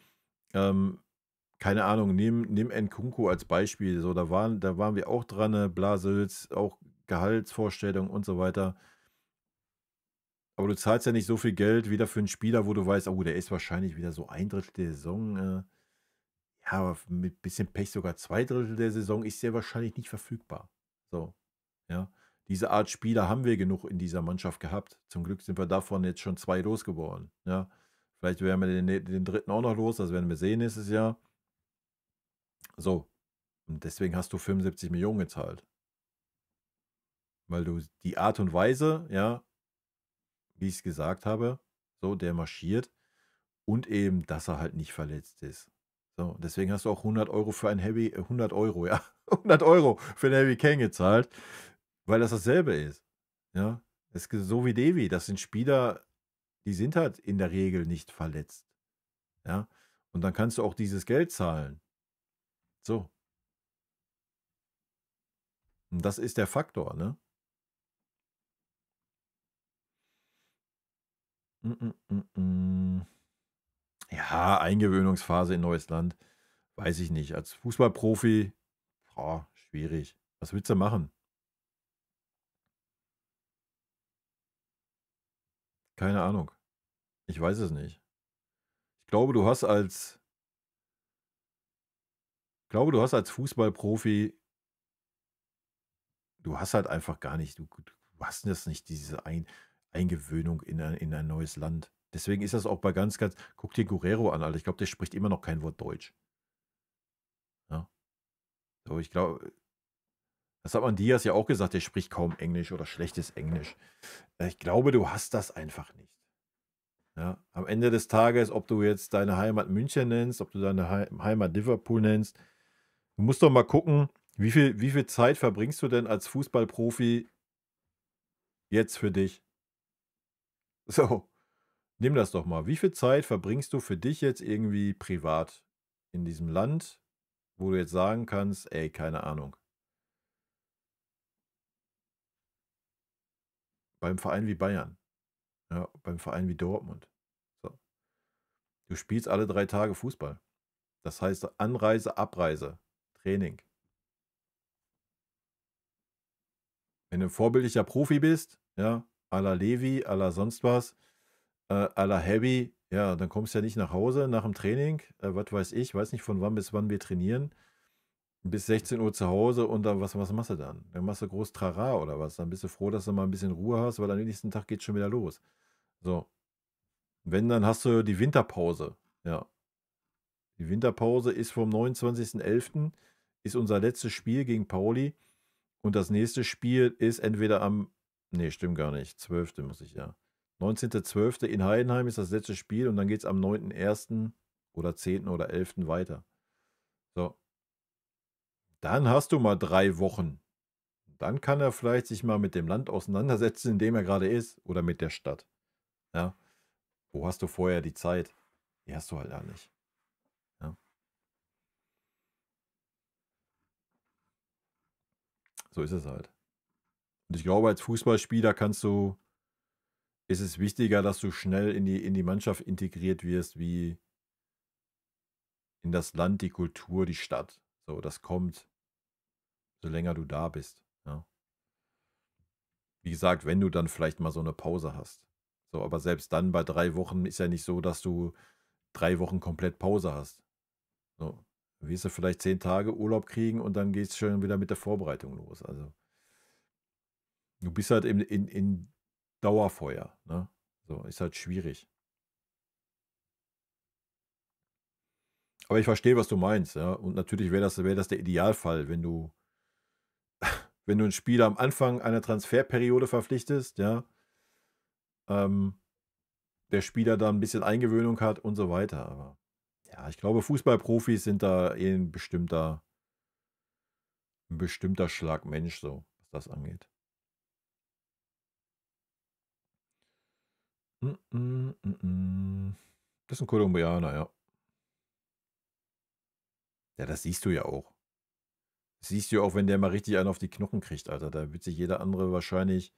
Keine Ahnung, nimm Nkunku als Beispiel. So, da waren wir auch dran, Blasels, auch Gehaltsvorstellungen und so weiter. Aber du zahlst ja nicht so viel Geld wieder für einen Spieler, wo du weißt, oh, der ist wahrscheinlich wieder so ein Drittel der Saison. Ja, aber mit bisschen Pech sogar 2 Drittel der Saison ist der wahrscheinlich nicht verfügbar. So, ja. Diese Art Spieler haben wir genug in dieser Mannschaft gehabt. Zum Glück sind wir davon jetzt schon 2 losgeworden. Ja. Vielleicht werden wir den dritten auch noch los, das werden wir sehen nächstes Jahr. So. Und deswegen hast du 75 Millionen gezahlt. Weil du die Art und Weise, ja, wie ich es gesagt habe, so, der marschiert und eben, dass er halt nicht verletzt ist. So, deswegen hast du auch 100 Euro für ein 100 Euro, ja, 100 Euro für einen Heavy Kane gezahlt, weil das dasselbe ist. Ja, das ist so wie Devi. Das sind Spieler, die sind halt in der Regel nicht verletzt. Ja, und dann kannst du auch dieses Geld zahlen. So. Und das ist der Faktor, ne? Ja, Eingewöhnungsphase in neues Land. Weiß ich nicht. Als Fußballprofi, schwierig. Was willst du machen? Keine Ahnung. Ich weiß es nicht. Ich glaube, du hast als Fußballprofi, du hast halt einfach gar nicht, du hast das nicht, diese Eingewöhnung in ein neues Land. Deswegen ist das auch bei guck dir Guerrero an, Alter. Ich glaube, der spricht immer noch kein Wort Deutsch. Ja. So, ich glaube, das hat man Diaz ja auch gesagt, der spricht kaum Englisch oder schlechtes Englisch. Ich glaube, du hast das einfach nicht. Ja, am Ende des Tages, ob du jetzt deine Heimat München nennst, ob du deine Heimat Liverpool nennst, du musst doch mal gucken, wie viel Zeit verbringst du denn als Fußballprofi jetzt für dich? So, nimm das doch mal. Wie viel Zeit verbringst du für dich jetzt irgendwie privat in diesem Land, wo du jetzt sagen kannst, ey, keine Ahnung, beim Verein wie Bayern, ja, beim Verein wie Dortmund. So. Du spielst alle 3 Tage Fußball. Das heißt Anreise, Abreise, Training. Wenn du ein vorbildlicher Profi bist, ja, à la Levi, à la sonst was, à la Heavy, ja, dann kommst du ja nicht nach Hause nach dem Training, was weiß nicht von wann bis wann wir trainieren, bis 16 Uhr zu Hause und dann, was machst du dann? Dann machst du groß Trara oder was? Dann bist du froh, dass du mal ein bisschen Ruhe hast, weil am nächsten Tag geht schon wieder los. So, wenn, dann hast du die Winterpause, ja. Die Winterpause ist vom 29.11. ist unser letztes Spiel gegen Pauli. Und das nächste Spiel ist entweder nee, stimmt gar nicht, 12. muss ich ja. 19.12. in Heidenheim ist das letzte Spiel und dann geht es am 9.1. oder 10. oder 11. weiter. So. Dann hast du mal 3 Wochen. Dann kann er vielleicht sich mal mit dem Land auseinandersetzen, in dem er gerade ist, oder mit der Stadt. Ja. Wo hast du vorher die Zeit? Die hast du halt auch nicht. Ja. So ist es halt. Und ich glaube, als Fußballspieler ist es wichtiger, dass du schnell in die Mannschaft integriert wirst, wie in das Land, die Kultur, die Stadt. So, das kommt, so länger du da bist. Ja. Wie gesagt, wenn du dann vielleicht mal so eine Pause hast. So, aber selbst dann bei 3 Wochen ist ja nicht so, dass du 3 Wochen komplett Pause hast. So. Du wirst du vielleicht 10 Tage Urlaub kriegen und dann geht es schon wieder mit der Vorbereitung los. Also du bist halt in Dauerfeuer. Ne? So, ist halt schwierig. Aber ich verstehe, was du meinst, ja. Und natürlich wär das der Idealfall, wenn du einen Spieler am Anfang einer Transferperiode verpflichtest, ja, ähm, der Spieler da ein bisschen Eingewöhnung hat und so weiter. Aber ja, ich glaube, Fußballprofis sind da eh ein bestimmter Schlag Mensch, so, was das angeht. Das ist ein Kolumbianer, ja. Ja, das siehst du ja auch. Das siehst du ja auch, wenn der mal richtig einen auf die Knochen kriegt, Alter. Da wird sich jeder andere wahrscheinlich,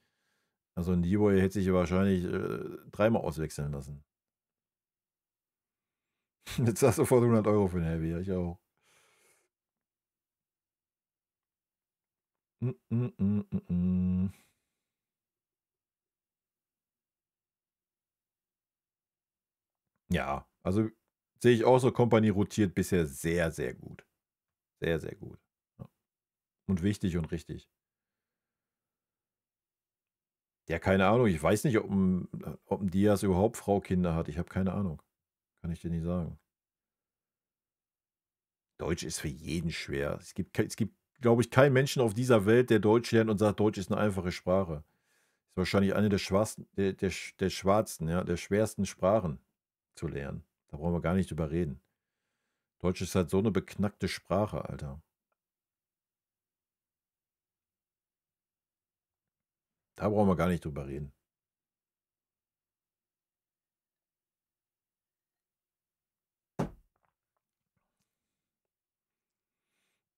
also ein Leroy hätte sich wahrscheinlich 3-mal auswechseln lassen. Jetzt hast du sofort 100 € für den Heavy, ja, ich auch. Mm, mm, mm, mm, mm. Ja, also sehe ich auch so, Kompanie rotiert bisher sehr, sehr gut. Sehr, sehr gut. Ja. Und wichtig und richtig. Ja, keine Ahnung. Ich weiß nicht, ob ein Diaz überhaupt Frau, Kinder hat. Ich habe keine Ahnung. Kann ich dir nicht sagen. Deutsch ist für jeden schwer. Es gibt, glaube ich, keinen Menschen auf dieser Welt, der Deutsch lernt und sagt, Deutsch ist eine einfache Sprache. Ist wahrscheinlich eine der schwarzen, ja, der schwersten Sprachen zu lernen. Da brauchen wir gar nicht drüber reden. Deutsch ist halt so eine beknackte Sprache, Alter. Da brauchen wir gar nicht drüber reden.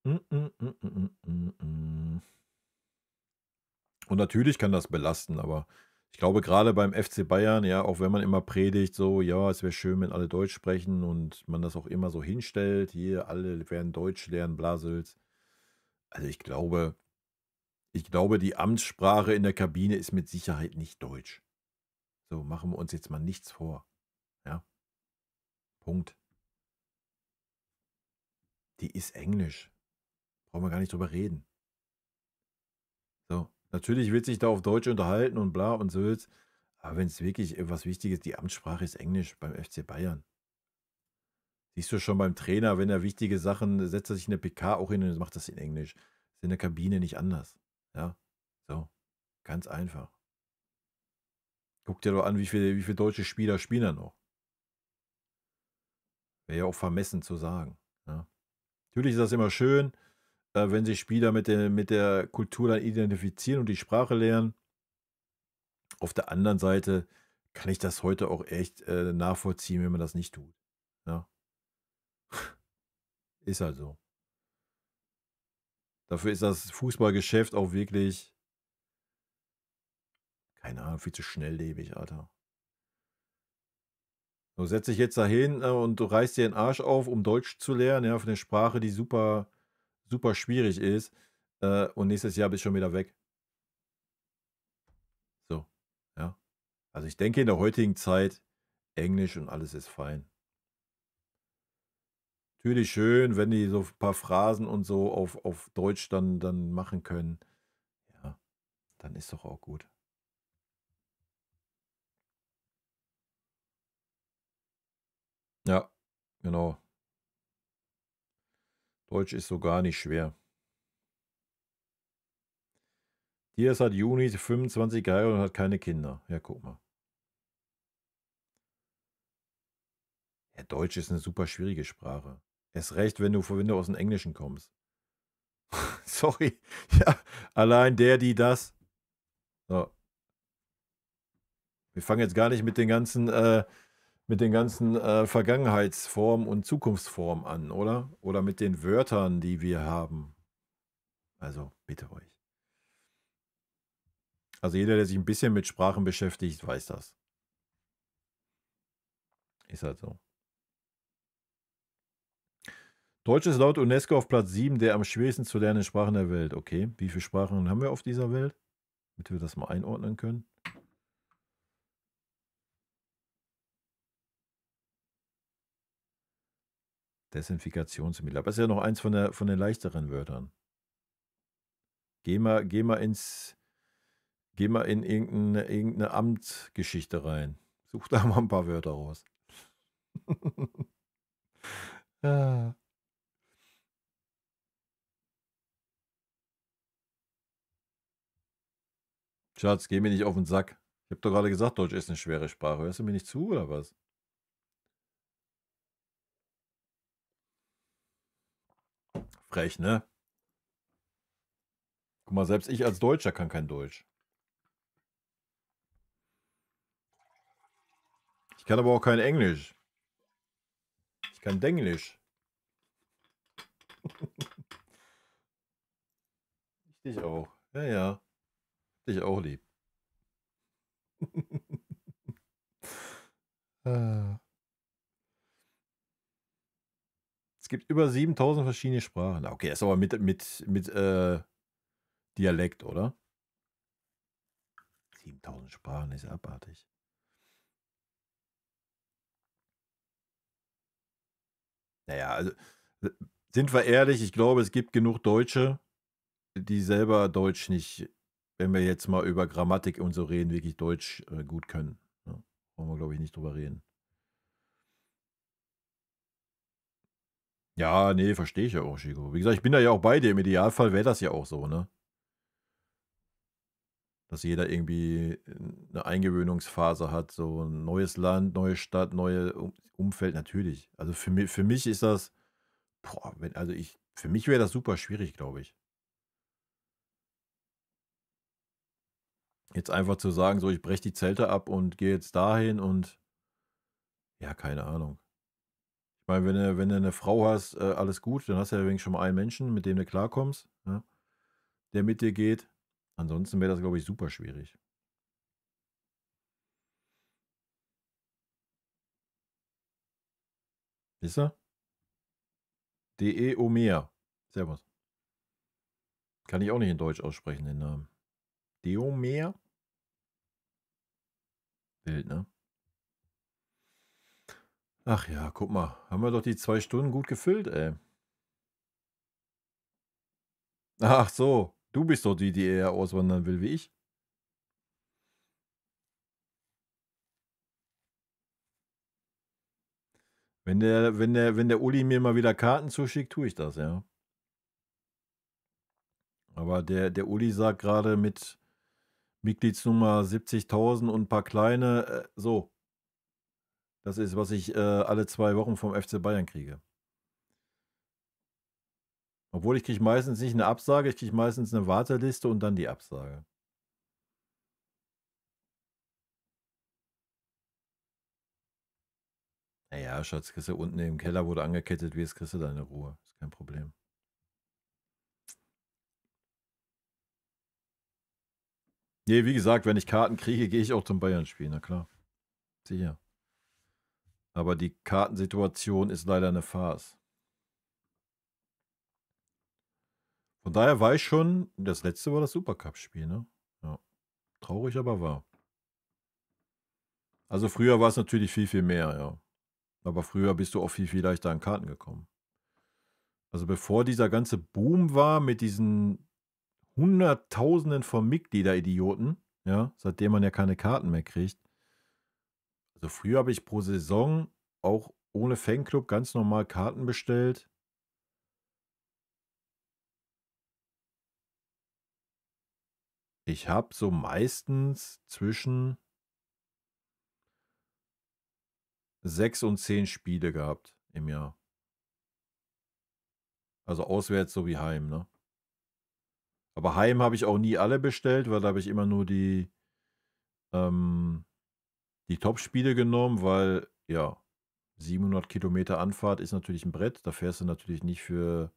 Mm, mm, mm, mm, mm, mm. Und natürlich kann das belasten, aber ich glaube, gerade beim FC Bayern, ja, auch wenn man immer predigt, so, ja, es wäre schön, wenn alle Deutsch sprechen und man das auch immer so hinstellt, hier, alle werden Deutsch lernen, Blasels. Also ich glaube, die Amtssprache in der Kabine ist mit Sicherheit nicht Deutsch. So, machen wir uns jetzt mal nichts vor. Ja, Punkt. Die ist Englisch. Brauchen wir gar nicht drüber reden. So, natürlich wird sich da auf Deutsch unterhalten und bla und so. Aber wenn es wirklich was Wichtiges ist, die Amtssprache ist Englisch beim FC Bayern. Siehst du schon beim Trainer, wenn er wichtige Sachen, setzt er sich in der PK auch hin und macht das in Englisch. Ist in der Kabine nicht anders. Ja, so, ganz einfach. Guck dir doch an, wie viele deutsche Spieler spielen da noch. Wäre ja auch vermessen zu sagen. Ja. Natürlich ist das immer schön, wenn sich Spieler mit der Kultur dann identifizieren und die Sprache lernen. Auf der anderen Seite kann ich das heute auch echt nachvollziehen, wenn man das nicht tut. Ja, ist halt so. Dafür ist das Fußballgeschäft auch wirklich, keine Ahnung, viel zu schnelllebig, Alter. Du setzt dich jetzt dahin und du reißt dir den Arsch auf, um Deutsch zu lernen, ja, für eine Sprache, die super, super schwierig ist. Und nächstes Jahr bist du schon wieder weg. So, ja. Also ich denke in der heutigen Zeit, Englisch und alles ist fein. Natürlich schön, wenn die so ein paar Phrasen und so auf Deutsch dann machen können. Ja, dann ist doch auch gut. Ja, genau. Deutsch ist so gar nicht schwer. Diaz hat Juni 25 geheiratet und hat keine Kinder. Ja, guck mal. Ja, Deutsch ist eine super schwierige Sprache. Erst recht, wenn du aus dem Englischen kommst. Sorry. Ja, allein der, die das. So. Wir fangen jetzt gar nicht mit den ganzen Vergangenheitsformen und Zukunftsformen an, oder? Oder mit den Wörtern, die wir haben. Also, bitte euch. Also jeder, der sich ein bisschen mit Sprachen beschäftigt, weiß das. Ist halt so. Deutsch ist laut UNESCO auf Platz 7 der am schwierigsten zu lernenden Sprachen der Welt. Okay, wie viele Sprachen haben wir auf dieser Welt? Damit wir das mal einordnen können. Desinfikationsmittel. Aber das ist ja noch eins von den leichteren Wörtern. Geh mal in irgendeine Amtsgeschichte rein. Such da mal ein paar Wörter raus. Ah. Schatz, geh mir nicht auf den Sack. Ich habe doch gerade gesagt, Deutsch ist eine schwere Sprache. Hörst du mir nicht zu oder was? Frech, ne? Guck mal, selbst ich als Deutscher kann kein Deutsch. Ich kann aber auch kein Englisch. Ich kann Denglisch. Ich dich auch. Ja, ja. Dich auch lieb. Es gibt über 7000 verschiedene Sprachen. Okay, ist aber mit Dialekt, oder? 7000 Sprachen ist abartig. Naja, also sind wir ehrlich, ich glaube, es gibt genug Deutsche, die selber Deutsch nicht, wenn wir jetzt mal über Grammatik und so reden, wirklich Deutsch gut können. Ja, brauchen wir, glaube ich, nicht drüber reden. Ja, nee, verstehe ich ja auch, Chico. Wie gesagt, ich bin da ja auch bei dir. Im Idealfall wäre das ja auch so, ne? Dass jeder irgendwie eine Eingewöhnungsphase hat, so ein neues Land, neue Stadt, neue Umfeld, natürlich. Also für mich ist das, boah, für mich wäre das super schwierig, glaube ich. Jetzt einfach zu sagen, so, ich breche die Zelte ab und gehe jetzt dahin und ja, keine Ahnung. Ich meine, wenn du eine Frau hast, alles gut, dann hast du ja wenigstens schon mal einen Menschen, mit dem du klarkommst, ja, der mit dir geht. Ansonsten wäre das, glaube ich, super schwierig. Wisst ihr? Deomer. Servus. Kann ich auch nicht in Deutsch aussprechen, den Namen. Deomer? Wild, ne? Ach ja, guck mal. Haben wir doch die 2 Stunden gut gefüllt, ey. Ach so. Du bist doch die eher auswandern will wie ich. Wenn der Uli mir mal wieder Karten zuschickt, tue ich das, ja. Aber der Uli sagt gerade mit Mitgliedsnummer 70.000 und ein paar kleine, so. Das ist, was ich alle 2 Wochen vom FC Bayern kriege. Obwohl ich kriege meistens nicht eine Absage, ich kriege meistens eine Warteliste und dann die Absage. Naja, Schatz, kriegst du unten im Keller, wo du angekettet wirst, kriegst du deine Ruhe. Ist kein Problem. Nee, wie gesagt, wenn ich Karten kriege, gehe ich auch zum Bayern-Spiel, na klar. Sicher. Aber die Kartensituation ist leider eine Farce. Von daher war ich schon, das letzte war das Supercup-Spiel, ne? Ja. Traurig, aber wahr. Also früher war es natürlich viel, viel mehr, ja. Aber früher bist du auch viel, viel leichter an Karten gekommen. Also bevor dieser ganze Boom war mit diesen Hunderttausenden von Mitgliederidioten, ja, seitdem man ja keine Karten mehr kriegt. Also früher habe ich pro Saison auch ohne Fanclub ganz normal Karten bestellt. Ich habe so meistens zwischen 6 und 10 Spiele gehabt im Jahr. Also auswärts sowie heim, ne? Aber heim habe ich auch nie alle bestellt, weil da habe ich immer nur ähm, die Top-Spiele genommen, weil, ja, 700 Kilometer Anfahrt ist natürlich ein Brett. Da fährst du natürlich nicht für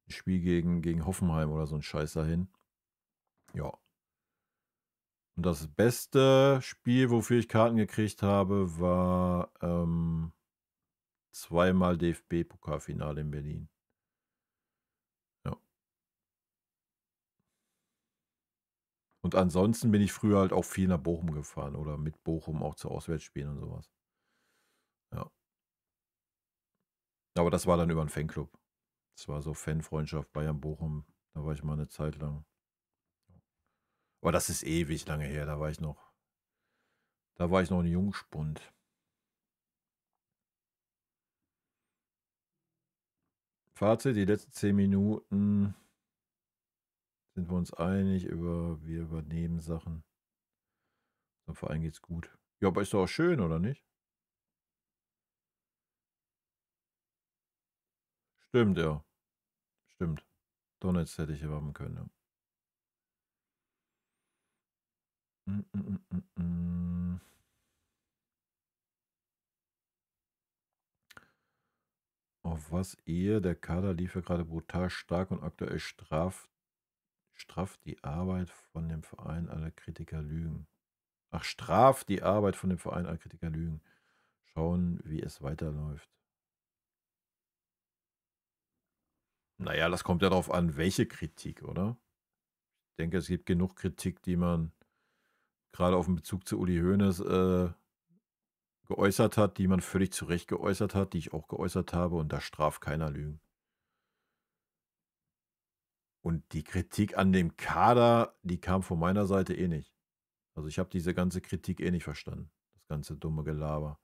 ein Spiel gegen Hoffenheim oder so ein Scheiß dahin. Ja. Und das beste Spiel, wofür ich Karten gekriegt habe, war zweimal DFB-Pokalfinale in Berlin. Ja. Und ansonsten bin ich früher halt auch viel nach Bochum gefahren oder mit Bochum auch zu Auswärtsspielen und sowas. Ja. Aber das war dann über einen Fanclub. Das war so Fanfreundschaft Bayern-Bochum. Da war ich mal eine Zeit lang. Aber das ist ewig lange her. Da war ich noch ein Jungspund. Fazit, die letzten 10 Minuten sind wir uns einig, wir übernehmen Sachen. Dem Verein geht's gut. Ja, aber ist doch auch schön, oder nicht? Stimmt, ja. Stimmt. Donuts hätte ich erwarten können, ja. Mm, mm, mm, mm, mm. Auf was ihr? Der Kader lief ja gerade brutal stark und aktuell strafft die Arbeit von dem Verein, alle Kritiker lügen. Ach, straft die Arbeit von dem Verein, alle Kritiker lügen. Schauen, wie es weiterläuft. Naja, das kommt ja darauf an, welche Kritik, oder? Ich denke, es gibt genug Kritik, die man gerade auf den Bezug zu Uli Hoeneß geäußert hat, die man völlig zu Recht geäußert hat, die ich auch geäußert habe, und da straft keiner Lügen. Und die Kritik an dem Kader, die kam von meiner Seite eh nicht. Also ich habe diese ganze Kritik eh nicht verstanden. Das ganze dumme Gelaber.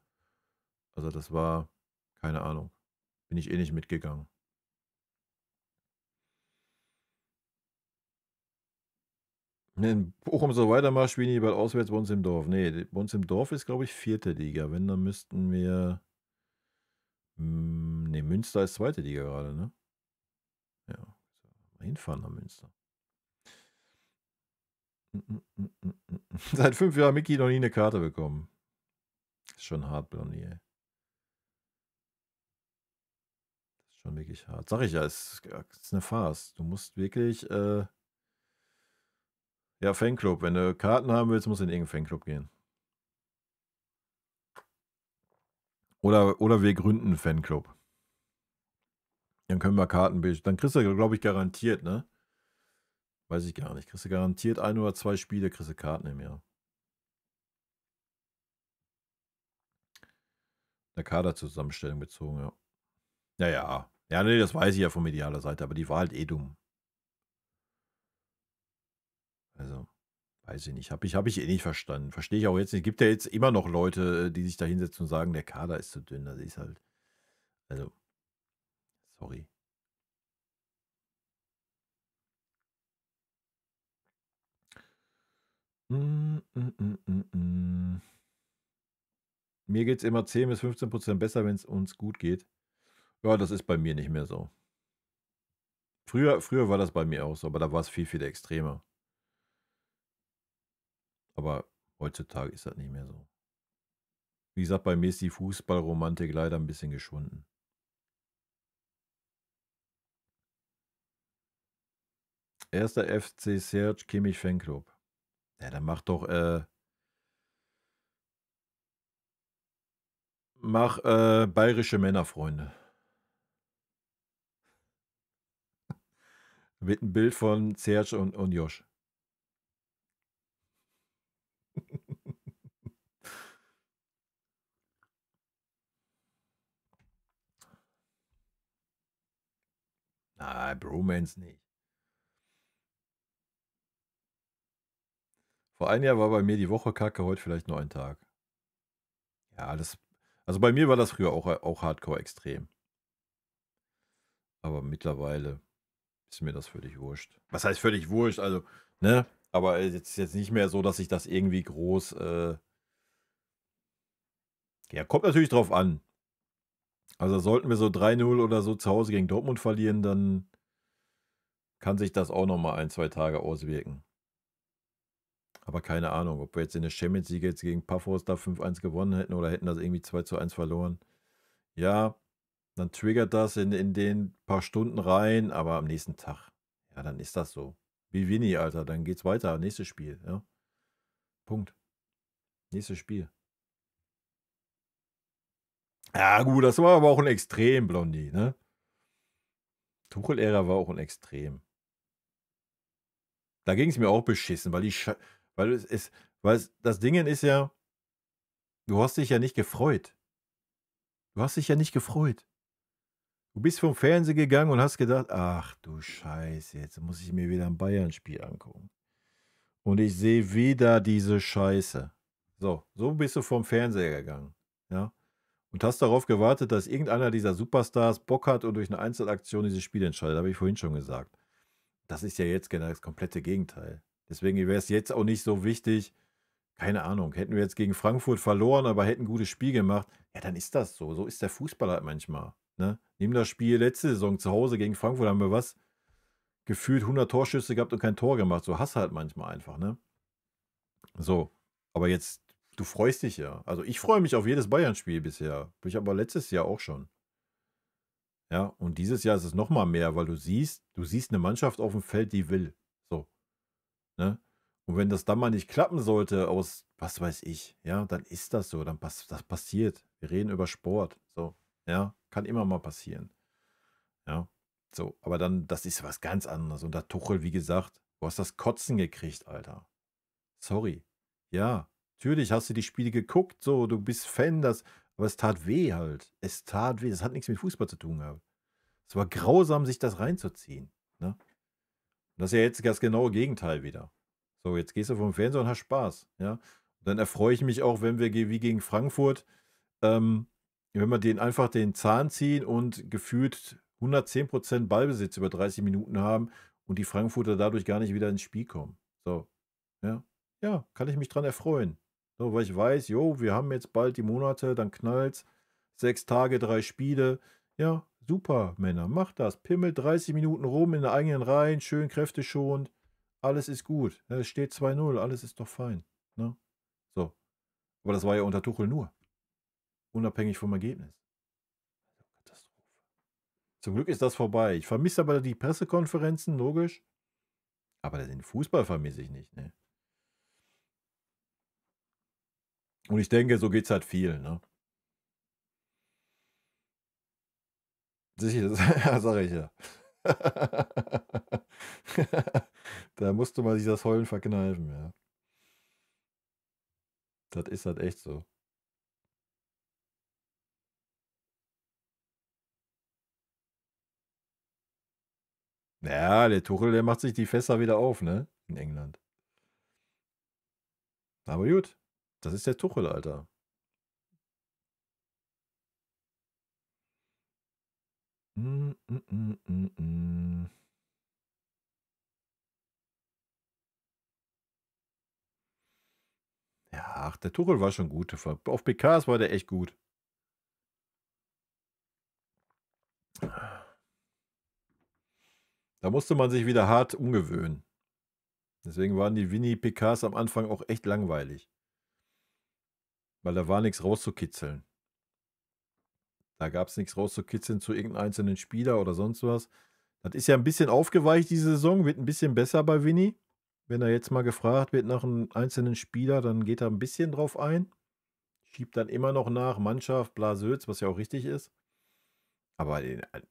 Also das war, keine Ahnung, bin ich eh nicht mitgegangen. Wenn Bochum so weitermacht, spielen die bald auswärts bei uns im Dorf. Nee, bei uns im Dorf ist, glaube ich, 4. Liga. Wenn, dann müssten wir. Nee, Münster ist 2. Liga gerade, ne? Ja. Mal hinfahren nach Münster. Seit 5 Jahren Micky noch nie eine Karte bekommen. Ist schon hart, Blondie, ey. Das ist schon wirklich hart. Sag ich ja, es ist eine Farce. Du musst wirklich, ja, Fanclub. Wenn du Karten haben willst, musst du in irgendeinen Fanclub gehen. Oder wir gründen einen Fanclub. Dann können wir Karten bilden. Dann kriegst du, glaube ich, garantiert, ne? Weiß ich gar nicht. Kriegst du garantiert 1 oder 2 Spiele, kriegst du Karten im Jahr. Der Kaderzusammenstellung bezogen, ja. Ja, ja. Ja, nee, das weiß ich ja von medialer Seite, aber die war halt eh dumm. Also, weiß ich nicht. Hab ich eh nicht verstanden. Verstehe ich auch jetzt nicht. Gibt ja jetzt immer noch Leute, die sich da hinsetzen und sagen, der Kader ist zu dünn. Das ist halt. Also, sorry. Mir geht es immer 10 bis 15% besser, wenn es uns gut geht. Ja, das ist bei mir nicht mehr so. Früher war das bei mir auch so, aber da war es viel, viel extremer. Aber heutzutage ist das nicht mehr so. Wie gesagt, bei mir ist die Fußballromantik leider ein bisschen geschwunden. Erster FC Serge Kimmich Fanclub. Ja, dann mach doch, bayerische Männerfreunde. Mit ein Bild von Serge und Josh. Nein, Bromance nicht. Vor einem Jahr war bei mir die Woche kacke, heute vielleicht nur ein Tag. Ja, also bei mir war das früher auch Hardcore extrem. Aber mittlerweile ist mir das völlig wurscht. Was heißt völlig wurscht? Also, ne? Aber jetzt nicht mehr so, dass ich das irgendwie groß. Ja, kommt natürlich drauf an. Also sollten wir so 3-0 oder so zu Hause gegen Dortmund verlieren, dann kann sich das auch nochmal 1, 2 Tage auswirken. Aber keine Ahnung, ob wir jetzt in der Champions League jetzt gegen Paphos da 5-1 gewonnen hätten oder hätten das irgendwie 2-1 verloren. Ja, dann triggert das in den paar Stunden rein, aber am nächsten Tag, ja, dann ist das so. Wie Winnie, Alter, dann geht's weiter. Nächstes Spiel, ja. Punkt. Nächstes Spiel. Ja, gut, das war aber auch ein Extrem, Blondie, ne? Tuchel-Ära war auch ein Extrem. Da ging es mir auch beschissen, weil das Ding ist ja, du hast dich ja nicht gefreut. Du hast dich ja nicht gefreut. Du bist vom Fernsehen gegangen und hast gedacht, ach du Scheiße, jetzt muss ich mir wieder ein Bayern-Spiel angucken. Und ich sehe wieder diese Scheiße. So bist du vom Fernseher gegangen, ja? Und hast darauf gewartet, dass irgendeiner dieser Superstars Bock hat und durch eine Einzelaktion dieses Spiel entscheidet. Habe ich vorhin schon gesagt. Das ist ja jetzt genau das komplette Gegenteil. Deswegen wäre es jetzt auch nicht so wichtig, keine Ahnung, hätten wir jetzt gegen Frankfurt verloren, aber hätten ein gutes Spiel gemacht, ja, dann ist das so. So ist der Fußball halt manchmal. Ne? Nimm das Spiel letzte Saison zu Hause gegen Frankfurt, haben wir was? Gefühlt 100 Torschüsse gehabt und kein Tor gemacht. So hast du halt manchmal einfach, ne? So, aber jetzt, du freust dich ja. Also ich freue mich auf jedes Bayern-Spiel bisher. Ich aber letztes Jahr auch schon. Ja, und dieses Jahr ist es nochmal mehr, weil du siehst eine Mannschaft auf dem Feld, die will. So, ne? Und wenn das dann mal nicht klappen sollte, aus was weiß ich, ja, dann ist das so, das passiert. Wir reden über Sport, so, ja, kann immer mal passieren. Ja, so, aber dann, das ist was ganz anderes. Und da Tuchel, wie gesagt, du hast das Kotzen gekriegt, Alter. Sorry. Ja, natürlich hast du die Spiele geguckt, so, du bist Fan, aber es tat weh halt. Es tat weh. Das hat nichts mit Fußball zu tun gehabt. Es war grausam, sich das reinzuziehen. Ne? Das ist ja jetzt das genaue Gegenteil wieder. So, jetzt gehst du vom Fernseher und hast Spaß. Ja? Und dann erfreue ich mich auch, wenn wir wie gegen Frankfurt, ähm, wenn wir den einfach den Zahn ziehen und gefühlt 110% Ballbesitz über 30 Minuten haben und die Frankfurter dadurch gar nicht wieder ins Spiel kommen. So, ja, ja, kann ich mich dran erfreuen. So, weil ich weiß, jo, wir haben jetzt bald die Monate, dann knallt's. 6 Tage, 3 Spiele. Ja, super, Männer, macht das. Pimmelt 30 Minuten rum in den eigenen Reihen, schön kräfteschonend. Alles ist gut. Ja, es steht 2-0, alles ist doch fein. Ne? So. Aber das war ja unter Tuchel nur. Unabhängig vom Ergebnis. Katastrophe. Zum Glück ist das vorbei. Ich vermisse aber die Pressekonferenzen, logisch. Aber den Fußball vermisse ich nicht, ne? Und ich denke, so geht's halt viel, ne? Sicher, das sage ich ja. Da musste man sich das Heulen verkneifen, ja. Das ist halt echt so. Ja, der Tuchel, der macht sich die Fässer wieder auf, ne? In England. Aber gut, das ist der Tuchel, Alter. Mm, mm, mm, mm, mm. Ja, ach, der Tuchel war schon gut. Auf PKs war der echt gut. Da musste man sich wieder hart umgewöhnen. Deswegen waren die Winnie-PKs am Anfang auch echt langweilig. Weil da war nichts rauszukitzeln. Da gab es nichts rauszukitzeln zu irgendeinem einzelnen Spieler oder sonst was. Das ist ja ein bisschen aufgeweicht, diese Saison. Wird ein bisschen besser bei Winnie. Wenn er jetzt mal gefragt wird nach einem einzelnen Spieler, dann geht er ein bisschen drauf ein. Schiebt dann immer noch nach Mannschaft, Blasöz, was ja auch richtig ist. Aber in der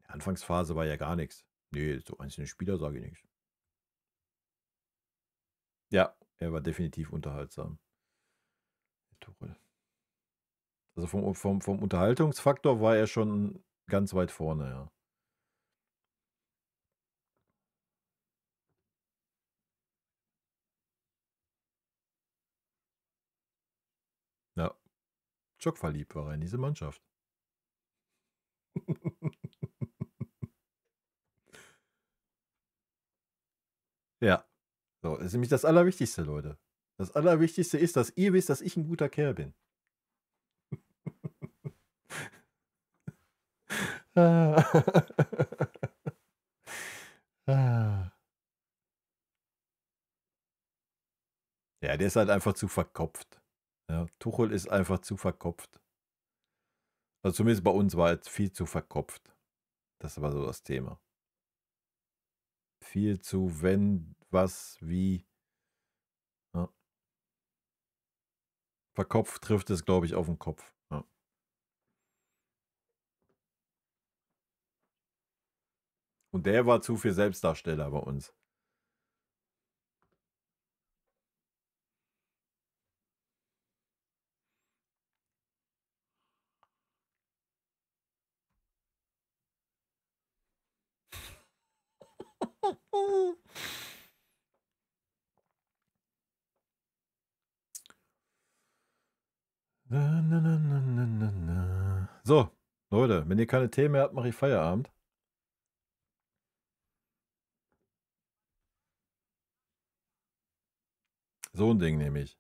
Anfangsphase war ja gar nichts. Nee, so einzelne Spieler sage ich nichts. Ja, er war definitiv unterhaltsam. Tuchel. Also vom Unterhaltungsfaktor war er schon ganz weit vorne, ja. Ja, schockverliebt war er in diese Mannschaft. Ja. So, das ist nämlich das Allerwichtigste, Leute. Das Allerwichtigste ist, dass ihr wisst, dass ich ein guter Kerl bin. Ah. Ja, der ist halt einfach zu verkopft. Ja, Tuchel ist einfach zu verkopft. Also zumindest bei uns war er viel zu verkopft. Das war so das Thema. Viel zu wenn, was, wie. Ja. Verkopft trifft es, glaube ich, auf den Kopf. Ja. Und der war zu viel Selbstdarsteller bei uns. Na, na, na, na, na, na, na. So, Leute, wenn ihr keine Themen mehr habt, mache ich Feierabend. So ein Ding nehme ich.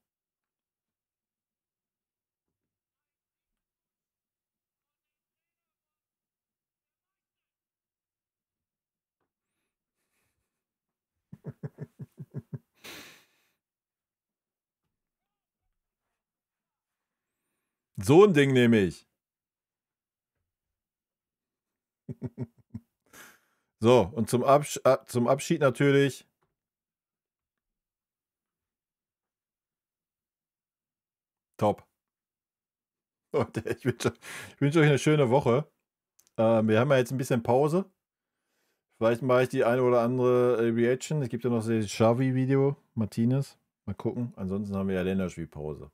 So ein Ding nehme ich. So, und zum Abschied natürlich. Top. Leute, ich wünsche euch eine schöne Woche. Wir haben ja jetzt ein bisschen Pause. Vielleicht mache ich die eine oder andere Reaction. Es gibt ja noch das Xavi-Video, Martinez. Mal gucken. Ansonsten haben wir ja Länderspielpause.